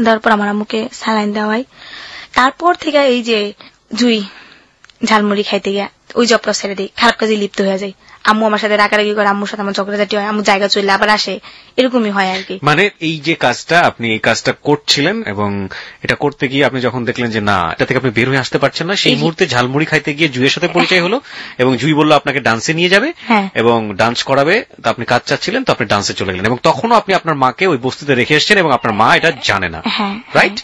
দেওয়ার পর আমার আম্মুকে স্যালাইন দেওয়াই। তারপর থেকে এই যে জুই ঝালমুড়ি খাইতে গিয়া ওই জবটা ছেড়ে দিই, খারাপ কাজে লিপ্ত হয়ে যায়। আম্মু আমার সাথে রাগারাগি করে, আম্মুর সাথে আমার ঝগড়াঝাটি হয়, আম্মু জায়গা চলে আবার আসে, এরকমই হয় আর কি। মানে এই যে কাজটা আপনি এই কাজটা করছিলেন এবং এটা করতে গিয়ে আপনি যখন দেখলেন যে না এটা থেকে আপনি বের হয়ে আসতে পারছেন না, সেই মুহূর্তে ঝালমুড়ি খাইতে গিয়ে জুইয়ের সাথে পরিচয় হলো এবং জুই বললো আপনাকে ডান্সে নিয়ে যাবে এবং ডান্স করাবে। তো আপনি কাজ চাচ্ছিলেন, তো আপনি ডান্সে চলে গেলেন এবং তখনও আপনি আপনার মাকে ওই বস্তিতে রেখে এসেছেন এবং আপনার মা এটা জানে না, রাইট?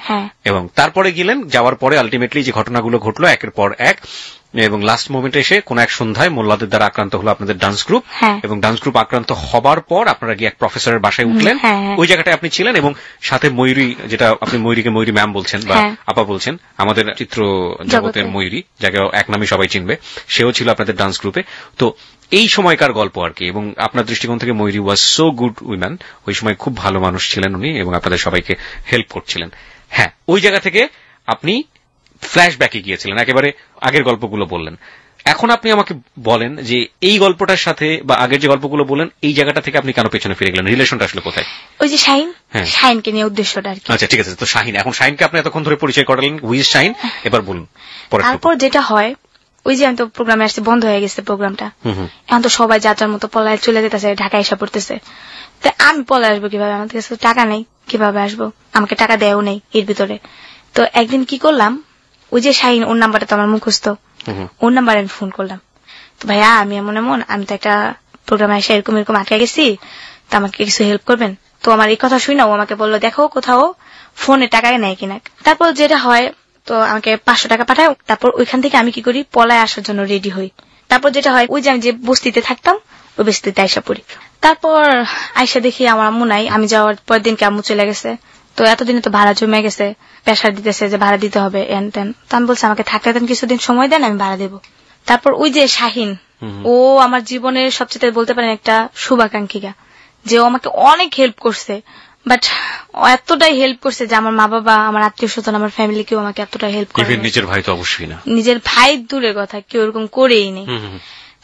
এবং তারপরে গেলেন, যাওয়ার পরে আলটিমেটলি যে ঘটনাগুলো ঘটলো একের পর এক, এবং লাস্ট মোমেন্টে এসে কোন এক সন্ধ্যায় মোল্লাদের দ্বারা আক্রান্ত হলো আপনাদের ডান্স গ্রুপ। এবং ডান্স গ্রুপ আক্রান্ত হবার পর আপনারা গিয়ে এক প্রফেসরের বাসায় উঠলেন, ওই জায়গাটায় আপনি ছিলেন এবং সাথে ময়ূরী, যেটা আপনি ময়ূরীকে ময়ূরী ম্যাম বলছেন বা আপা বলছেন, আমাদের চিত্র জগতের ময়ূরী, যাকে এক নামে সবাই চিনবে, সেও ছিল আপনাদের ডান্স গ্রুপে। তো এই সময়কার গল্প আর কি। এবং আপনার দৃষ্টিকোণ থেকে ময়ূরী ওয়াজ সো গুড উইম্যান, ওই সময় খুব ভালো মানুষ ছিলেন উনি এবং আপনাদের সবাইকে হেল্প করছিলেন। হ্যাঁ, ওই জায়গা থেকে আপনি ফ্ল্যাশব্যাকে গিয়েছিলেন, একেবারে আগের গল্পগুলো বললেন। এখন আপনি আমাকে বলেন যে এই গল্পটার সাথে বা আগের যে গল্পগুলো বললেন এই জায়গাটা থেকে আপনি কেন পেছনে ফিরে গেলেন, রিলেশনটা আসলে কোথায়? ওই যে শাহিন, শাহিনকে নিয়ে উদ্দেশ্যটা আর কি। আচ্ছা ঠিক আছে, তো শাহিন, এখন শাহিনকে আপনি এতক্ষণ ধরে পরিচয় করালেন, উইজ শাহিন, এবার বলুন। তারপর যেটা হয়, ওই যে আমি তো প্রোগ্রামে আসছি, বন্ধ হয়ে গেছে প্রোগ্রামটা, এখন তো সবাই যাত্রার মতো পলায় চলে যেতেছে, ঢাকায় এসে পড়তেছে। তা আমি পলায় আসবো কিভাবে, আমার কাছে টাকা নেই, কিভাবে আসবো, আমাকে টাকা দেয়ও নেই এর ভিতরে। তো একদিন কি করলাম, ওই যে শাহিন, ওর নাম্বারটা তো আমার মুখস্থ, ওর নাম্বারে আমি ফোন করলাম। তো ভাইয়া আমি এমন আমি তো একটা প্রোগ্রামে এসে এরকম এরকম আটকে গেছি, তো আমাকে কিছু হেল্প করবেন? তো আমার এই কথা শুনে ও আমাকে বললো দেখো কোথাও ফোনে টাকা নেয় কিনা। তারপর যেটা হয়, তো আমাকে 500 টাকা পাঠায়। তারপর ওইখান থেকে আমি কি করি, পলায় আসার জন্য রেডি হই। তারপর যেটা হয়, ওই যে আমি যে বস্তিতে থাকতাম ওই বস্তিতে আইসা পড়ি। তারপর আইসা দেখি আমার আম্মু নাই, আমি যাওয়ার পর দিনকে আম্মু চলে গেছে। তো এতদিনে তো ভাড়া জমে গেছে, প্রেশার দিতেছে যে ভাড়া দিতে হবে এন তেন। তো আমি বলছি আমাকে থাকতে দেন, কিছুদিন সময় দেন, আমি ভাড়া দেবো। তারপর ওই যে শাহিন, ও আমার জীবনের সবচেয়ে বলতে পারেন একটা শুভাকাঙ্ক্ষিকা, যে ও আমাকে অনেক হেল্প করছে। বাট এতটাই হেল্প করছে যে আমার মা বাবা, আমার আত্মীয় স্বজন, আমার ফ্যামিলি কেউ আমাকে এতটাই হেল্প করে। নিজের ভাই তো অবশ্যই না, নিজের ভাই দূরের কথা, কেউ এরকম করেই নেই।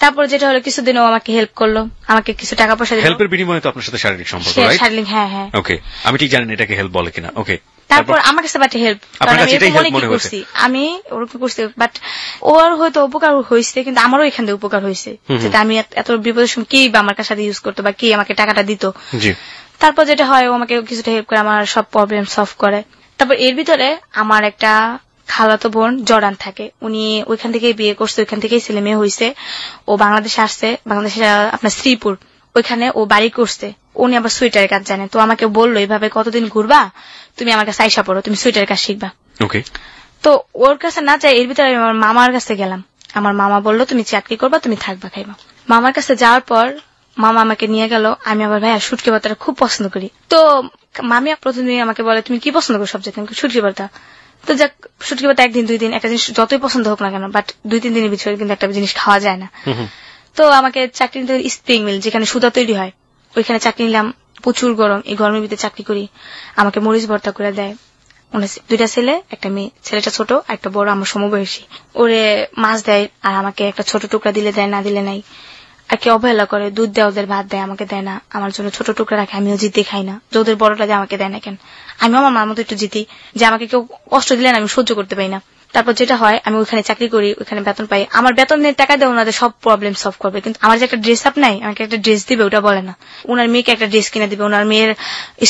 তারপর যেটা হলো, কিছুদিন ও আমাকে হেল্প করলো, আমাকে কিছু টাকা পয়সা দিল। হেল্পের বিনিময়ে তো আপনার সাথে শারীরিক সম্পর্ক, রাইট? শারীরিক, হ্যাঁ হ্যাঁ। ওকে, আমি ঠিক জানি না এটাকে হেল্প বলে কিনা। ওকে, তারপর আমার কাছে বাট হেল্প, আমি ওরকম করছি, বাট ওর হয়তো উপকার হয়েছে, কিন্তু আমারও এখান থেকে উপকার হয়েছে, যেটা আমি এত বিপদের সময় কি বা আমার সাথে ইউজ করতো বা কি আমাকে টাকাটা দিত। তারপর যেটা হয়, ও আমাকে কিছুটা হেল্প করে, আমার সব প্রবলেম সলভ করে। তারপর এর ভিতরে আমার একটা খালাতো বোন জর্ডান থাকে, উনি ওইখান থেকেই বিয়ে করছে, ওইখান থেকেই ছেলে মেয়ে হয়েছে। ও বাংলাদেশে আসছে, বাংলাদেশে আপনার শ্রীপুর, ওইখানে ও বাড়ি করছে। উনি আবার সুইটারের কাজ জানে। তো আমাকে বললো এইভাবে কতদিন ঘুরবা, তুমি আমার কাছে আইসা পড়ো, তুমি সুইটারের কাজ শিখবা। তো ওর কাছে না চাই, এর ভিতরে আমার মামার কাছে গেলাম। আমার মামা বললো তুমি চাকরি করবা, তুমি থাকবা খাইবা। মামার কাছে যাওয়ার পর মামা আমাকে নিয়ে গেল। আমি আবার ভাইয়া শুটকি ভর্তাটা খুব পছন্দ করি। তো মামি প্রতিদিন আমাকে বলে তুমি কি পছন্দ করো সবচেয়ে, শুটকি ভর্তা। তো যাক, শুটকি ভর্তা একদিন দুই দিন, একটা জিনিস যতই পছন্দ হোক না কেন, বাট 2-3 দিনের ভিতরে কিন্তু একটা জিনিস খাওয়া যায় না। তো আমাকে চাকরি নিতে স্প্রিং মিল, যেখানে সুতা তৈরি হয়, ওইখানে চাকরি নিলাম। প্রচুর গরম, এই গরমের ভিতরে চাকরি করি। আমাকে মরিচ ভর্তা করে দেয়। 2টা ছেলে, একটা মেয়ে, ছেলেটা ছোট, একটা বড় আমার সমবয়সী। ওরে মাছ দেয়, আর আমাকে একটা ছোট টুকরা দিলে দেয়, না দিলে নাই। আর কি অবহেলা করে, দুধ দেয়, ওদের ভাত দেয়, আমাকে দেয় না। আমার জন্য ছোট টুকরা রাখে, আমিও জিতে খাই না। যে ওদের বড়টা দেয়, আমাকে দেয় না কেন? আমিও আমার মার মতো একটু জিতি, যে আমাকে কেউ কষ্ট দিলে না আমি সহ্য করতে পারি না। তারপর যেটা হয়, আমি ওইখানে চাকরি করি, ওইখানে বেতন পাই। আমার বেতনের টাকা দিয়ে ওনাদের সব প্রবলেম সলভ করবে, কিন্তু আমার যে একটা ড্রেস আপ নাই, আমাকে একটা ড্রেস দিবে ওটা বলে না। ওনার মেয়েকে একটা ড্রেস কিনে দিবে, ওনার মেয়ের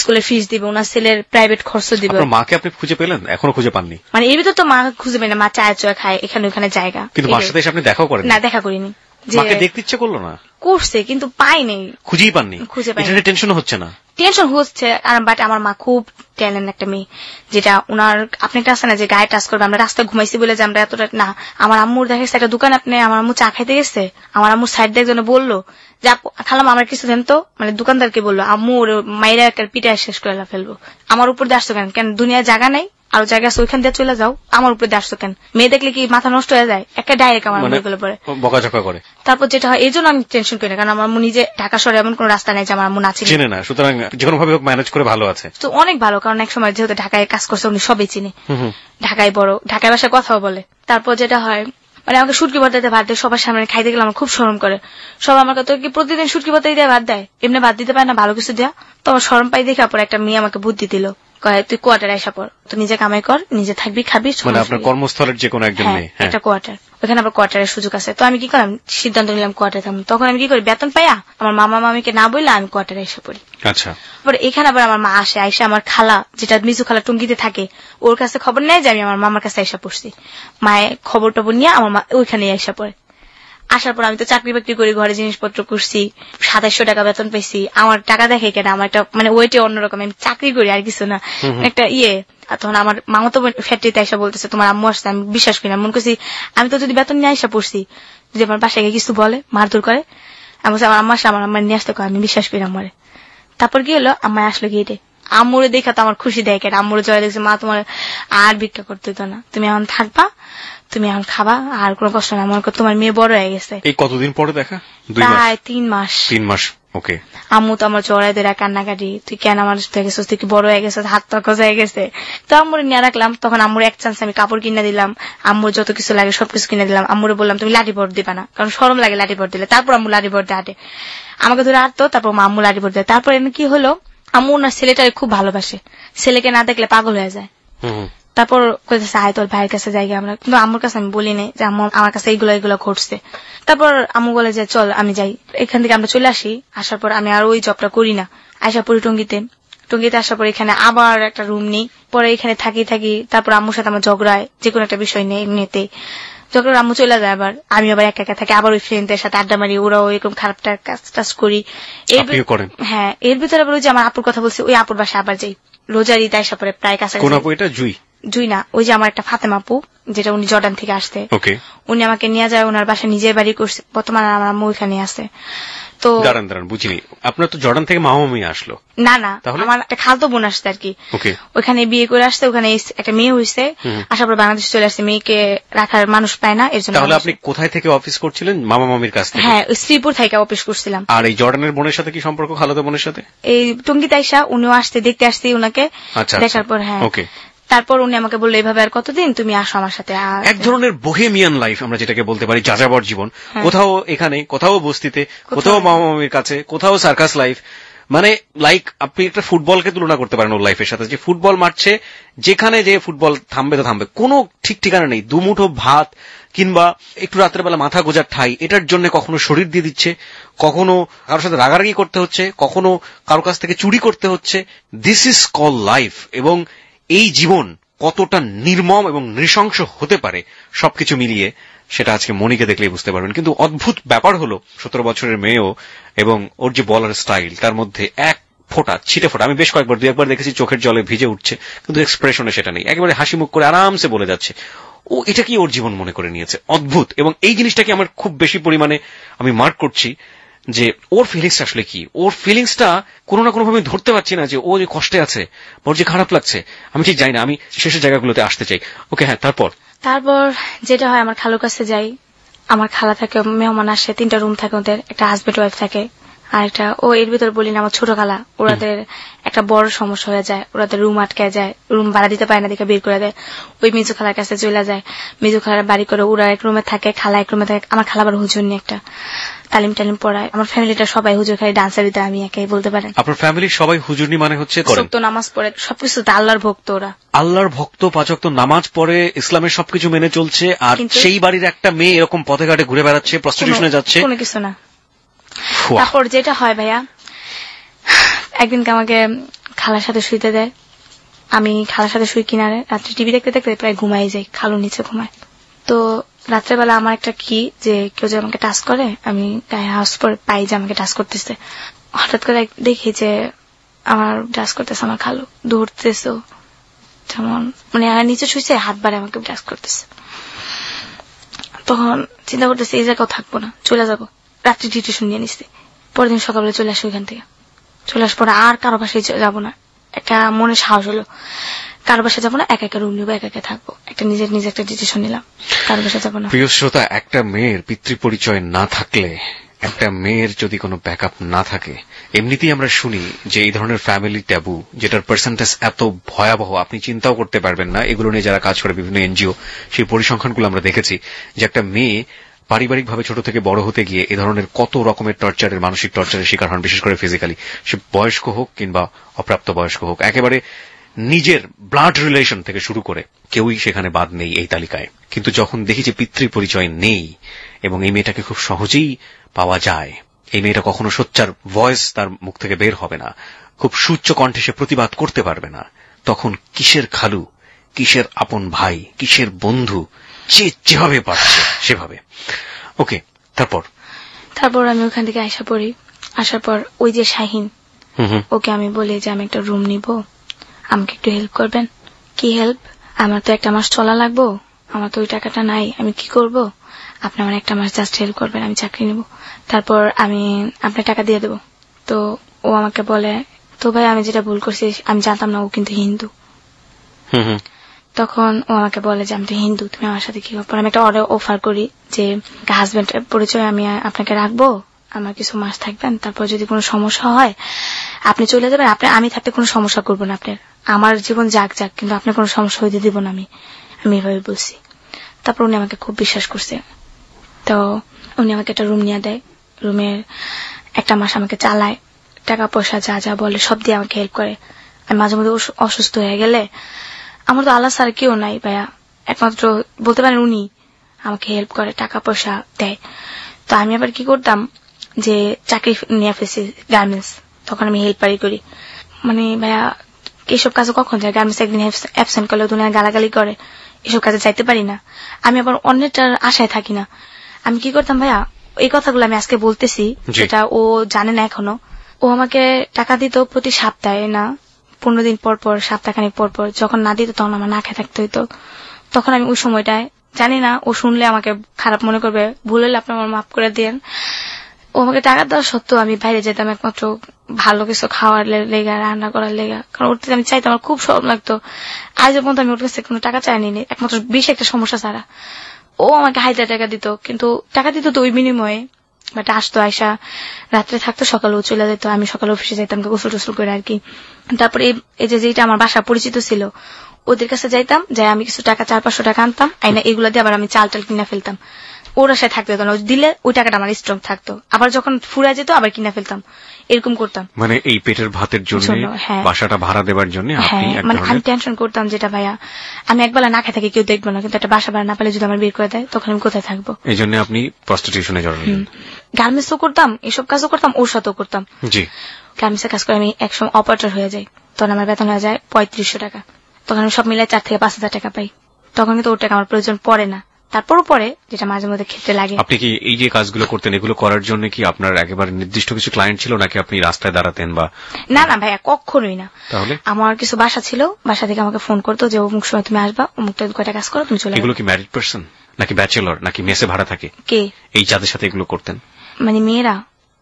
স্কুলের ফিস দিবে, ওনার ছেলের প্রাইভেট খরচ দিবে। মাকে আপনি খুঁজে পেলেন? এখনো খুঁজে পাননি? মানে এর ভিতর তো মা খুঁজে পাই না, মা চায় চয়া খায়, এখানে ওখানে জায়গা। কিন্তু মার সাথে আপনি দেখাও করেন না? দেখা করিনি। মাকে দেখতে ইচ্ছে করলো না? করছে, কিন্তু পাই নেই, খুঁজেই পাননি। খুঁজে পাই। টেনশন হচ্ছে না? টেনশন হচ্ছে, বাট আমার মা খুব ট্যালেন্ট একটা মেয়ে, যেটা ওনার আপনি একটা আছে না যে গায়ে টাচ করবে। আমরা রাস্তায় ঘুমাইছি বলে যে আমরা এতটা না। আমার আম্মুর দেখা গেছে একটা দোকান, আপনি আমার আম্মু চা খাইতে গেছে, আমার আম্মুর সাইড দিয়ে একজনে বললো যে খালাম আমার কিছু দেন তো, মানে দোকানদারকে বললো আম্মু মাইরা একটা পিঠা শেষ করে ফেলবো। আমার উপর দিয়ে আসতো কেন? কেন দুনিয়ার জায়গা নাই, আরো জায়গা আছে, ওইখান দিয়ে চলে যাও, আমার উপর দিয়ে আসতো কেন? মেয়ে দেখলে কি মাথা নষ্ট হয়ে যায়? একটা ডাইরেক্ট আমার মুখগুলো পরে বকাঝকা করে। তারপর যেটা হয়, এই জন্য আমি টেনশন করি না, কারণ আমার আম্মু নিজে ঢাকা শহরে এমন কোন রাস্তা নেই যে আমার আম্মু না চিনে না, সুতরাং যেকোনো ভাবে ম্যানেজ করে ভালো আছে। তো অনেক ভালো, কারণ এক সময় যেহেতু ঢাকায় কাজ করছে, উনি সবই চিনে, ঢাকায় বড়, ঢাকায় বাসায় কথাও বলে। তারপর যেটা হয়, মানে আমাকে শুটকি ভর্তা দিয়ে ভাত দেয়, সবার সামনে খাইতে গেলে আমার খুব শরম করে। সব আমার কথা কি প্রতিদিন শুটকি ভর্তা দিয়ে ভাত দেয়, এমনি ভাত দিতে পারে না ভালো কিছু দেয়া। তো আমার শরম পাই দেখা পর একটা মেয়ে আমাকে বুদ্ধি দিল, কয় তুই কোয়ার্টারে আসা পর, তুই নিজে কামাই কর, নিজে থাকবি খাবি। মানে আপনার কর্মস্থলের যে কোনো একজন মেয়ে? একটা কোয়ার্টার, ওখানে আবার কোয়ার্টারের সুযোগ আছে। তো আমি কি করলাম, সিদ্ধান্ত নিলাম কোয়ার্টারে থাকবো। তখন আমি কি করি, বেতন পাইয়া আমার মামা মামিকে না বললে আমি কোয়ার্টারে এসে পড়ি। আচ্ছা। পরে এখানে আবার আমার মা আসে, আইসা আমার খালা যেটা মিজু খালা টুঙ্গিতে থাকে ওর কাছে খবর নেয় যে আমি আমার মামার কাছে আইসা পড়ছি। মায়ের খবর টবর নিয়ে আমার মা ওইখানে আইসা পড়ে। আসার পর আমি তো চাকরি বাকরি করি, ঘরে জিনিসপত্র করছি, 2700 টাকা বেতন পেয়েছি। আমার টাকা দেখে কেন, আমার একটা মানে ওয়েটে অন্যরকম, আমি চাকরি করি আর কিছু না, একটা তখন আমার মামা তো ফ্যাক্টরিতে আইসা বলতেছে তোমার আম্মু আসছে। আমি বিশ্বাস করি না, মনে করছি আমি তো যদি বেতন নিয়ে আইসা পড়ছি, যদি আমার বাসায় গিয়ে কিছু বলে মারধর করে, আমি বলছি আমার আম্মা আসলে আমার আম্মার নিয়ে আসতে, আমি বিশ্বাস করি আমারে। তারপর কি হলো, আম্মায় আসলো গেটে, আম্মুরে দেখা তো আমার খুশি দেয় কেন, আম্মুরে জয় দেখছে, মা তোমার আর ভিক্ষা করতে হতো না, তুমি এখন থাকবা, তুমি এখন খাবা, আর কোনো কষ্ট না, মনে কর তোমার মেয়ে বড় হয়ে গেছে। এই কতদিন পরে দেখা? প্রায় 3 মাস। 3 মাস, ওকে। আম্মু তো আমার জড়াই দেয় কান্নাকাটি, তুই কেন আমার হয়ে গেছিস, তুই কি বড় হয়ে গেছে, হাত পা কজা হয়ে গেছে। তো আম্মুরে নিয়ে রাখলাম। তখন আম্মুর এক চান্স আমি কাপড় কিনে দিলাম, আম্মুর যত কিছু লাগে সবকিছু কিনে দিলাম। আম্মুরে বললাম তুমি লাঠি ভর দিবা না, কারণ শরম লাগে লাঠি ভর দিলে। তারপর আম্মু লাঠি ভর দিয়ে হাঁটে, আমাকে ধরে আটতো, তারপর আম্মু লাঠি ভর দেয়। তারপর কি হলো, আম্মু ওনার ছেলেটাকে খুব ভালোবাসে, ছেলেকে না দেখলে পাগল হয়ে যায়। তারপর কইতেছে আয় তোর ভাইয়ের কাছে যাই আমরা, কিন্তু আম্মুর কাছে আমি বলি নাই যে আম্মু আমার কাছে এইগুলো ঘটছে। তারপর আম্মু বলে যে চল আমি যাই, এখান থেকে আমরা চলে আসি। আসার পর আমি আর ওই জবটা করি না, আসা পড়ি টঙ্গিতে। টঙ্গিতে আসার পর এখানে আবার একটা রুম নিই, পরে এখানে থাকি। তারপর আম্মুর সাথে আমার ঝগড়ায়, যে কোনো একটা বিষয় নেই এমনিতে যখন আম্মু চলে যায়, আবার আমি আবার একা একা থাকি, আবার ওই ফ্রেন্ডদের সাথে আড্ডা মারি, ওরাও এরকম খারাপ কাজ করি। হ্যাঁ, এর ভিতরে আবার ওই যে আমার আপুর কথা বলছি, ওই আপুর বাসায় আবার যাই রোজার ঈদ আসা পরে প্রায় কাছাকাছি। জুই না, ওই যে আমার একটা ফাতেমা আপু, যেটা উনি জর্ডান থেকে আসতে, উনি আমাকে নিয়ে যায় ওনার বাসায়, নিজের বাড়ি করছে। বর্তমানে আমার আম্মু ওইখানে আছে। তো দাঁড়ান বুঝিনি, আপনার তো জর্ডান থেকে মামা মামি আসলো? না, আমার একটা খালতো বোন আসছে আর কি, ওখানে বিয়ে করে আসছে, ওখানে একটা মেয়ে হয়েছে, আসার পর বাংলাদেশে চলে আসছে। মেয়েকে রাখার মানুষ পায় না, এর জন্য। তাহলে আপনি কোথায় থেকে অফিস করছিলেন? মামা মামির কাছ থেকে? হ্যাঁ, শ্রীপুর থেকে অফিস করছিলাম। আর এই জর্ডানের বোনের সাথে কি সম্পর্ক, খালাতো বোনের সাথে? এই টঙ্গিতে আইসা উনিও আসতে, দেখতে আসছি ওনাকে। দেখার পর হ্যাঁ, তারপর উনি আমাকে বললো এভাবে আর কতদিন, তুমি আসো আমার সাথে। এক ধরনের বোহেমিয়ান লাইফ আমরা যেটাকে বলতে পারি, যাযাবর জীবন। কোথাও এখানে, কোথাও বস্তিতে, কোথাও মামা মামির কাছে, কোথাও সার্কাস লাইফ। মানে লাইক আপনি একটা ফুটবলকে তুলনা করতে পারেন ওর লাইফের সাথে, যে ফুটবল মারছে, যেখানে যে ফুটবল থামবে তো থামবে, কোনো ঠিক ঠিকানা নেই। দুমুঠো ভাত কিংবা একটু রাত্রেবেলা মাথা গোজার ঠাই, এটার জন্য কখনো শরীর দিয়ে দিচ্ছে, কখনো কারোর সাথে রাগারাগি করতে হচ্ছে, কখনো কারোর কাছ থেকে চুরি করতে হচ্ছে। This is call life. এবং এই জীবন কতটা নির্মম এবং নৃশংস হতে পারে সবকিছু মিলিয়ে, সেটা আজকে মনিকে দেখলেই বুঝতে পারবেন। কিন্তু অদ্ভুত ব্যাপার হলো, 17 বছরের মেয়েও, এবং ওর যে বলার স্টাইল, তার মধ্যে এক ফোঁটা ছিটে ফোঁটা, আমি বেশ কয়েকবার 2-1 দেখেছি চোখের জলে ভিজে উঠছে, কিন্তু এক্সপ্রেশনে সেটা নেই, একেবারে হাসি মুখ করে আরামসে বলে যাচ্ছে। ও এটা কি ওর জীবন মনে করে নিয়েছে, অদ্ভুত। এবং এই জিনিসটাকে আমার খুব বেশি পরিমাণে আমি মার্ক করছি, যে ওর ফিলিংস আসলে কি, ওর ফিলিংসটা কোনো না কোনো ভাবে ধরতে পারছি না, যে ও যে কষ্টে আছে, ওর যে খারাপ লাগছে, আমি ঠিক জানি না। আমি শেষের জায়গাগুলোতে আসতে চাই। ওকে, হ্যাঁ, তারপর যেটা হয়, আমার খালুর কাছে যাই, আমার খালা থাকে, মেহমান আসে, 3টা রুম থাকে ওদের, একটা হাজবেন্ড ওয়াইফ থাকে, আর একটা এর ভিতরে বলি না আমার ছোট খালা, ওরাদের একটা বড় সমস্যা হয়ে যায়, ওরাদের রুম আটকে যায়, রুম ভাড়া দিতে পারে না, দেখে বের করে দেয়। ওই মিজু খালার কাছে চলে যায়, মিজু খালার বাড়ি করে, ওরা এক রুমে থাকে, খালা এক রুমে থাকে। আমার খালা আবার হুজুর নিয়ে একটা তালিম পড়ায়। আমার ফ্যামিলিটা সবাই হুজুর, খালি ডান্সার ভিতরে আমি একাই বলতে পারেন। আপনার ফ্যামিলির সবাই হুজুরনি, মানে হচ্ছে সত্য নামাজ পড়ে, সবকিছুতে আল্লাহর ভক্ত। ওরা আল্লাহর ভক্ত, 5 ওয়াক্ত নামাজ পড়ে, ইসলামের সবকিছু মেনে চলছে। আর সেই বাড়ির একটা মেয়ে এরকম পথে ঘাটে ঘুরে বেড়াচ্ছে, প্রস্টিটিউশনে যাচ্ছে, কোনো কিছু না। তারপর যেটা হয় ভাইয়া, একদিনকে আমাকে খালার সাথে শুইতে দেয়, আমি খালার সাথে শুই কিনারে, রাত্রে টিভি দেখতে দেখতে প্রায় ঘুমাই যাই, খালুর নিচে ঘুমায়। তো রাত্রেবেলা আমার একটা কি, যে কেউ যে আমাকে টাচ করে, আমি গায়ে হাউস পরে পাই যে আমাকে টাচ করতেছে। হঠাৎ করে দেখি যে আমার টাচ করতেছে আমার খালু, দৌড়তেছে, যেমন মানে নিচে শুইছে, হাত বাড়ে আমাকে টাচ করতেছে। তখন চিন্তা করতেছে এই জায়গাও থাকবো না, চলে যাবো। রাত্রি ডিউটেশন নিয়ে নিচ্ছে, পরের দিন সকালবেলা চলে আসি ওইখান থেকে। চলে আসার পরে আর কারো বাসায় যাবো না, একটা মনে সাহস হলো, কারো বাসায় যাবো না, একা একা রুম নিবো, একা একা থাকবো, একটা নিজের একটা ডিসিশন নিলাম, কারো বাসায় যাবো না। প্রিয় শ্রোতা, একটা মেয়ের পিতৃ পরিচয় না থাকলে একটা মেয়ের যদি কোনো ব্যাকআপ না থাকে, এমনিতেই আমরা শুনি যে এই ধরনের ফ্যামিলি ট্যাবু যেটার পার্সেন্টেজ এত ভয়াবহ আপনি চিন্তাও করতে পারবেন না। এগুলো নিয়ে যারা কাজ করে বিভিন্ন এনজিও, সেই পরিসংখ্যানগুলো আমরা দেখেছি যে একটা মেয়ে পারিবারিকভাবে ছোট থেকে বড় হতে গিয়ে এ ধরনের কত রকমের টর্চারের, মানসিক টর্চারের শিকার হন, বিশেষ করে ফিজিক্যালি। সে বয়স্ক হোক কিংবা অপ্রাপ্ত বয়স্ক হোক, একেবারে নিজের ব্লাড রিলেশন থেকে শুরু করে কেউই সেখানে বাদ নেই এই তালিকায়। কিন্তু যখন দেখি যে পিতৃ পরিচয় নেই এবং এই মেয়েটাকে খুব সহজেই পাওয়া যায়, এই মেয়েটা কখনো সোচ্চার ভয়েস তার মুখ থেকে বের হবে না, খুব সুচ্চ কণ্ঠে সে প্রতিবাদ করতে পারবে না, তখন কিসের খালু, কিসের আপন ভাই, কিসের বন্ধু, যেভাবে পারছে সেভাবে। ওকে, তারপর আমি ওখান থেকে আসার পর ওই যে শাহিন, ওকে আমি বলি যে আমি একটা রুম নিব, আমাকে একটু হেল্প করবেন। কি হেল্প? আমার তো একটা মাস চলা লাগবো, আমার তো ওই টাকাটা নাই, আমি কি করব? আপনি আমার একটা মাস জাস্ট হেল্প করবেন, আমি চাকরি নিব, তারপর আমি আপনার টাকা দিয়ে দেবো। তো ও আমাকে বলে, তো ভাই আমি যেটা ভুল করছি, আমি জানতাম না ও কিন্তু হিন্দু। তখন ও আমাকে বলে যে আমি তো হিন্দু, তুমি আমার সাথে কি করবো? আমি একটা অফার করি যে হাজবেন্ড পরিচয় আমি আপনাকে রাখবো, আমার কিছু মাস থাকবেন, তারপর যদি কোনো সমস্যা হয় আপনি চলে যাবেন, আমি থাকতে কোনো সমস্যা করবো না আপনার, আমার জীবন যাক, কিন্তু আপনার কোনো সমস্যা হইতে দিব না আমি এভাবে বলছি। তারপর উনি আমাকে খুব বিশ্বাস করছে। তো উনি আমাকে একটা রুম নিয়ে দেয়, রুমের একটা মাস আমাকে চালায়, টাকা পয়সা যা যা বলে সব দিয়ে আমাকে হেল্প করে। আমি মাঝে মধ্যে অসুস্থ হয়ে গেলে, আমার তো আল্লাহ ছাড়া কেউ নাই ভাইয়া, একমাত্র বলতে পারেন উনি আমাকে হেল্প করে, টাকা পয়সা দেয়। তো আমি আবার কি করতাম যে চাকরি নিয়ে ফেলছি গার্মেন্টস, তখন আমি হেল্পারই করি। মানে ভাইয়া এইসব কাজে কখন যায়? গার্মেন্টস একদিন অ্যাবসেন্ট করলে দুনিয়া গালাগালি করে, এসব কাজে যাইতে পারি না। আমি আবার অন্যটার আশায় থাকি না। আমি কি করতাম ভাইয়া, এই কথাগুলো আমি আজকে বলতেছি, যেটা ও জানে না এখনো। ও আমাকে টাকা দিত প্রতি সপ্তাহে, না 15 দিন পর পর, সপ্তাহখানিক পর পর। যখন না দিত তখন আমার না খেয়ে থাকতে হইতো। তখন আমি ওই সময়টায়, জানি না ও শুনলে আমাকে খারাপ মনে করবে, ভুল হলে আপনি আমার মাফ করে দিয়েন, ও আমাকে টাকা দেওয়া সত্ত্বেও আমি বাইরে যেতাম একমাত্র ভালো কিছু খাওয়ার লেগা, রান্না করার লেগা, কারণ ওর আমি চাইতাম, আমার খুব সরম লাগতো। আজ পর্যন্ত আমি ওর কাছে কোনো টাকা চাইনি, একমাত্র বেশি একটা সমস্যা ছাড়া। ও আমাকে হাজার টাকা দিত, কিন্তু টাকা দিত তো ওই বিনিময়ে, বাট আসতো, আয়সা রাত্রে থাকতো, সকালে চলে যেত, আমি সকালে অফিসে যাইতাম গোসল টোসল করে আর কি। তারপরে এই যেটা আমার বাসা পরিচিত ছিল, ওদের কাছে যাইতাম, যাই আমি কিছু টাকা 400-500 টাকা আনতাম, আইনা এগুলো দিয়ে আবার আমি চাল টাল কিনা ফেলতাম। ওরা সাথে থাকতে হতো না, দিলে ওই টাকাটা আমার স্ট্রং থাকতো, আবার যখন ফুরা যেত আবার কিনা ফেলতাম, এরকম করতাম। মানে এই পেটের ভাতের জন্য, বাসাটা ভাড়া দেওয়ার জন্য মানে আমি টেনশন করতাম যেটা ভাইয়া, আমি একবেলা না খেয়ে থাকি, কেউ দেখবো না, কিন্তু একটা বাসা ভাড়া না পেলে যদি আমার বের করে দেয়, তখন আমি কোথায় থাকবো? এই জন্য আপনি প্রস্টিটিউশনে জড়ালেন। গার্মেন্টসও করতাম, এসব কাজও করতাম, ওর সাথেও করতাম। জি, গার্মেন্টসের কাজ করে আমি একসময় অপারেটর হয়ে যাই, তখন আমার বেতন হয়ে যায় 3500 টাকা। তখন আমি সব মিলাই 4 থেকে 5,000 টাকা পাই। তখন কিন্তু ওর টাকা আমার প্রয়োজন পড়ে না, তারপরও পরে, যেটা মাঝে মধ্যে ক্ষেত্রে লাগে। আপনি কি এই যে কাজগুলো করতেন, এগুলো করার জন্য কি আপনার একেবারে নির্দিষ্ট কিছু ক্লায়েন্ট ছিল, নাকি আপনি রাস্তায় দাঁড়াতেন? বা না ভাইয়া, কখনোই না। তাহলে আমার কিছু বাসা ছিল, বাসা থেকে আমাকে ফোন করতো যে অমুক সময় তুমি আসবা, অমুকটা কয়টা কাজ করো, তুমি চলে। এগুলো কি ম্যারিড পার্সন নাকি ব্যাচেলর নাকি মেসে ভাড়া থাকে? কে এই যাদের সাথে এগুলো করতেন? মানে মেয়েরা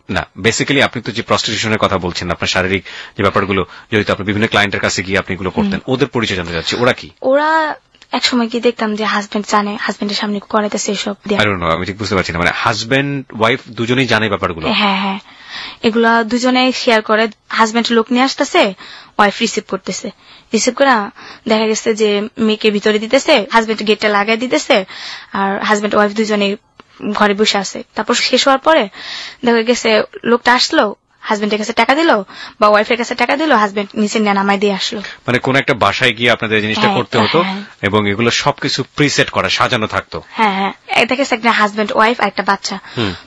না, বেসিক্যালি আপনি তো যে প্রস্টিটিউশনের কথা বলছেন, আপনার শারীরিক যে ব্যাপারগুলো জড়িত, আপনি বিভিন্ন ক্লায়েন্টের কাছে গিয়ে আপনি এগুলো করতেন, ওদের পরিচয় জানতে যাচ্ছে। ওরা এক সময় কি দেখতাম যে হাজবেন্ড জানে, হাজবেন্ডের সামনে করাইতেছে এসব। আমি ঠিক বুঝতে পারছি না, মানে হাজবেন্ড ওয়াইফ দুজনেই জানে ব্যাপারগুলো? হ্যাঁ, এগুলা দুজনে শেয়ার করে। হাজবেন্ড লোক নিয়ে আসতেছে, ওয়াইফ রিসিভ করতেছে, রিসিভ করে দেখা গেছে যে মেয়েকে ভিতরে দিতেছে, হাজবেন্ড গেটটা লাগাই দিতেছে, আর হাজবেন্ড ওয়াইফ দুজনে ঘরে বসে আছে। তারপর শেষ হওয়ার পরে দেখা গেছে লোকটা আসলো, হাজবেন্ডের কাছে টাকা দিল বা ওয়াইফের কাছে টাকা দিল, হাজবেন্ড নিচে নামাই দিয়ে আসলো। মানে কোন একটা বাসায় গিয়ে আপনাদের জিনিসটা করতে হতো, এবং এগুলো সবকিছু প্রিসেট করা, সাজানো থাকতো। হ্যাঁ, দেখা গেছে একটা হাজবেন্ড ওয়াইফ আর একটা বাচ্চা,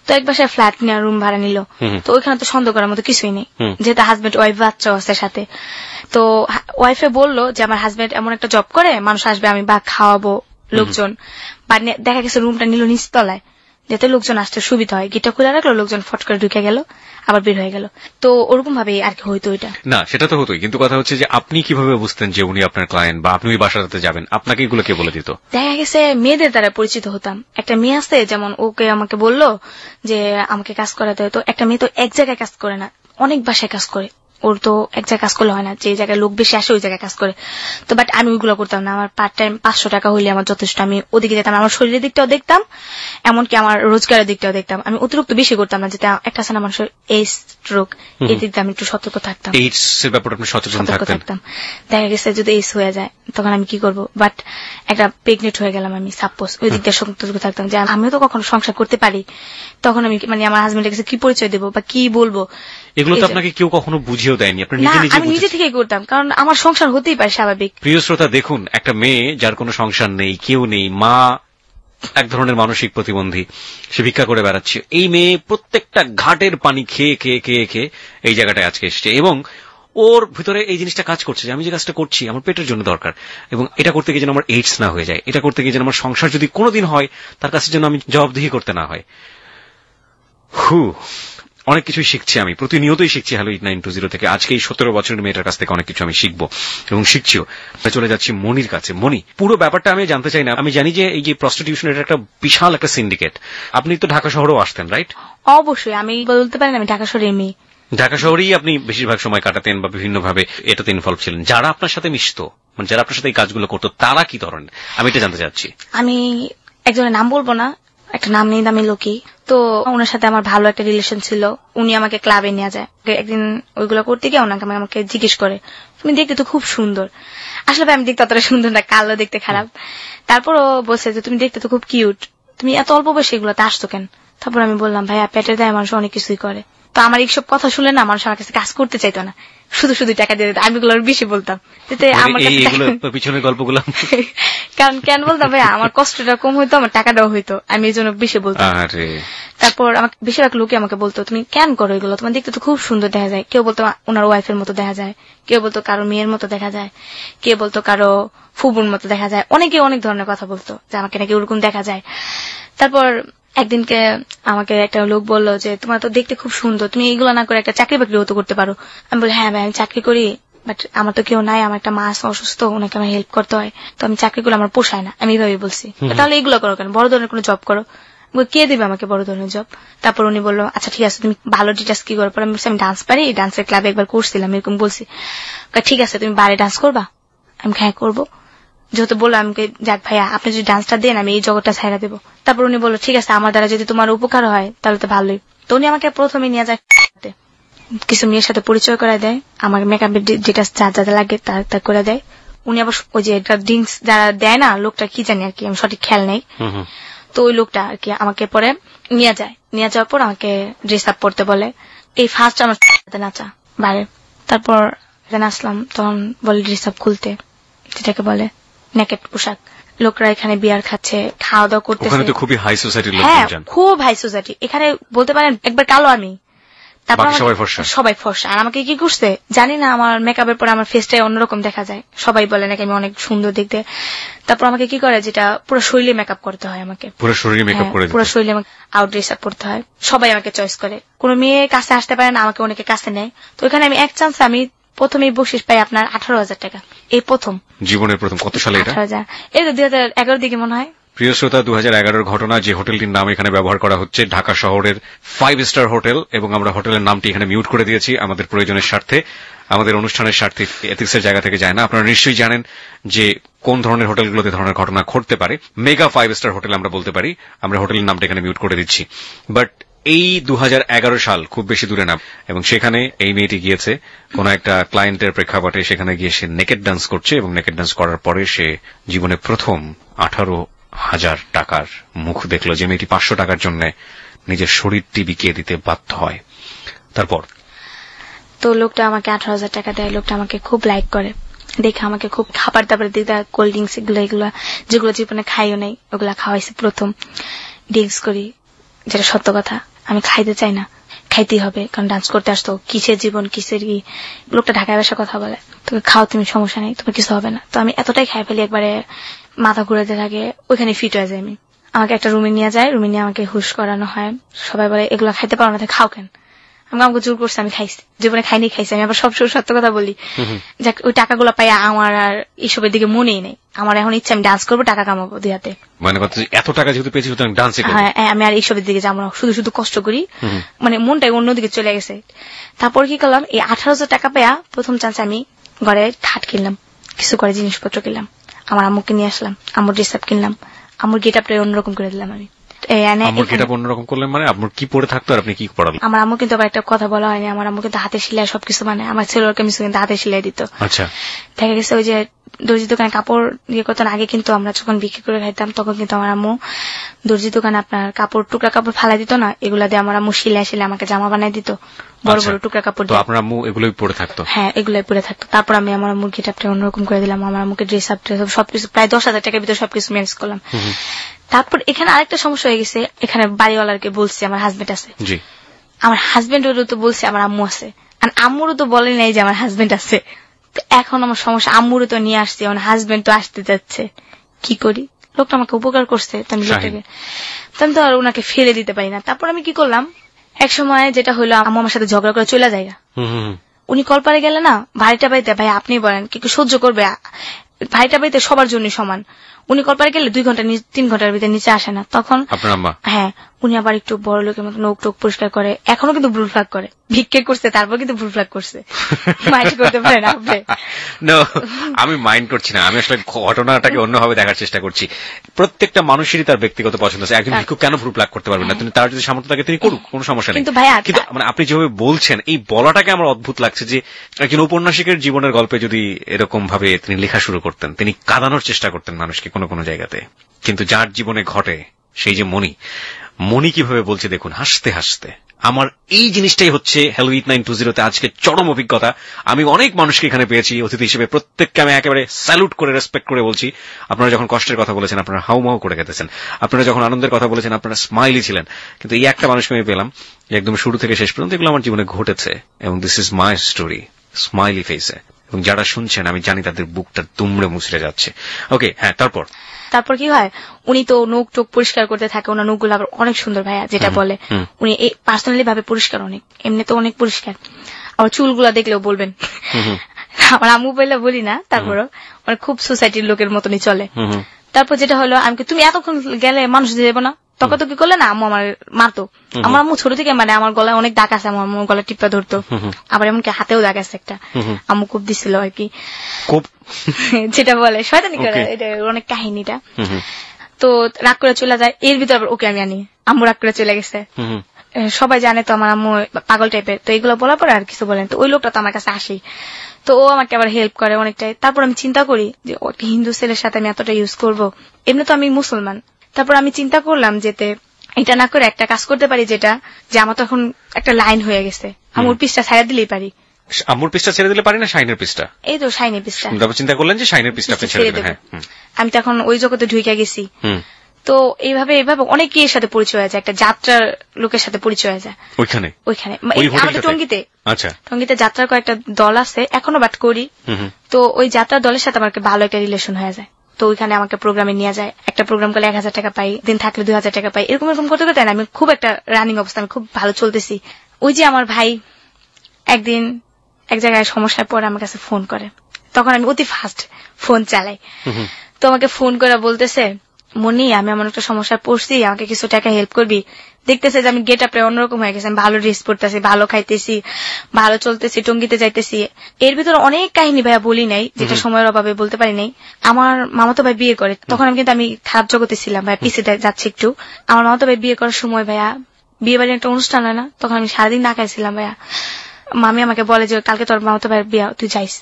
তো এক বাসায় ফ্ল্যাট নিয়ে রুম ভাড়া নিল। তো ওইখানে তো সন্দেহ করার মতো কিছুই নেই, যেহেতু হাজবেন্ড ওয়াইফ বাচ্চা আছে সাথে। তো ওয়াইফে বললো যে আমার হাজবেন্ড এমন একটা জব করে, মানুষ আসবে, আমি বা খাওয়াবো লোকজন। বা দেখা গেছে রুমটা নিল নিচতলায়, যাতে লোকজন আসতে সুবিধা হয়, গেটটা খুলে রাখলো, লোকজন ফট করে ঢুকে গেল, আবার বের হয়ে গেল। তো ওরকম ভাবে আর কি হইতো। ওইটা না, সেটা তো হতোই, কিন্তু কথা হচ্ছে যে আপনি কিভাবে বুঝতেন যে উনি আপনার ক্লায়েন্ট, বা আপনি ওই বাসাটাতে যাবেন? আপনাকে এগুলো কে বলে দিত? দেখা গেছে মেয়েদের দ্বারা পরিচিত হতাম। একটা মেয়ে আছে, যেমন ওকে আমাকে বললো যে আমাকে কাজ করাতে হয়। তো একটা মেয়ে তো এক জায়গায় কাজ করে না, অনেক বাসায় কাজ করে, ওর তো এক জায়গায় কাজ করলে হয় না, যে জায়গায় লোক বেশি আসে ওই জায়গায় কাজ করে। তো বাট আমি ওইগুলো করতাম না, আমার পার্ট টাইম 500 টাকা হইলে আমার যথেষ্ট। আমি ওদিকে যেতাম, আমার শরীরের দিকটাও দেখতাম, এমনকি আমার রোজগারের দিকটাও দেখতাম। আমি অতিরিক্ত বেশি করতাম না, যেটা একটা আছে না মানুষের এইডস স্ট্রোক, এই দিক দিয়ে আমি একটু সতর্ক থাকতাম। এইডস এর ব্যাপারে আপনি সচেতন থাকতেন? দেখা গেছে যদি এইডস হয়ে যায় তখন আমি কি করব, বাট একটা প্রেগনেন্ট হয়ে গেলাম আমি, সাপোজ ওই দিক দিয়ে সতর্ক থাকতাম যে আমিও তো কখনো সংসার করতে পারি, তখন আমি মানে আমার হাজবেন্ডের কাছে কি পরিচয় দেবো বা কি বলবো। এগুলো তো আপনাকে কেউ কখনো বুঝিয়েও দেয়নি, আপনি আমি নিজে থেকেই করতাম, কারণ আমার সংসার হতেই পারে স্বাভাবিক। প্রিয় শ্রোতা, দেখুন, একটা মেয়ে যার কোনো সংসার নেই, কেউ নেই, মা এক ধরনের মানসিক প্রতিবন্ধী, সে ভিক্ষা করে বেড়াচ্ছে। এই মেয়ে প্রত্যেকটা ঘাটের পানি খেয়ে খেয়ে খেয়ে খেয়ে এই জায়গাটায় আজকে এসছে, এবং ওর ভিতরে এই জিনিসটা কাজ করছে যে আমি যে কাজটা করছি আমার পেটের জন্য দরকার, এবং এটা করতে গিয়ে যেন আমার এইডস না হয়ে যায়, এটা করতে গিয়ে যেন আমার সংসার যদি কোনোদিন হয় তার কাছে যেন আমি জবাবদিহি করতে না হয়। অনেক কিছুই শিখছি আমি, প্রতিনিয়তই শিখছি হ্যালো 8920 থেকে। আজকে এই 17 বছরের মেয়েটার কাছ থেকে অনেক কিছু আমি শিখবো এবং শিখছিও। চলে যাচ্ছি মনির কাছে। মনি, পুরো ব্যাপারটা আমি জানতে চাই না। আমি জানি যে এই যে প্রস্টিটিউশন, এটা একটা বিশাল একটা সিন্ডিকেট। আপনি তো ঢাকা শহরেও আসতেন, রাইট? অবশ্যই, আমি বলতে পারি আমি ঢাকা শহরের মেয়ে। ঢাকা শহরেই আপনি বেশিরভাগ সময় কাটাতেন বা বিভিন্নভাবে এটাতে ইনভলভ ছিলেন। যারা আপনার সাথে মিশতো, মানে যারা আপনার সাথে এই কাজগুলো করতো, তারা কি ধরনের, আমি এটা জানতে চাচ্ছি। আমি একজনের নাম বলবো না, একটা নাম নেই দামি লোকই, তো ওনার সাথে আমার ভালো একটা রিলেশন ছিল। উনি আমাকে ক্লাবে নিয়ে যায়, একদিন ওইগুলো করতে গিয়ে ওনাকে আমাকে জিজ্ঞেস করে তুমি দেখতে তো খুব সুন্দর। আসলে আমি দেখতে অতটা সুন্দর না, কালো, দেখতে খারাপ। তারপর ও বলছে যে তুমি দেখতে তো খুব কিউট, তুমি এত অল্প বয়সে এগুলোতে আসতো কেন? তারপর আমি বললাম ভাইয়া পেটের দায় মানুষ অনেক কিছুই করে। তো আমার এইসব কথা শুনে না মানুষ আমার কাছে কাজ করতে চাইতো না, শুধু শুধু টাকা দিয়ে দিত। আমি এগুলো বেশি বলতাম, আমার পিছনের গল্পগুলো কারণ কেন বলতাম ভাইয়া, আমার কষ্টটা কম হইতো, আমার টাকাটাও হইতো, আমি এই জন্য বেশি বলতাম। তারপর আমাকে বেশিরভাগ লোকে আমাকে বলতো তুমি কেন করো এগুলো, তোমার দেখতে তো খুব সুন্দর দেখা যায়। কেউ বলতো ওনার ওয়াইফের মতো দেখা যায়, কেউ বলতো কারো মেয়ের মতো দেখা যায়, কেউ বলতো কারো ফুবুর মতো দেখা যায়, অনেকে অনেক ধরনের কথা বলতো যে আমাকে নাকি ওরকম দেখা যায়। তারপর একদিনকে আমাকে একটা লোক বললো যে তোমার তো দেখতে খুব সুন্দর, তুমি এইগুলো না করে একটা চাকরি বাকরি হতো করতে পারো। আমি বলি হ্যাঁ ভাই আমি চাকরি করি, বাট আমার তো কেউ নাই, আমার একটা মা অসুস্থ, ওনাকে আমার হেল্প করতে হয়, তো আমি চাকরিগুলো আমার পোষায় না। আমি এইভাবে বলছি তাহলে এইগুলো করো কেন, বড় ধরনের কোনো জব করো। কে দিবে আমাকে বড় ধরনের জব? তারপর উনি বললো আচ্ছা ঠিক আছে তুমি ভালো ডিটেলস কি করো। আমি বলছি আমি ডান্স পারি, ডান্সের ক্লাবে একবার করছিলাম, এরকম বলছি। ঠিক আছে তুমি বারে ডান্স করবা? আমি হ্যাঁ করবো। যেহেতু বললো আমাকে যাক ভাইয়া আপনি যদি ডান্সটা দেন আমি এই জগৎটা ছাইড়া দেবো। তারপর উনি বললো ঠিক আছে আমার দ্বারা যদি তোমার উপকার হয় তাহলে তো ভালোই। তো উনি আমাকে প্রথমে নিয়ে যায় কিছু মেয়ের সাথে পরিচয় করা দেয়, আমার মেকআপের ডিটেলস যা যা লাগে তা করে দেয়। উনি আবার ওই যে ড্রিঙ্কস যারা দেয় না, লোকটা কি জানি আর কি, আমি সঠিক খেয়াল নেই। তো ওই লোকটা আর কি আমাকে পরে নিয়ে যায়, নিয়ে যাওয়ার পর আমাকে ড্রেস আপ পড়তে বলে। এই ফার্স্ট আমার নাচা বারে, তারপর নাচলাম, তখন বলে ড্রেস আপ খুলতে, যেটাকে বলে নেকেট পোশাক। লোকরা এখানে বিয়ার খাচ্ছে, খাওয়া দাওয়া করতেছে, খুবই হাই সোসাইটির লোক। হ্যাঁ খুব হাই সোসাইটি। এখানে বলতে পারেন একবার কালো আমি, তারপর সবাই ফর্সা। আর আমাকে কি করছে জানি না, আমার মেকআপের পরে আমার ফেসটাই অন্যরকম দেখা যায়, সবাই বলে নাকি আমি অনেক সুন্দর দেখতে। তারপর আমাকে কি করে, যেটা পুরো শরীরে মেকআপ করতে হয়, আমাকে পুরো শরীরে আউট ড্রেস আপ করতে হয়। সবাই আমাকে চয়েস করে, কোন মেয়ে কাছে আসতে পারে না, আমাকে অনেকে কাছে নেয়। তো এখানে আমি এক চান্স আমি প্রথমেই বকশিস পাই আপনার 18,000 টাকা, এই প্রথম জীবনের প্রথম। কত সালে এটা? 18,000, এই তো 2011 দিকে মনে হয়। প্রিয় শ্রোতা, 2011 ঘটনা। যে হোটেলটির নাম এখানে ব্যবহার করা হচ্ছে ঢাকা শহরের 5 স্টার হোটেল, এবং আমরা হোটেলের নামটি এখানে মিউট করে দিয়েছি আমাদের প্রয়োজনের স্বার্থে, আমাদের অনুষ্ঠানের স্বার্থে, এথিক্সের জায়গা থেকে যায় না। আপনারা নিশ্চয়ই জানেন যে কোন ধরনের হোটেলগুলোতে ধরনের ঘটনা ঘটতে পারে। মেগা 5 স্টার হোটেল আমরা বলতে পারি, আমরা হোটেলের নামটা এখানে মিউট করে দিচ্ছি। বাট এই 2011 সাল খুব বেশি দূরে না, এবং সেখানে এই মেয়েটি গিয়েছে কোন একটা ক্লায়েন্টের প্রেক্ষাপটে, সেখানে গিয়ে সে নেকেড ডান্স করছে, এবং নেকেড ডান্স করার পরে সে জীবনে প্রথম 18,000 টাকার মুখ দেখলো, যে মেয়েটি 500 টাকার জন্য নিজের শরীরটি বিকিয়ে দিতে বাধ্য হয়। তারপর তো লোকটা আমাকে 18,000 টাকা দেয়, লোকটা আমাকে খুব লাইক করে, দেখে আমাকে খুব খাবার দাবার দিতে, কোল্ড ড্রিঙ্কস এগুলো যেগুলো জীবনে খাইও নাই ওগুলা খাওয়াইছে প্রথম। ড্রিঙ্কস করি, যেটা সত্য কথা, আমি খাইতে চাই না, খাইতেই হবে, কারণ ডান্স করতে আসতো, কিসের জীবন কিসের কি। লোকটা ঢাকায় ভাষা কথা বলে, তুমি খাও, তুমি সমস্যা নেই, তোমার কিছু হবে না। তো আমি এতটাই খাই ফেলি, একবারে মাথা ঘুরাতে থাকে, ওইখানে ফিট হয়ে যায়। আমি আমাকে একটা রুমে নিয়ে যায়, রুমে নিয়ে আমাকে হুশ করানো হয়। সবাই বলে এগুলো খাইতে পারো না, খাও কেন? আমাকে জোর করছে, আমি খাইছি, জীবনে খাইনি, খাইছি। আমি আবার সবসময় সত্য কথা বলি, যাক ওই টাকাগুলো পাই আমার আর এইসবের দিকে মনেই নেই। আমার এখন ইচ্ছা আমি ডান্স করবো, টাকা কামাবো দুই হাতে। মানে কথা এত টাকা যেহেতু পেয়েছি সুতরাং ডান্সই করব। হ্যাঁ, আমি আর এইসবের দিকে যাবো না, শুধু শুধু কষ্ট করি, মানে মনটাই অন্যদিকে চলে গেছে। তারপর কি করলাম, এই 18,000 টাকা পেয়া প্রথম চান্স আমি ঘরে খাট কিনলাম, কিছু করে জিনিসপত্র কিনলাম, আমার আম্মুকে নিয়ে আসলাম, আম্মুর ড্রেস আপ কিনলাম, আম্মুর গেট আপটা অন্যরকম করে দিলাম আমি। আম্মুর গেট আপ অন্যরকম করলেন মানে আম্মুর কি পরে থাকতো আর আপনি কি পড়ালেন? আমার আম্মু কিন্তু আবার একটা কথা বলা হয়নি, আমার আম্মু কিন্তু হাতে সেলাই সবকিছু, মানে আমার ছেলের কামিজ কিন্তু হাতে সেলাই দিত। আচ্ছা, দেখা গেছে ওই যে দর্জি দোকানে কাপড় ইয়ে করতেন আগে, কিন্তু আমরা যখন বিক্রি করে খাইতাম তখন কিন্তু আমার আম্মু দর্জি দোকানে আপনার কাপড় টুকরা কাপড় ফালাই দিত না, এগুলা দিয়ে আমার আম্মু সিলাই সিলাই আমাকে জামা বানাই দিত, বড় বড় টুকরা কাপড় দিয়ে। আপনার আম্মু এগুলোই পরে থাকতো? হ্যাঁ, এগুলাই পরে থাকতো। তারপর আমি আমার আম্মুর গেট আপটা অন্যরকম করে দিলাম, আমার আম্মুকে ড্রেস আপ সবকিছু প্রায় 10,000 টাকার ভিতরে সবকিছু ম্যানেজ করলাম। তারপর এখানে আরেকটা সমস্যা হয়ে গেছে, এখানে বাড়িওয়ালাকে বলছি আমার হাজবেন্ড আছে, আমার হাজবেন্ডেরও তো বলছি আমার আম্মু আছে, আর আম্মুরও তো বলে নাই যে আমার হাজবেন্ড আছে। তো এখন আমার সমস্যা, আম্মুরও তো নিয়ে আসছি, আমার হাজবেন্ড তো আসতে যাচ্ছে, কি করি? লোকটা আমাকে উপকার করছে, তো আমি তো আর ওনাকে ফেলে দিতে পারি না। তারপর আমি কি করলাম, এক সময় যেটা হলো, আম্মু আমার সাথে ঝগড়া করে চলে যায়। উনি কলপারে গেলে না, ভাইটা বাড়িতে, ভাই আপনি বলেন কি সহ্য করবে, ভাইটা বাড়িতে সবার জন্য সমান, উনি কলপারে গেলে 2 ঘন্টা 3 ঘন্টার ভিতরে নিচে আসে না। তখন হ্যাঁ, উনি আবার একটু বড় লোকের মতো নোক টোক পরিষ্কার করে, এখনো কিন্তু ভুল ফ্লাগ করে, ভিক্ষে করছে তারপর কিন্তু ভুল ফ্লাগ করছে। মাইন্ড করতে পারেন আপনি? আমি মাইন্ড করছি না, আমি আসলে ঘটনাটাকে অন্যভাবে দেখার চেষ্টা করছি। প্রত্যেকটা মানুষেরই তার ব্যক্তিগত পছন্দ আছে, একজন ভিক্ষুক কেন ভুল ফ্লাগ করতে পারবেন না? তিনি তার যদি সামর্থ্য থাকে তিনি করুক, কোনো সমস্যা নেই। কিন্তু মানে আপনি যেভাবে বলছেন এই বলাটাকে আমার অদ্ভুত লাগছে, যে একজন ঔপন্যাসিকের জীবনের গল্পে যদি এরকম ভাবে তিনি লেখা শুরু করতেন, তিনি কাঁদানোর চেষ্টা করতেন মানুষকে কোনো কোনো জায়গাতে, কিন্তু যার জীবনে ঘটে সেই যে মনি কিভাবে বলছে দেখুন, হাসতে হাসতে। আমার এই জিনিসটাই হচ্ছে হ্যালো ইট 920 আজকে চরম অভিজ্ঞতা। আমি অনেক মানুষকে এখানে পেয়েছি অতিথি হিসেবে, প্রত্যেককে আমি একেবারে স্যালুট করে রেসপেক্ট করে বলছি। আপনারা যখন কষ্টের কথা বলেছেন আপনারা হাউমাউ করে গেতেছেন, আপনারা যখন আনন্দের কথা বলেছেন আপনারা স্মাইলি ছিলেন, কিন্তু এই একটা মানুষকে আমি পেলাম একদম শুরু থেকে শেষ পর্যন্ত এগুলো আমার জীবনে ঘটেছে, এবং this is my story, smiley ফেসে। এবং যারা শুনছেন আমি জানি তাদের বুকটা দুমড়ে মুচড়ে যাচ্ছে। ওকে, হ্যাঁ, তারপর কি হয়, উনি তো নোক টোক পরিষ্কার করতে থাকে, ওনার নোকগুলো আবার অনেক সুন্দর, ভাইয়া যেটা বলে উনি পার্সোনালি ভাবে পরিষ্কার, অনেক এমনি তো অনেক পরিষ্কার। আমার চুলগুলা দেখলেও বলবেন, আমার আম্মু বললে বলি না, তারপরও মানে খুব সোসাইটির লোকের মতনই চলে। তারপর যেটা হলো, আমি তুমি এতক্ষণ গেলে মানুষ যাবো না, তখন তো কি করলে না, আম্মু আমার মারতো। আমার আম্মু ছোট থেকে মানে আমার গলায় অনেক দাগ আছে, আমার আম্মু গলা টিপা ধরতো, আবার এমনকি হাতেও দাগ আছে একটা, আম্মু খুব দিছিল আর কি, যেটা বলে শয়তানি করে, এটা অনেক কাহিনীটা। তো রাগ করে চলে যায়, এর ভিতরে আবার ওকে আমি আনি, আম্মু রাগ করে চলে গেছে। সবাই জানে তো আমার আম্মু পাগল টাইপের, তো এগুলো বলার পরে আর কিছু বলেন, তো ওই লোকটা তো আমার কাছে আসেই, তো ও আমাকে আবার হেল্প করে অনেকটাই। তারপর আমি চিন্তা করি যে হিন্দু ছেলের সাথে আমি এতটা ইউজ করবো, এমনি তো আমি মুসলমান। তারপর আমি চিন্তা করলাম যেতে এটা না করে একটা কাজ করতে পারি, যেটা যে আমার তো এখন একটা লাইন হয়ে গেছে, আম্মুর পিসটা ছাড়া দিলেই পারি। আম্মুর পিসটা ছেড়ে দিলে পারি না, শাইনের পিসটা? এই তো শাইনের পিসটা। তারপর চিন্তা করলেন যে শাইনের পিসটা আপনি ছেড়ে দেবেন। আমি তো এখন ওই জগতে ঢুকে গেছি। তো এইভাবে অনেকের সাথে পরিচয় হয়ে যায়, একটা যাত্রার লোকের সাথে পরিচয় হয়ে যায় ওইখানে আমাদের টঙ্গীতে। আচ্ছা, টঙ্গীতে যাত্রার কয়েকটা দল আছে এখনো, বাট করি। তো ওই যাত্রার দলের সাথে আমার ভালো একটা রিলেশন হয়ে যায়, তো ওইখানে আমাকে প্রোগ্রামে নিয়ে যায়, একটা প্রোগ্রাম করলে 1,000 টাকা পাই, দিন থাকলে 2,000 টাকা পাই, এরকম করতে করতে আমি খুব একটা রানিং অবস্থা, আমি খুব ভালো চলতেছি। ওই যে আমার ভাই একদিন এক জায়গায় সমস্যায় পড়ে আমার কাছে ফোন করে, তখন আমি অতি ফাস্ট ফোন চালাই, তো আমাকে ফোন করে বলতেছে, মনি আমি এমন একটা সমস্যায় পড়ছি, আমাকে কিছু টাকা হেল্প করবি? দেখতেছে যে আমি গেট আপটা অন্যরকম হয়ে গেছে, আমি ভালো ড্রেস পরতেছি, ভালো খাইতেছি, ভালো চলতেছি, টঙ্গিতে যাইতেছি। এর ভিতরে অনেক কাহিনী ভাইয়া বলি নাই, যেটা সময়ের অভাবে বলতে পারি নাই। আমার মামাতো ভাই বিয়ে করে, তখন আমি কিন্তু আমি খারাপ জগতে ছিলাম ভাইয়া, পিছিয়ে যাচ্ছে একটু। আমার মামাতো ভাই বিয়ে করার সময় ভাইয়া, বিয়ে বাড়ির একটা অনুষ্ঠান হয় না, তখন আমি সারাদিন না খাইছিলাম ভাইয়া। মামি আমাকে বলে যে কালকে তোর মামাতো ভাইয়ের বিয়ে, তুই যাইস।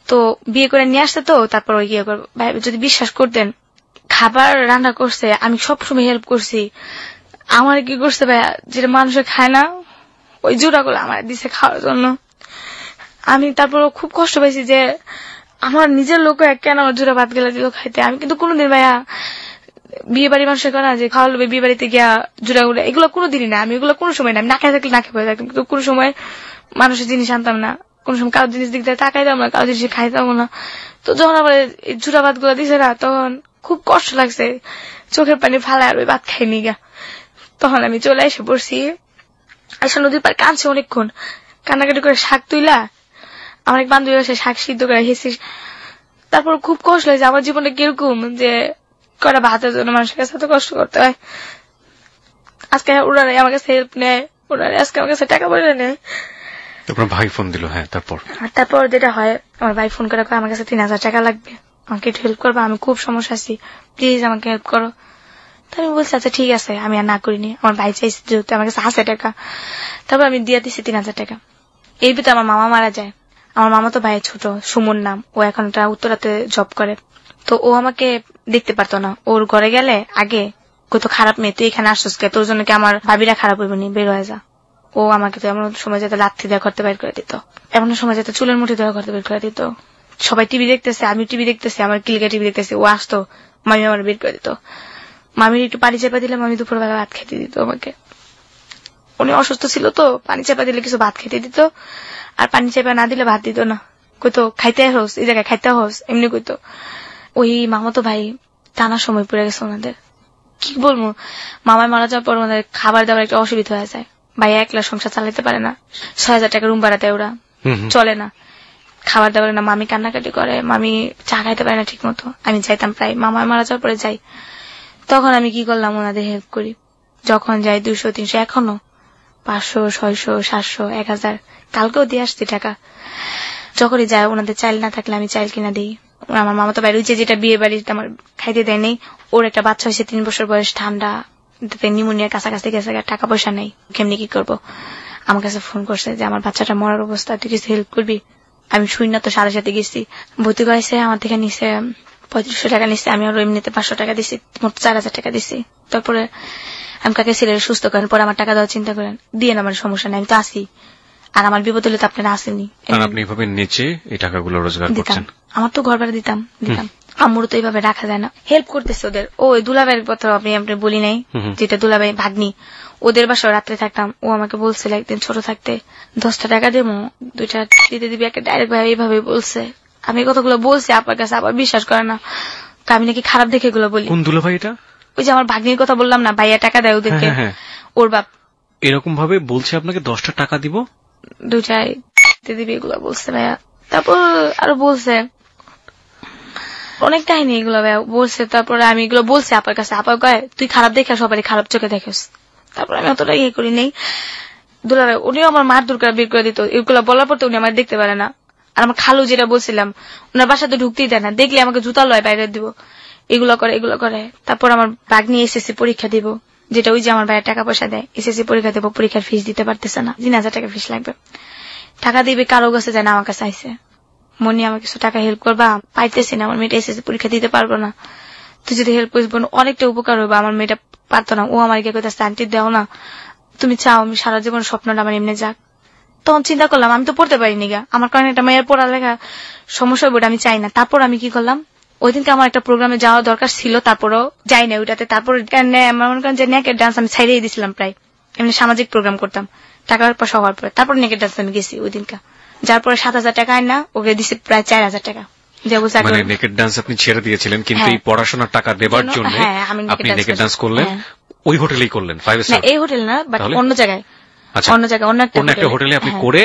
তো বিয়ে করে নিয়ে আসতে, তো তারপর ওই ইয়ে করবো ভাই, যদি বিশ্বাস করতেন খাবার রান্না করছে, আমি সবসময় হেল্প করছি। আমার কি করছে ভাইয়া, যেটা মানুষে খায় না, ওই জোড়াগুলো আমার দিছে খাওয়ার জন্য। আমি তারপর খুব কষ্ট পাইছি যে আমার নিজের লোক কেন আমার জোড়া ভাত গেলা দিল খাইতে। আমি কিন্তু কোনোদিন ভাইয়া বিয়ে বাড়ি মানুষের করা যে খাওয়া লোবে বিয়ে বাড়িতে গিয়া জোড়াগুলো, এগুলো কোনোদিনই না, আমি এগুলো কোনো সময় না, আমি না খাই থাকলে না খেয়ে থাকতাম, কিন্তু কোনো সময় মানুষের জিনিস আনতাম না, কোন সময় কারো জিনিস দিক দিয়ে তাকাইতাম না, কারো জিনিস খাইতাম না। তো যখন আবার জোড়া ভাত গুলা দিছে না, তখন খুব কষ্ট লাগছে, চোখের পানি ফালায় আর ওই ভাত খাইনি গা। তখন আমি চলে এসে পড়ছি, আসলে নদীর পার কাঁদছে অনেকক্ষণ, কান্নাকাটি করে শাক তুইলা আমার এক বান্ধবী এসে শাক সিদ্ধ করে খেয়েছি। তারপর খুব কষ্ট হয়েছে আমার জীবনে কিরকম যে কটা ভাতের জন্য মানুষের কাছে এত কষ্ট করতে হয়। আজকে ওনারা আমার কাছে হেল্প নেয়, ওনারা আজকে আমার কাছে টাকা পয়সা নেয়। আপনার ভাই ফোন দিল? হ্যাঁ, তারপর যেটা হয় আমার ভাই ফোন করে আমার কাছে 3000 টাকা লাগবে, আমাকে একটু হেল্প করবো, আমি খুব সমস্যা আছি, প্লিজ আমাকে হেল্প করো। তো আমি বলছি আচ্ছা ঠিক আছে, আমি আর না করিনি। আমার ভাই চাইছে যেহেতু আমার কাছে আছে টাকা, তারপর আমি দিয়ে দিচ্ছি 3000 টাকা। এর ভিতরে আমার মামা মারা যায়। আমার মামা তো ভাই ছোট, সুমন নাম, ও এখন একটা উত্তরাতে জব করে। তো ও আমাকে দেখতে পারতো না, ওর ঘরে গেলে আগে কত খারাপ মেয়ে, তুই এখানে আসছিস কে, তোর জন্য কি আমার ভাবিরা খারাপ হইব নি, বের হয়ে যা। ও আমাকে তো এমন সময় যেতে লাথি দেওয়া করতে বের করে দিত, এমন সময় যেতে চুলের মুঠি দেওয়া করতে বের করে দিত। সবাই টিভি দেখতেছে, আমি টিভি দেখতেছি, আমার কিলিকা টিভি দেখতেছি, ও আসতো, মামি আমার বের করে দিত। মামির একটু পানি চেপা দিলে মামি দুপুরবেলা ভাত খেতে দিত আমাকে। উনি অসুস্থ ছিল তো, পানি চেপা দিলে কিছু ভাত খেতে দিত, আর পানি চেপা না দিলে ভাত দিত না, কইতো খাইতে হোস, এই জায়গায় খাইতে হোস, এমনি কইতো। ওই মামাতো ভাই টানা সময় পড়ে গেছে ওনাদের, কি বলবো, মামায় মারা যাওয়ার পর ওনাদের খাবার দাবার একটা অসুবিধা হয়ে যায়। ভাইয়া একলা সংসার চালাতে পারে না, 6000 টাকা রুম ভাড়া দেয়, ওরা চলে না, খাবার দাবার না। মামি কান্নাকাটি করে, মামি চা খাইতে পারে না ঠিক মতো। আমি যাইতাম প্রায়, মামায় মারা যাওয়ার পরে যাই। তখন আমি কি করলাম, ওনাদের হেল্প করি। যখন যাই 200, 300, এখনো 500, 600, 700, 1000, কালকেও দিয়ে আসছি টাকা। যখনই যায় ওনাদের চাইল না থাকলে আমি চাইল কিনা দিই। আমার মামা তো বাইরে যেটা বিয়ে বাড়িতে আমার খাইতে দেয় নেই, ওর একটা বাচ্চা হয়েছে 3 বছর বয়স, ঠান্ডা, নিউমোনিয়ার কাছাকাছি গেছে, টাকা পয়সা নেই, কেমনি কি করবো। আমার কাছে ফোন করছে যে আমার বাচ্চাটা মরার অবস্থা, তুই কিছু হেল্প করবি। আমি শুই না তো, সাথে সাথে গেছি, ভর্তি করাইছে, আমার থেকে নিচে 3500 টাকা নিচ্ছে, আমি আরো এমনিতে 500 টাকা দিছি, মোট 4000 টাকা দিছি। তারপরে আমি কাকে ছেলের সুস্থ করেন, পরে আমার টাকা দেওয়ার চিন্তা করেন, দিয়ে না, আমার সমস্যা নেই, আমি তো আসি, আর আমার বিপদ হলে তো আপনারা আসেনি। আপনি এভাবে নিচে এই টাকাগুলো রোজগার করছেন? আমার তো ঘর ভাড়া দিতাম। আম্মুর তো এইভাবে রাখা যায় না, হেল্প করতেছে ওদের। ওই দুলাভাইয়ের কথা আপনি বলি নাই, যেটা দুলাভাই ভাগ্নি, ওদের বাসায় রাত্রে থাকতাম। ও আমাকে বলছিল একদিন ছোট থাকতে 10টা টাকা দেবো, 2টা দিতে দিবি, একটা ডাইরেক্ট ভাই এইভাবে বলছে। আমি কথাগুলো বলছি আপনার কাছে, আবার বিশ্বাস করে না, আমি নাকি খারাপ দেখে এগুলো বলি। কোন দুলাভাই এটা? ওই যে আমার ভাগ্নির কথা বললাম না, ভাইয়া টাকা দেয় ওদেরকে, ওর বাপ এরকম ভাবে বলছে আপনাকে 10টা টাকা দিব, 2টাই দিতে দিবি, এগুলো বলছে ভাইয়া। তারপর আরো বলছে অনেক কাহিনী, এগুলো ভাইয়া বলছে। তারপরে আমি এগুলো বলছি আপার কাছে, আপা কয় তুই খারাপ দেখে সবারই খারাপ চোখে দেখিস। তারপর আমি অতটা ইয়ে করি নেই। দুলাভাই উনিও আমার মার দূর করে বের করে দিত, এগুলো বলার পর তো উনি আমার দেখতে পারে না। আর আমার খালু যেটা বলছিলাম, ওনার বাসাতে ঢুকতেই দেয় না, দেখলে আমাকে জুতা লয় বাইরে দিব, এগুলো করে। তারপর আমার ভাগ্নি এসএসসি পরীক্ষা দিব, যেটা ওই যে আমার ভাইয়ের টাকা পয়সা দেয়, এসএসসি পরীক্ষা দেবো, পরীক্ষার ফিস দিতে পারতেছে না, 3000 টাকা ফিস লাগবে। টাকা দিবে কারো কাছে যায় না, আমার কাছে আইসে, মনি আমার কিছু টাকা হেল্প করবা, পাইতেছি না, আমার মেয়েটা এসএসসি পরীক্ষা দিতে পারবো না, তুই যদি হেল্প করিস বোন অনেকটা উপকার হবে। আমার মেয়েটা পারতো না, ও আমার গিয়ে কোথায় শান্তি দেও না, তুমি চাও আমি সারা জীবন স্বপ্নটা আমার এমনি যাক। তখন চিন্তা করলাম আমি তো পড়তে পারিনি গা, আমার কারণে একটা মেয়ের পড়ালেখা সমস্যা হবে, আমি চাই না। তারপর আমি কি করলাম, ওই দিনকে আমার একটা প্রোগ্রামে যাওয়া দরকার ছিল, তারপরও যাই না ওইটাতে। তারপর মনে করেন যে নেকের ডান্স আমি ছাইড়িয়ে দিয়েছিলাম, প্রায় এমনি সামাজিক প্রোগ্রাম করতাম টাকার পয়সা হওয়ার পরে। তারপর নেকের ডান্স আমি গেছি ওই দিনকা, যার পরে 7000 টাকা আয় না, ওকে দিছি প্রায় 4000 টাকা। মানে নেকেড ডান্স আপনি ছেড়ে দিয়েছিলেন, কিন্তু এই পড়াশোনার টাকা দেবার জন্য আপনি নেকেড ডান্স করলেন। ওই হোটেলেই করলেন? 5 স্টার? এই হোটেল না, বাট অন্য জায়গায়, অন্য একটা হোটেলে আপনি করে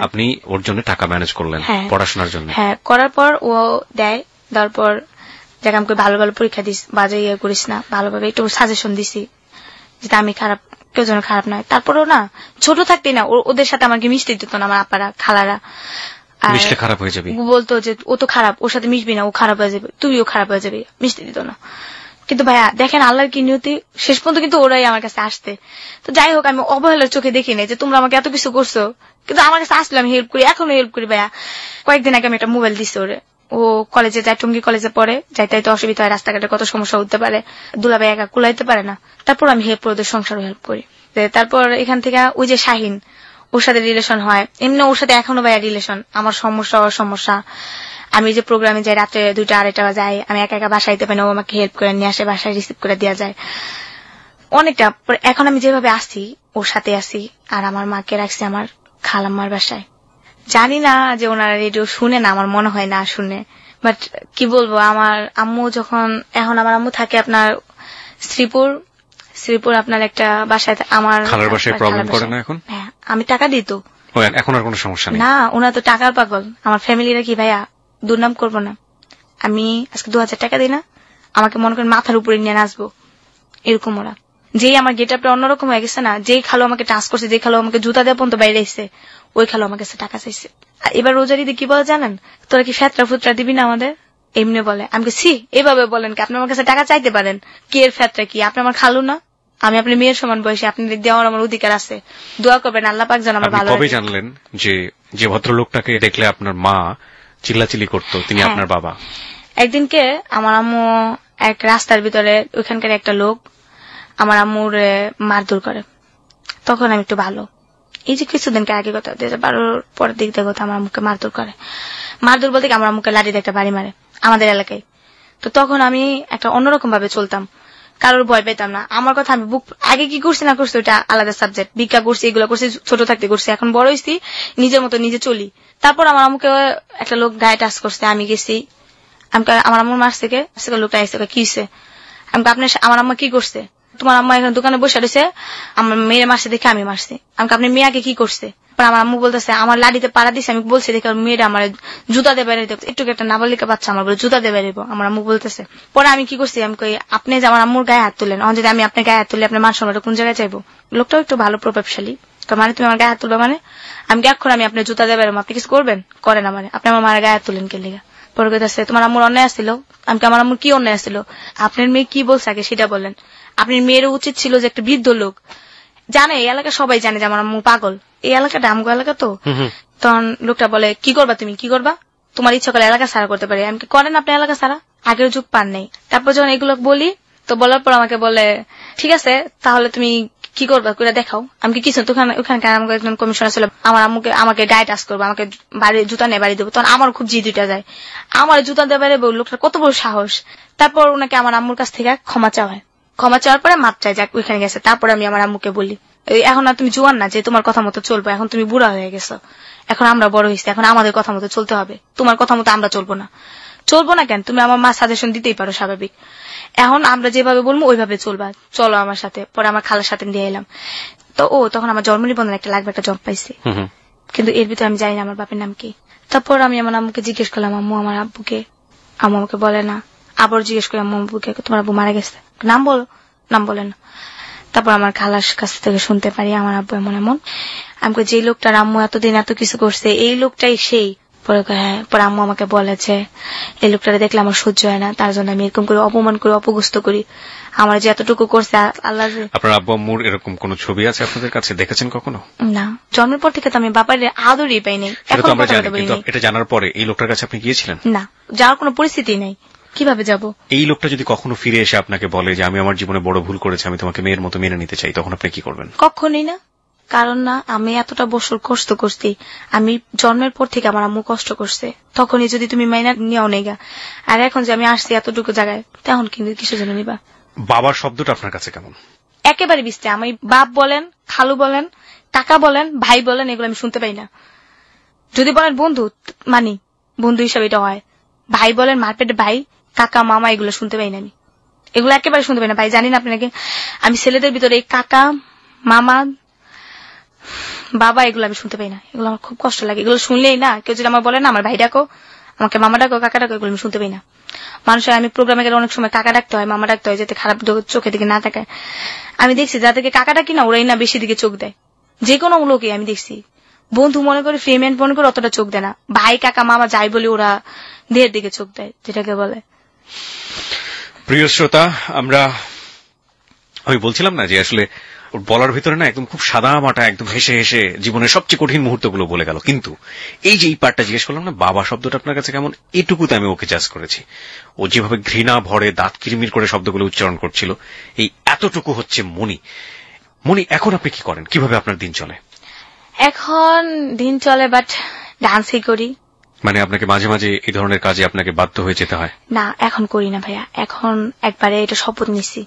আপনি ওর জন্য টাকা ম্যানেজ করলেন পড়াশোনার জন্য। হ্যাঁ, করার পর ও দেয়, তারপর জায়গা আমাকে ভালো ভালো পরীক্ষা দিস, বাজে ইয়ে করিস না, ভালোভাবে একটু সাজেশন দিছি যেটা আমি খারাপ, কেউ যেন খারাপ নয়। তারপরও না, ছোট থাকতেই না ওদের সাথে আমাকে মিশতে দিত না, আমার আপারা খালারা মিশলে খারাপ হয়ে যাবে বলতো যে ও তো খারাপ, ওর সাথে মিশবি না, ও খারাপ হয়ে যাবে, তুইও খারাপ হয়ে যাবে, মিশতে দিত না। কিন্তু ভাইয়া দেখেন আল্লাহর কি নিয়তি, শেষ পর্যন্ত কিন্তু ওরাই আমার কাছে আসতে। তো যাই হোক, আমি অবহেলার চোখে দেখি নাই যে তোমরা আমাকে এত কিছু করছো, কিন্তু আমার কাছে আসলে আমি হেল্প করি, এখনো হেল্প করি। ভাইয়া কয়েকদিন আগে আমি একটা মোবাইল দিচ্ছি ওরে, ও কলেজে যায়, টঙ্গী কলেজে পড়ে, যাইতে তো অসুবিধা হয়, রাস্তাঘাটে কত সমস্যা হতে পারে, দুলাভাই একা কুলাইতে পারে না। তারপর আমি হেল্প করে ওদের সংসারও হেল্প করি। তারপর এখান থেকে ওই যে শাহিন, ওর সাথে রিলেশন হয়, এমনি ওর সাথে এখনো ভাইয়া রিলেশন, আমার সমস্যা ওর সমস্যা। আমি যে প্রোগ্রামে যাই রাত্রে 2টা 2:30 যাই, আমি একা একা বাসাইতে পারি না, ও আমাকে হেল্প করে নিয়ে আসে, বাসায় রিসিভ করে দেওয়া যায় অনেকটা। এখন আমি যেভাবে আসি ওর সাথে আসি, আর আমার মাকে রাখছি আমার খালাম্মার বাসায়। জানি না যে ওনারা রেডিও শুনে না, আমার মনে হয় না শুনে, বাট কি বলবো, আমার আম্মু যখন, এখন আমার আম্মু থাকে আপনার শ্রীপুর আপনার একটা বাসায়, আমার খালার বাসায় প্রবলেম করে না এখন? হ্যাঁ, আমি টাকা দিই তো, এখন আর কোনো সমস্যা নেই না, ওনারা তো টাকার পাগল। আমার ফ্যামিলিরা কি ভাইয়া দুর্নাম করবো না, আমি আজকে 2000 টাকা দিই না, আমাকে মনে করেন মাথার উপরে নিয়ে নাচবো, এরকম ওরা। যেই আমার গেট আপটা অন্যরকম হয়ে গেছে না, যেই খালো আমাকে টাচ করছে, যেই খালো আমাকে জুতা দিয়ে পর্যন্ত বাইরে এসছে, ওই খালো আমার কাছে টাকা চাইছে। আর এবার রোজার ঈদে কি বলে জানেন, তোরা কি ফেতরা ফুতরা দিবি না আমাদের, এমনি বলে। আমি সি এভাবে বলেন কি, আপনি আমার কাছে টাকা চাইতে পারেন, কি এর ফেতরা কি, আপনি আমার খালু না, আমি আপনার মেয়ের সমান বয়সী, আপনি দেওয়ার আমার অধিকার আছে, দোয়া করবেন আল্লাহ পাক যেন আমার ভালো কবে জানলেন যে ভদ্রলোকটাকে দেখলে আপনার মা চিল্লাচিল্লি করতো তিনি আপনার বাবা? একদিনকে আমার আম্মু এক রাস্তার ভিতরে, ওইখানকার একটা লোক আমার আম্মুর মারধর করে, তখন আমি একটু ভালো, এই যে কিছুদিনকে আগে কথা 2012 পরের দিক দিয়ে কথা, আমার আম্মুকে মারধর করে। মারধর বলতে কি, আমার আম্মুকে লাঠিতে একটা বাড়ি মারে আমাদের এলাকায়। তো তখন আমি একটা অন্যরকম ভাবে চলতাম, কারোর ভয় পেতাম না। আমার কথা আমি বুক, আগে কি করছি না করছি ওটা আলাদা সাবজেক্ট, ভিক্ষা করছি, এগুলো করছি, ছোট থাকতে করছি, এখন বড় হয়েছি, নিজের মতো নিজে চলি। তারপর আমার আম্মুকে একটা লোক গায়ে টাচ করছে, আমি গেছি, আমার আম্মুর মারছে কে, লোকটা আসছে, কি হয়েছে, আপনার আমার আম্মা কি করছে, তোমার আম্মা এখন দোকানে বসে রয়েছে, আমার মেয়ের মারছে দেখে আমি মারছি, আপনার মেয়েকে কি করছে, আমার আম্মু বলতেছে আমার লাঠিতে পাড়া দিছে, আমি বলছি দেখে মেয়েটা আমার জুতা দিয়ে বেরিয়ে দেবো, একটু একটা নাবালিকা বাচ্চা আমার বলে জুতা দিয়ে বেরিয়ে, আমার আম্মু বলতেছে। পরে আমি কি করছি, আমি কই আপনি যে আমার আম্মুর গায়ে হাত তুলেন, যদি আমি আপনার গায়ে হাত তুলি আপনার মান সম্মানটা কোন জায়গায় চাইবো। লোকটাও একটু ভালো প্রভাবশালী, মানে তুমি আমার গায়ে হাত তুলবে, মানে আমি এখন আমি আপনার জুতা দিয়ে বেরোবো, আপনি কিছু করবেন, করেন, মানে আপনি আমার মায়ের গায়ে হাত তুলেন কে লিগা। পরে কইতাছে তোমার আম্মুর অন্যায় আসছিল, আমি আমার আম্মুর কি অন্যায় আসছিল, আপনার মেয়ে কি বলছে আগে সেটা বলেন। আপনার মেয়েরও উচিত ছিল যে একটা বৃদ্ধ লোক, জানে এই এলাকা সবাই জানে যে আমার আম্মু পাগল, এই এলাকাটা আমগো এলাকা তো। তখন লোকটা বলে কি করবা তুমি, কি করবা, তোমার ইচ্ছা করলে এলাকা সারা করতে পারি, আমি করেন আপনি এলাকা সারা, আগের যুগ পান নেই। তারপর যখন এগুলো বলি, তো বলার পর আমাকে বলে ঠিক আছে তাহলে তুমি কি করবা করে দেখাও। আমি কি কিছু, ওখানকার আমাকে একজন কমিশনার ছিল, আমার আম্মুকে আমাকে গায়ে টাচ করবো, আমাকে বাড়ি জুতা নিয়ে বাড়ি দেবো। তখন আমার খুব জি দুইটা যায়, আমার জুতা দিয়ে বাড়ি লোকটা কত বড় সাহস। তারপর ওনাকে আমার আম্মুর কাছ থেকে ক্ষমা চাওয়া হয়, ক্ষমা চাওয়ার পরে মাপ চাই যাক ওইখানে গেছে। তারপরে আমি আমার আম্মুকে বলি এখন আর তুমি জোয়ান না যে তোমার কথা মতো চলবো, এখন তুমি বুড়া হয়ে গেছো, এখন আমরা বড় হয়েছি, এখন আমাদের কথা মতো চলতে হবে, তোমার কথা মতো আমরা চলবো না। চলবো না কেন, তুমি আমার মা সাজেশন দিতেই পারো স্বাভাবিক, এখন আমরা যেভাবে বলবো ওইভাবে চলবা, চলো আমার সাথে। পরে আমার খালার সাথে নিয়ে এলাম, তো তখন আমার জন্ম নিবন্ধন একটা লাগবে, একটা জব পাইছি, কিন্তু এর ভিতরে আমি জানি না আমার বাপের নাম কি। তারপর আমি আমার আম্মুকে জিজ্ঞেস করলাম আম্মু আমার আব্বুকে, আম্মু আমাকে বলে না। আবার জিজ্ঞেস করি আম্মু আব্বুকে, তোমার আব্বু মারা গেছে, নাম বলো, নাম বলে না। তারপর আমার খালার কাছ থেকে শুনতে পারি আমার আব্বু এমন এমন, আমাকে যে লোকটার আম্মু এতদিন এত কিছু করছে এই লোকটাই সেই। পরে হ্যাঁ, পরে আম্মু আমাকে বলেছে এই লোকটারে দেখলে আমার সহ্য হয় না, তার জন্য আমি এরকম করে অপমান করি, অপগুস্ত করি, আমার যে এতটুকু করছে আল্লাহ। আপনার আব্বু আম্মুর এরকম কোন ছবি আছে আপনাদের কাছে, দেখেছেন কখনো? না, জন্মের পর থেকে তো আমি বাবার আদরই পাইনি। এখন এটা জানার পরে এই লোকটার কাছে আপনি গিয়েছিলেন? না, যাওয়ার কোনো পরিস্থিতি নেই, কিভাবে যাব। এই লোকটা যদি কখনো ফিরে এসে আপনাকে বলে যে আমি আমার জীবনে বড় ভুল করেছি, আমি তোমাকে মেয়ের মতো মেনে নিতে চাই, তখন আপনি কি করবেন? কখনই না, কারণ না আমি এতটা বছর কষ্ট করছি, আমি জন্মের পর থেকে আমার আম্মু কষ্ট করছে, তখনই যদি তুমি মাইনা নিয়েও নেগা, আর এখন যে আমি আসছি এতটুকু জায়গায়, তখন কিন্তু কিসের জন্য নিবা। বাবার শব্দটা আপনার কাছে কেমন? একেবারে বিস্তে, আমি বাপ বলেন, খালু বলেন, কাকা বলেন, ভাই বলেন, এগুলো আমি শুনতে পাই না। যদি বলেন বন্ধু, মানি বন্ধু হিসাবে এটা হয়, ভাই বলেন মারপেটে ভাই, কাকা মামা, এগুলো শুনতে পাই না আমি, এগুলো একেবারে শুনতে পাই না ভাই। জানি না আপনাকে, আমি ছেলেদের ভিতরে এই কাকা মামা বাবা এগুলো আমি শুনতে পাই না, এগুলো আমার খুব কষ্ট লাগে। এগুলো শুনলেই না, কেউ যদি আমার বলে না আমার ভাই ডাকো, আমাকে মামা ডাকো, কাকা ডাকো, এগুলো আমি শুনতে পাই না। মানুষের আমি প্রোগ্রামে গেলে অনেক সময় কাকা ডাকতে হয়, মামা ডাকতে হয়, যাতে খারাপ চোখের দিকে না তাকায়। আমি দেখছি যাদেরকে কাকা ডাকি না, ওরাই না বেশি দিকে চোখ দেয়, যে কোনো লোকই আমি দেখছি। বন্ধু মনে করে, ফ্রেন্ড মনে করে অতটা চোখ দেয় না, ভাই কাকা মামা যাই বলি ওরা দেহের দিকে চোখ দেয়, যেটাকে বলে। প্রিয় শ্রোতা, আমি বলছিলাম না যে আসলে ওর বলার ভিতরে না একদম খুব সাদা মাটা, একদম হেসে হেসে জীবনের সবচেয়ে কঠিন মুহূর্তগুলো বলে গেল। কিন্তু এই যে এই পার্টটা জিজ্ঞেস করলাম না, বাবা শব্দটা আপনার কাছে কেমন, এটুকুতে আমি ওকে জাজ করেছি। ও যেভাবে ঘৃণা ভরে দাঁত কিরমির করে শব্দগুলো উচ্চারণ করছিল, এই এতটুকু হচ্ছে মনি। এখন আপনি কি করেন, কিভাবে আপনার দিন চলে? এখন দিন চলে, বাট ডান্সই করি। মানে আপনাকে মাঝে মাঝে এই ধরনের কাজে আপনাকে বাধ্য হয়ে যেতে হয়? না, এখন করি না ভাইয়া, এখন একবারে এটা শপথ নিছি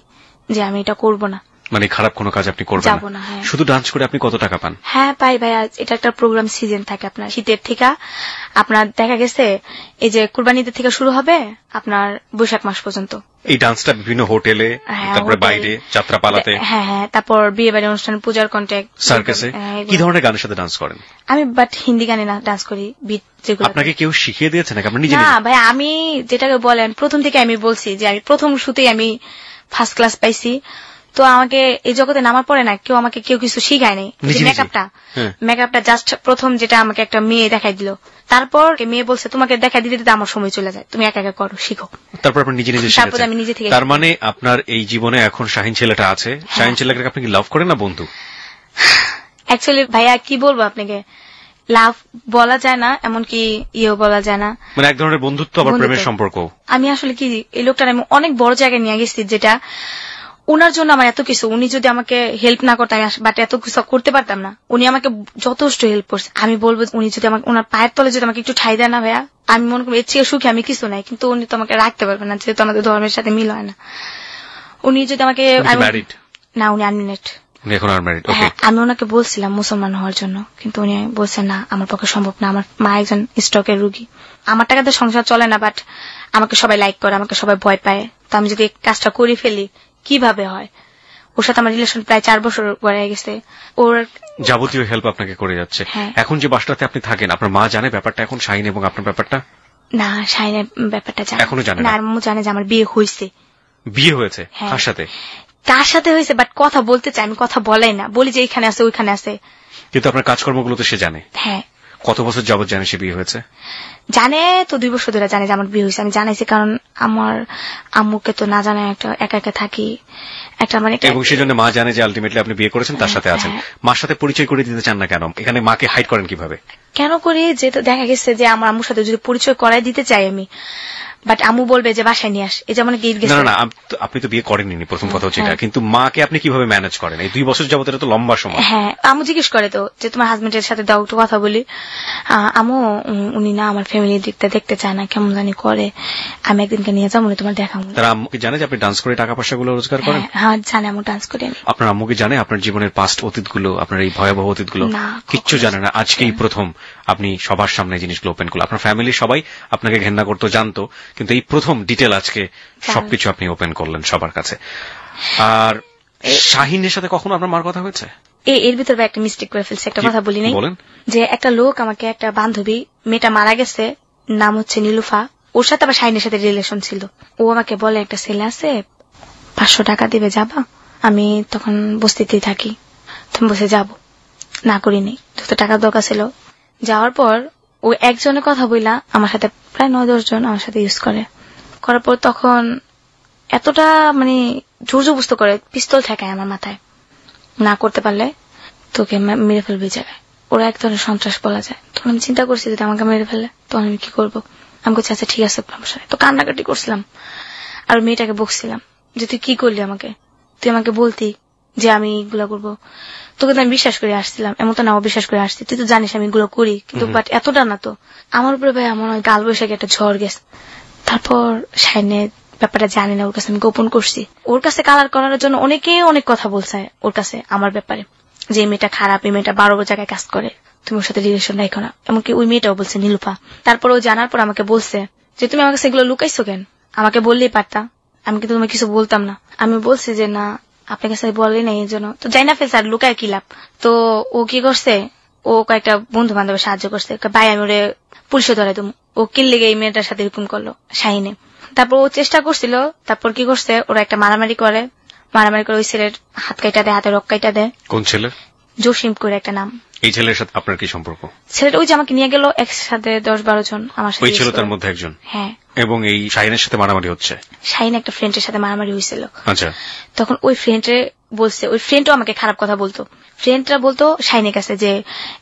যে আমি এটা করব না। মানে খারাপ কোনো কাজ আপনি করবেন যাবো না, হ্যাঁ। শুধু ডান্স করে আপনি কত টাকা পান? হ্যাঁ পাই ভাইয়া, এটা একটা প্রোগ্রাম সিজন থাকে আপনার শীতের থেকে আপনার দেখা গেছে এই যে কুরবানিদের থেকে শুরু হবে আপনার বৈশাখ মাস পর্যন্ত। এই ডান্সটা বিভিন্ন হোটেলে, তারপরে বাইরে যাত্রাপালাতে, হ্যাঁ হ্যাঁ, তারপর বিয়ে বাড়ি অনুষ্ঠান, পূজার কন্ট্যাক্ট, সার্কাসে কি ধরনের গানের সাথে ডান্স করেন? আমি বাট হিন্দি গানে না ডান্স করি, বিট যেগুলো। আপনাকে কেউ শিখিয়ে দিয়েছে নাকি আপনি নিজে? না ভাই, আমি যেটাকে বলেন প্রথম থেকে আমি বলছি যে আমি প্রথম শুতেই আমি ফার্স্ট ক্লাস পাইছি। তো আমাকে এই জগতে নামার পরে না কেউ কিছু শিখায় নাই। মেকআপটা জাস্ট প্রথম যেটা আমাকে একটা মেয়ে দেখাই দিল, তারপর মেয়ে বলছে তোমাকে দেখা দিতে দিতে আমার সময় চলে যায়, তুমি একা একা করো, শিখো। তারপর আপনি নিজে নিজে তারপর আমি নিজে থেকে। তার মানে আপনার এই জীবনে এখন শাহিন ছেলেটা আছে, শাহিন ছেলেটাকে আপনি কি লাভ করেন না বন্ধু? অ্যাকচুয়ালি ভাইয়া কি বলবো আপনাকে, লাভ বলা যায় না, এমনকি ইয়েও বলা যায় না, মানে এক ধরনের বন্ধুত্ব আবার প্রেমের সম্পর্ক। আমি আসলে কি এই লোকটার আমি অনেক বড় জায়গায় নিয়ে গেছি, যেটা উনার জন্য আমার এত কিছু, উনি যদি আমাকে হেল্প না করতেন বাট এত কিছু করতে পারতাম না। উনি আমাকে যথেষ্ট হেল্প করছে। আমি বলবো উনি যদি আমাকে ওনার পায়ের তলে যদি আমাকে একটু ঠাই দেয় না ভাইয়া, আমি মনে করি এর চেয়ে সুখী আমি কিছু নাই। কিন্তু উনি তো আমাকে রাখতে পারবেন না, যেহেতু আমাদের ধর্মের সাথে মিল হয় না। উনি যদি আমাকে, না উনি আনম্যারিড, হ্যাঁ, আমি ওনাকে বলছিলাম মুসলমান হওয়ার জন্য, কিন্তু উনি বলছেন না আমার পক্ষে সম্ভব না, আমার মা একজন স্ট্রোকের রোগী, আমার টাকাতে সংসার চলে না, বাট আমাকে সবাই লাইক করে, আমাকে সবাই ভয় পায়, তো আমি যদি কাজটা করে ফেলি কিভাবে হয়। ওর সাথে আমার রিলেশন প্রায় 4 বছর গড়ে গেছে, ওর যাবতীয় হেল্প আপনাকে করে যাচ্ছে। এখন যে বাসাটাতে আপনি থাকেন, আপনার মা জানে ব্যাপারটা এখন, শাহিন এবং আপনার ব্যাপারটা? না, শাহিনের ব্যাপারটা জানে এখনো জানে না। আর আম্মু জানে যে আমার বিয়ে হয়েছে। বিয়ে হয়েছে? কার সাথে? কার সাথে হয়েছে বাট কথা বলতে চাই, আমি কথা বলাই না, বলি যে এইখানে আছে ওইখানে আছে। কিন্তু আপনার কাজকর্মগুলো তো সে জানে? হ্যাঁ। কত বছর যাবত জানে সে বিয়ে হয়েছে? জানে তো 2 বছর ধরে জানে যে আমার বিয়ে হয়েছে। আমি জানাইছি কারণ আমার আম্মুকে তো না জানায় একটা একা একা থাকি একটা মানে, এবং সেজন্য মা জানে যে আলটিমেটলি আপনি বিয়ে করেছেন, তার সাথে আছেন। মার সাথে পরিচয় করে দিতে চান না কেন? এখানে মাকে হাইড করেন কিভাবে? কেন করি, যেহেতু দেখা গেছে যে আমার আম্মুর সাথে যদি পরিচয় করাই দিতে চাই আমি, বাট আম্মু বলবে যে বাসায় নিয়ে আস, এই যেমন গেট গেছে। না না, আপনি তো বিয়ে করেননি, প্রথম কথা হচ্ছে এটা। কিন্তু মাকে আপনি কিভাবে ম্যানেজ করেন এই 2 বছর যাবত? এটা তো লম্বা সময়। হ্যাঁ, আম্মু জিজ্ঞেস করে তো যে তোমার হাজবেন্ডের সাথে দাও একটু কথা বলি। আম্মু উনি না আমার ফ্যামিলির দিকটা দেখতে চায় না, কেমন জানি করে, আমি একদিনকে নিয়ে যাবো, তোমার দেখাবো। তারা আম্মুকে জানে যে আপনি ডান্স করে টাকা পয়সা গুলো রোজগার করেন? হ্যাঁ জানে, আমি ডান্স করি। আপনার আম্মুকে জানে আপনার জীবনের পাস্ট অতীতগুলো, আপনার এই ভয়াবহ অতীতগুলো? কিচ্ছু জানে না। আজকেই প্রথম আপনি সবার সামনে জিনিসগুলো ওপেন করলেন। আপনার ফ্যামিলি সবাই আপনাকে ঘেন্না করতো, জানতো, কিন্তু এই প্রথম ডিটেল আজকে সবকিছু আপনি ওপেন করলেন সবার কাছে। আর শাহিনের সাথে কখনো আপনার মার কথা হয়েছে? এর ভিতরে একটা মিস্টেক করে ফেলছে, একটা কথা বলি নাই। বলেন। যে একটা লোক আমাকে, একটা বান্ধবী, মেয়েটা মারা গেছে, নাম হচ্ছে নীলুফা, ওর সাথে আবার শাহিনের সাথে রিলেশন ছিল। ও আমাকে বলে একটা ছেলে আছে 500 টাকা দিবে, যাবা? আমি তখন বস্তিতেই থাকি, তুমি বসে যাবো, না করিনি, যত টাকার দরকার ছিল। যাওয়ার পর ও একজনের কথা বইলা আমার সাথে প্রায় 9-10 জন আমার সাথে ইউজ করার পর তখন এতটা মানে জোর জবস্ত করে, পিস্তল ঠেকায় আমার মাথায়, না করতে পারলে তোকে মেরে ফেলবে জায়গায়। ওরা এক ধরনের সন্ত্রাস বলা যায়। তখন আমি চিন্তা করছি যদি আমাকে মেরে ফেলে তখন আমি কি করবো। আমি বলছি আচ্ছা ঠিক আছে, তো কান্নাকাটি করছিলাম আর মেয়েটাকে বকছিলাম যে তুই কি করলি আমাকে, তুই আমাকে বলতি যে আমি এগুলো করবো, তোকে তো আমি বিশ্বাস করে আসছিলাম, এমন তো না বিশ্বাস করে আসছি, তুই তো জানিস আমি এগুলো করি, কিন্তু বাট এতটা না। তো আমার উপরে ভাই আমার কাল বৈশাখী একটা ঝড় গেছে। তারপর শাইনের ব্যাপারটা জানি না, ওর কাছে আমি গোপন করছি। ওর কাছে কালার করার জন্য অনেকে অনেক কথা বলছে ওর কাছে আমার ব্যাপারে, যে এই মেয়েটা খারাপ, এই মেয়েটা 12 জায়গায় কাজ করে, তুমি ওর সাথে রিলেশন রাখো না। এমনকি ওই মেয়েটাও বলছে নীলুফা। তারপর ও জানার পর আমাকে বলছে যে তুমি আমার কাছে এগুলো লুকাইছো কেন, আমাকে বললেই পারতা, আমি কিন্তু তোমাকে কিছু বলতাম না। আমি বলছি যে না আপনার কাছে বলে নাই, এই জন্য তো যাই না ফেল স্যার, লুকায় কি লাভ। তো ও কি করছে, ও কয়েকটা বন্ধু বান্ধবের সাহায্য করছে, ভাই আমি ওরে পুলিশে ধরে দেবো, ও কিনলে এই মেয়েটার সাথে এরকম করলো শাহিনে। তারপর ও চেষ্টা করছিল, তারপর কি করছে, ওরা একটা মারামারি করে ওই ছেলের হাত কাইটা দেয়, হাতে রক কাইটা দেয়। কোন ছেলে? জসিম করে একটা নাম। এই ছেলের সাথে আপনার কি সম্পর্ক? ছেলেটা ওই যে আমাকে নিয়ে গেল একসাথে 10-12 জন আমার সাথে। ওই ছিল তার মধ্যে একজন? হ্যাঁ। এবং এই শাহিনের সাথে মারামারি হচ্ছে? শাহিন একটা ফ্রেন্ডের সাথে মারামারি হয়েছিল। আচ্ছা। তখন ওই ফ্রেন্ডে বলছে, ওই ফ্রেন্ডও আমাকে খারাপ কথা বলতো, ফ্রেন্ডরা বলতো শাহিনের কাছে যে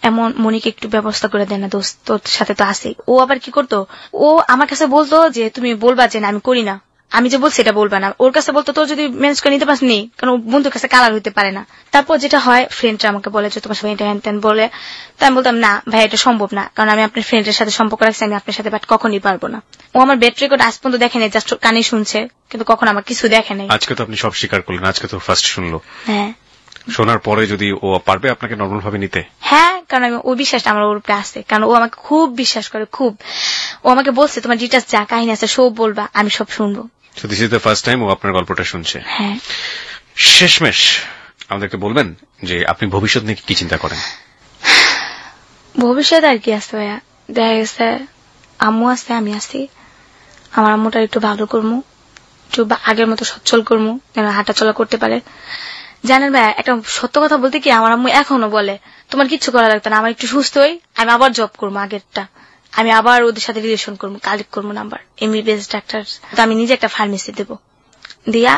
এমন মনিকে একটু ব্যবস্থা করে দেয় না দোস্ত, তোর সাথে তো আছে। ও আবার কি করতো, ও আমার কাছে বলতো যে তুমি বলবা যে না আমি করি না, আমি যে বলছি এটা বলবা না, ওর কাছে বলতো তোর যদি ম্যানেজ করে নিতে পারস নেই, কারণ বন্ধুর কাছে কালার হইতে পারে না। তারপর যেটা হয়, ফ্রেন্ডরা আমাকে বলে যে তোমার সাথে এটা হ্যান ত্যান বলে, তো আমি বলতাম না ভাই এটা সম্ভব না, কারণ আমি আপনার ফ্রেন্ডের সাথে সম্পর্ক রাখছি, আমি আপনার সাথে বাট কখনই পারবো না। ও আমার বেড রেকর্ড আজ পর্যন্ত দেখে নেই, জাস্ট কানে শুনছে, কিন্তু কখন আমার কিছু দেখে নেই। আজকে তো আপনি সব স্বীকার করলেন, আজকে তো ফার্স্ট শুনলো। হ্যাঁ, শোনার পরে যদি ও পারবে আপনাকে নর্মাল ভাবে নিতে? হ্যাঁ, কারণ আমি ওই বিশ্বাসটা আমার ওর উপরে আছে, কারণ ও আমাকে খুব বিশ্বাস করে, খুব। ও আমাকে বলছে তোমার ডিটেলস যা কাহিনী আছে সব বলবা, আমি সব শুনবো। So this is the first time ও আপনার গল্পটা শুনছে। হ্যাঁ। শেষমেশ আমাদেরকে বলবেন যে আপনি ভবিষ্যৎ নিয়ে কি চিন্তা করেন? ভবিষ্যৎ আর কি আছে ভাইয়া, দেখা গেছে আম্মু আছে, আমি আছি, আমার আম্মুটা একটু ভালো করবো, একটু আগের মতো সচ্ছল করবো, যেন হাঁটা চলা করতে পারে। জানেন ভাইয়া, একটা সত্য কথা বলতে কি, আমার আম্মু এখনো বলে তোমার কিচ্ছু করা লাগতো না, আমার একটু সুস্থ হই, আমি আবার জব করবো আগেরটা, আমি আবার ওদের সাথে রিলেশন করবো, কালেক্ট করবো নাম্বার, এমবিবিএস ডাক্তার, তো আমি নিজে একটা ফার্মেসি দেবো, দিয়া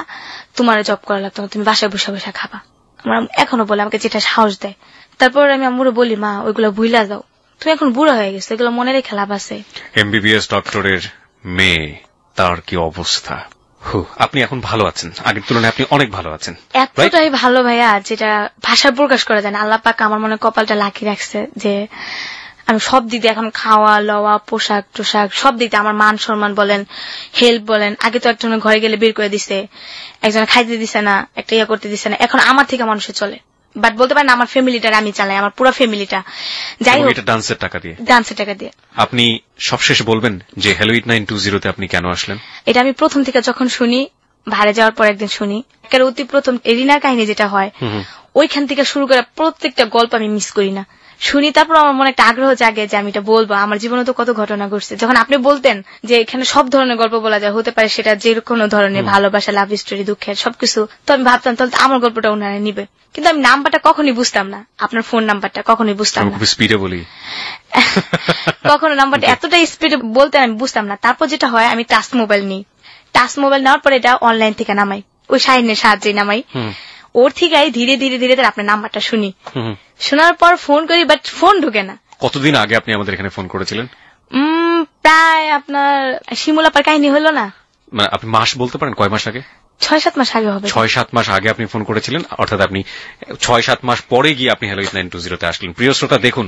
তোমার জব করা লাগতো না, তুমি বাসায় বসে বসে খাবা। আমার এখনো বলে, আমাকে যেটা সাহস দেয়। তারপর আমি আম্মুরে বলি মা ওইগুলো ভুইলা যাও, তুমি এখন বুড়ো হয়ে গেছো, এগুলো মনে রেখে লাভ আছে। এমবিবিএস ডক্টরের মেয়ে, তার কি অবস্থা। আপনি এখন ভালো আছেন, আগের তুলনায় আপনি অনেক ভালো আছেন। এতটাই ভালো ভাইয়া যেটা ভাষায় প্রকাশ করা যায় না। আল্লাহ পাক আমার মনে কপালটা লাকি রাখছে যে আমি সব দিক দিয়ে, এখন খাওয়া লওয়া পোশাক টোশাক সব দিক দিয়ে, আমার মান সম্মান বলেন, হেল্প বলেন, আগে তো একজনের ঘরে গেলে বের করে দিছে, একজনে খাইতে দিছে না, একটা ইয়া করতে দিছে না, এখন আমার থেকে মানুষে চলে। বাট বলতে পারেন আমার ফ্যামিলিটা আমি চালাই, আমার পুরো ফ্যামিলিটা। যাই হোক, ডান্সের টাকা দিয়ে, ডান্সের টাকা দিয়ে। আপনি সবশেষে বলবেন যে হ্যালো 8920 তে আপনি কেন আসলেন? এটা আমি প্রথম থেকে যখন শুনি, ভাড়ে যাওয়ার পর একদিন শুনি, এর অতি প্রথম এরিনার কাহিনী যেটা হয়, ওইখান থেকে শুরু করে প্রত্যেকটা গল্প আমি মিস করি না, শুনি। তারপর আমার মনে একটা আগ্রহ জাগে যে আমি এটা বলবো, আমার জীবনে তো কত ঘটনা ঘটছে। যখন আপনি বলতেন যে এখানে সব ধরনের গল্প বলা যায়, হতে পারে সেটা যে কোনো ধরনের ভালোবাসা, লাভ স্টোরি, দুঃখের সবকিছু, তো আমি ভাবতাম তাহলে আমার গল্পটা ওনারা নিবে, কিন্তু আমি নাম্বারটা কখনই বুঝতাম না, আপনার ফোন নাম্বারটা কখনই বুঝতাম না, স্পিডে বলি কখনো নাম্বারটা এতটাই স্পিডে বলতেন আমি বুঝতাম না। তারপর যেটা হয়, আমি টাচ মোবাইল নিই, টাচ মোবাইল নেওয়ার পর এটা অনলাইন থেকে নামাই, ওই শাহিনের সাহায্যে নামাই, ওর থেকে ধীরে ধীরে ধীরে ধীরে আপনার নাম্বারটা শুনি, শোনার পর ফোন করি, বাট ফোন ঢুকে না। কতদিন আগে আপনি আমাদের এখানে ফোন করেছিলেন? প্রায় আপনার শিমুলাপার কাহিনী হলো না, মানে আপনি মাস বলতে পারেন কয় মাস আগে? 6-7 মাস আগে হবে। 6-7 মাস আগে আপনি ফোন করেছিলেন, অর্থাৎ আপনি 6-7 মাস পরে গিয়ে আপনি হ্যালো 8920 তে আসলেন। প্রিয় শ্রোতা, দেখুন,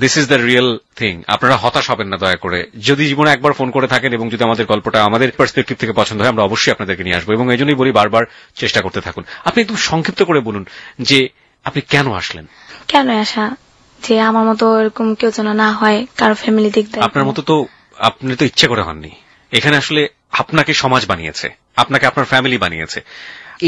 this is the real thing. আপনারা হতাশ হবেন না দয়া করে। যদি জীবনে একবার ফোন করে থাকেন এবং যদি আমাদের গল্পটা আমাদের পার্সপেক্টিভ থেকে পছন্দ হয়, আমরা অবশ্যই আপনাদেরকে নিয়ে আসবো, এবং এই জন্যই বলি বারবার চেষ্টা করতে থাকুন। আপনি একটু সংক্ষিপ্ত করে বলুন যে আপনি কেন আসলেন। কেন আসা, যে আমার মতো এরকম কেউ যেন না হয়, কারো ফ্যামিলি দিক দিয়ে। আপনার মতো তো আপনি তো ইচ্ছে করে হননি, এখানে আসলে আপনাকে সমাজ বানিয়েছে, আপনাকে আপনার ফ্যামিলি বানিয়েছে।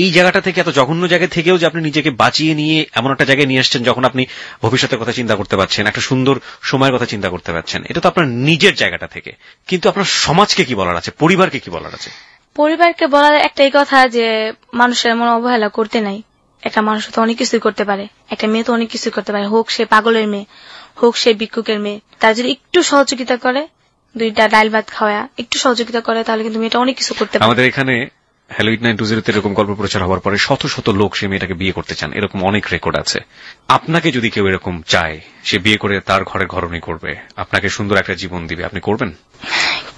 এই জায়গাটা থেকে, এত জঘন্য জায়গা থেকেও যে আপনি নিজেকে বাঁচিয়ে নিয়ে এমন একটা জায়গায় নিয়ে আসছেন যখন আপনি ভবিষ্যতের কথা চিন্তা করতে পারছেন, একটা সুন্দর সময়ের কথা চিন্তা করতে পারছেন, এটা তো আপনার নিজের জায়গাটা থেকে। কিন্তু আপনার সমাজকে কি বলার আছে, পরিবারকে কি বলার আছে? পরিবারকে বলার একটাই কথা যে মানুষের মনে অবহেলা করতে নাই। একটা মানুষ তো অনেক কিছুই করতে পারে, একটা মেয়ে তো অনেক কিছুই করতে পারে, হোক সে পাগলের মেয়ে, হোক সে ভিক্ষুকের মেয়ে, তার যদি একটু সহযোগিতা করে, দুইটা ডাল ভাত খাওয়া একটু সহযোগিতা করে, তাহলে কিন্তু মেয়েটা অনেক কিছু করতে পারে। আমাদের এখানে হ্যালো 8920 তে এরকম গল্প প্রচার হওয়ার পরে শত শত লোক সে মেয়েটাকে বিয়ে করতে চান, এরকম অনেক রেকর্ড আছে। আপনাকে যদি কেউ এরকম চায়, সে বিয়ে করে তার ঘরে ঘরণী করবে, আপনাকে সুন্দর একটা জীবন দিবে, আপনি করবেন?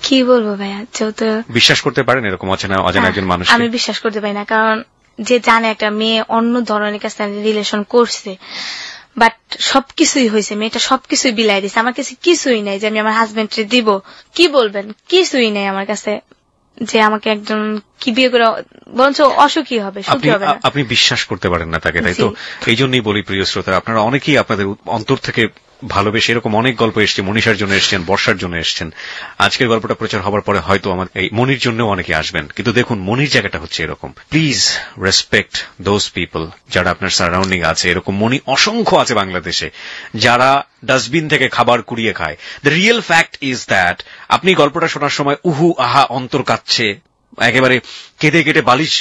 কি বলবো ভাইয়া, যেহেতু বিশ্বাস করতে পারেন এরকম অজানা একজন মানুষ? আমি বিশ্বাস করতে পারি না, কারণ যে জানে একটা মেয়ে অন্য ধরনের কাছে রিলেশন করছে, বাট সবকিছুই হয়েছে, মেয়েটা সবকিছুই বিলাই দিছে, আমার কাছে কিছুই নাই যে আমি আমার হাজবেন্ডকে দিব। কি বলবেন, কিছুই নেই আমার কাছে যে আমাকে একজন কি বিয়ে করে, বরঞ্চ অসুখী হবে, সুখী হবে না। আপনি বিশ্বাস করতে পারেন না তাকে, তাই তো? এই জন্যই বলি প্রিয় শ্রোতা, আপনারা অনেকেই আপনাদের অন্তর থেকে ভালোবেসে এরকম অনেক গল্প এসছে, মনীষার জন্য এসছেন, বর্ষার জন্য এসছেন। আজকের গল্পটা প্রচার হবার পরে হয়তো আমার এই মনির জন্যও অনেকে আসবেন, কিন্তু দেখুন মনির জায়গাটা হচ্ছে এরকম। প্লিজ রেসপেক্ট দোজ পিপল যারা আপনার সারাউন্ডিং আছে। এরকম মনি অসংখ্য আছে বাংলাদেশে যারা ডাস্টবিন থেকে খাবার কুড়িয়ে খায়। The real fact is that আপনি গল্পটা শোনার সময় উহু আহা অন্তর কাঁদছে, একেবারে কেঁদে কেটে বালিশ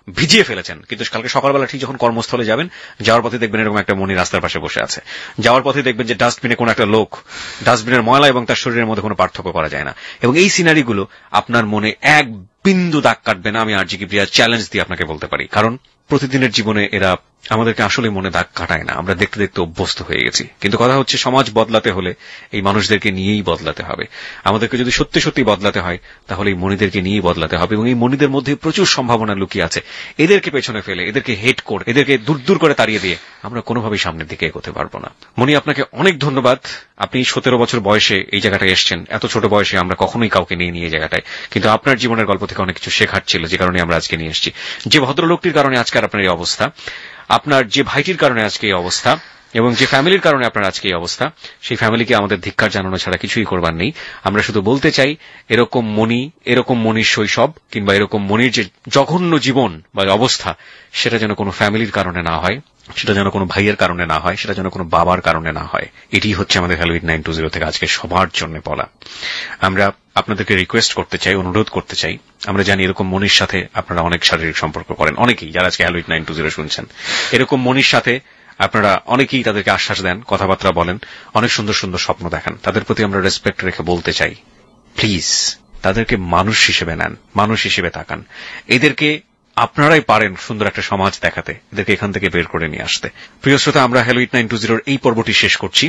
ভিজিয়ে ফেলেছেন, কিন্তু কালকে সকালবেলা ঠিক যখন কর্মস্থলে যাবেন, যাওয়ার পথে দেখবেন এরকম একটা মনি রাস্তার পাশে বসে আছে। যাওয়ার পথে দেখবেন যে ডাস্টবিনে কোন একটা লোক, ডাস্টবিনের ময়লা এবং তার শরীরের মধ্যে কোনো পার্থক্য করা যায় না। এবং এই সিনারিগুলো আপনার মনে এক বিন্দু দাগ কাটবে না, আমি আরজি কিবরিয়া চ্যালেঞ্জ দিয়ে আপনাকে বলতে পারি, কারণ প্রতিদিনের জীবনে এরা আমাদেরকে আসলে মনে দাগ কাটায় না, আমরা দেখতে দেখতে অভ্যস্ত হয়ে গেছি। কিন্তু কথা হচ্ছে, সমাজ বদলাতে হলে এই মানুষদেরকে নিয়েই বদলাতে হবে। আমাদেরকে যদি সত্যি সত্যি বদলাতে হয় তাহলে এই মনিদেরকে নিয়েই বদলাতে হবে, এবং এই মনিদের মধ্যে প্রচুর সম্ভাবনা লুকিয়ে আছে। এদেরকে পেছনে ফেলে, এদেরকে হেট করে, এদেরকে দূর দূর করে তাড়িয়ে দিয়ে আমরা কোনোভাবেই সামনের দিকে এগোতে পারবো না। মনি, আপনাকে অনেক ধন্যবাদ। আপনি 17 বছর বয়সে এই জায়গাটায় এসেছেন। এত ছোট বয়সে আমরা কখনোই কাউকে নিয়ে জায়গাটায়, কিন্তু আপনার জীবনের গল্প থেকে অনেক কিছু শেখার ছিল, যে কারণে আমরা আজকে নিয়ে এসেছি। যে ভদ্রলোকটির কারণে আজকে আপনার এই অবস্থা, আপনার যে ভাইটির কারণে আজকে এই অবস্থা, এবং যে ফ্যামিলির কারণে আপনার আজকে এই অবস্থা, সেই ফ্যামিলিকে আমাদের ধিক্কার জানানো ছাড়া কিছুই করবার নেই। আমরা শুধু বলতে চাই, এরকম মনির শৈশব কিংবা এরকম মনির যে জঘন্য জীবন বা অবস্থা, সেটা যেন কোনো ফ্যামিলির কারণে না হয়, সেটা যেন কোনো ভাইয়ের কারণে না হয়, সেটা যেন কোনো বাবার কারণে না হয়। এটি হচ্ছে আমাদের হ্যালো ইট 920 থেকে আজকে সবার জন্য বলা। আমরা আপনাদেরকে রিকোয়েস্ট করতে চাই, অনুরোধ করতে চাই, আমরা জানি এরকম মনির সাথে আপনারা অনেক শারীরিক সম্পর্ক করেন, অনেকেই যারা আজকে হ্যালো ইট 920 শুনছেন। এরকম মনির সাথে আপনারা অনেকেই তাদেরকে আশ্বাস দেন, কথাবার্তা বলেন, অনেক সুন্দর সুন্দর স্বপ্ন দেখান। তাদের প্রতি আমরা রেসপেক্ট রেখে বলতে চাই, প্লিজ তাদেরকে মানুষ হিসেবে নেন, মানুষ হিসেবে তাকান। এদেরকে আপনারাই পারেন সুন্দর একটা সমাজ দেখাতে, এদেরকে এখান থেকে বের করে নিয়ে আসতে। প্রিয় শ্রোতা, আমরা হ্যালো ইট 920 এই পর্বটি শেষ করছি।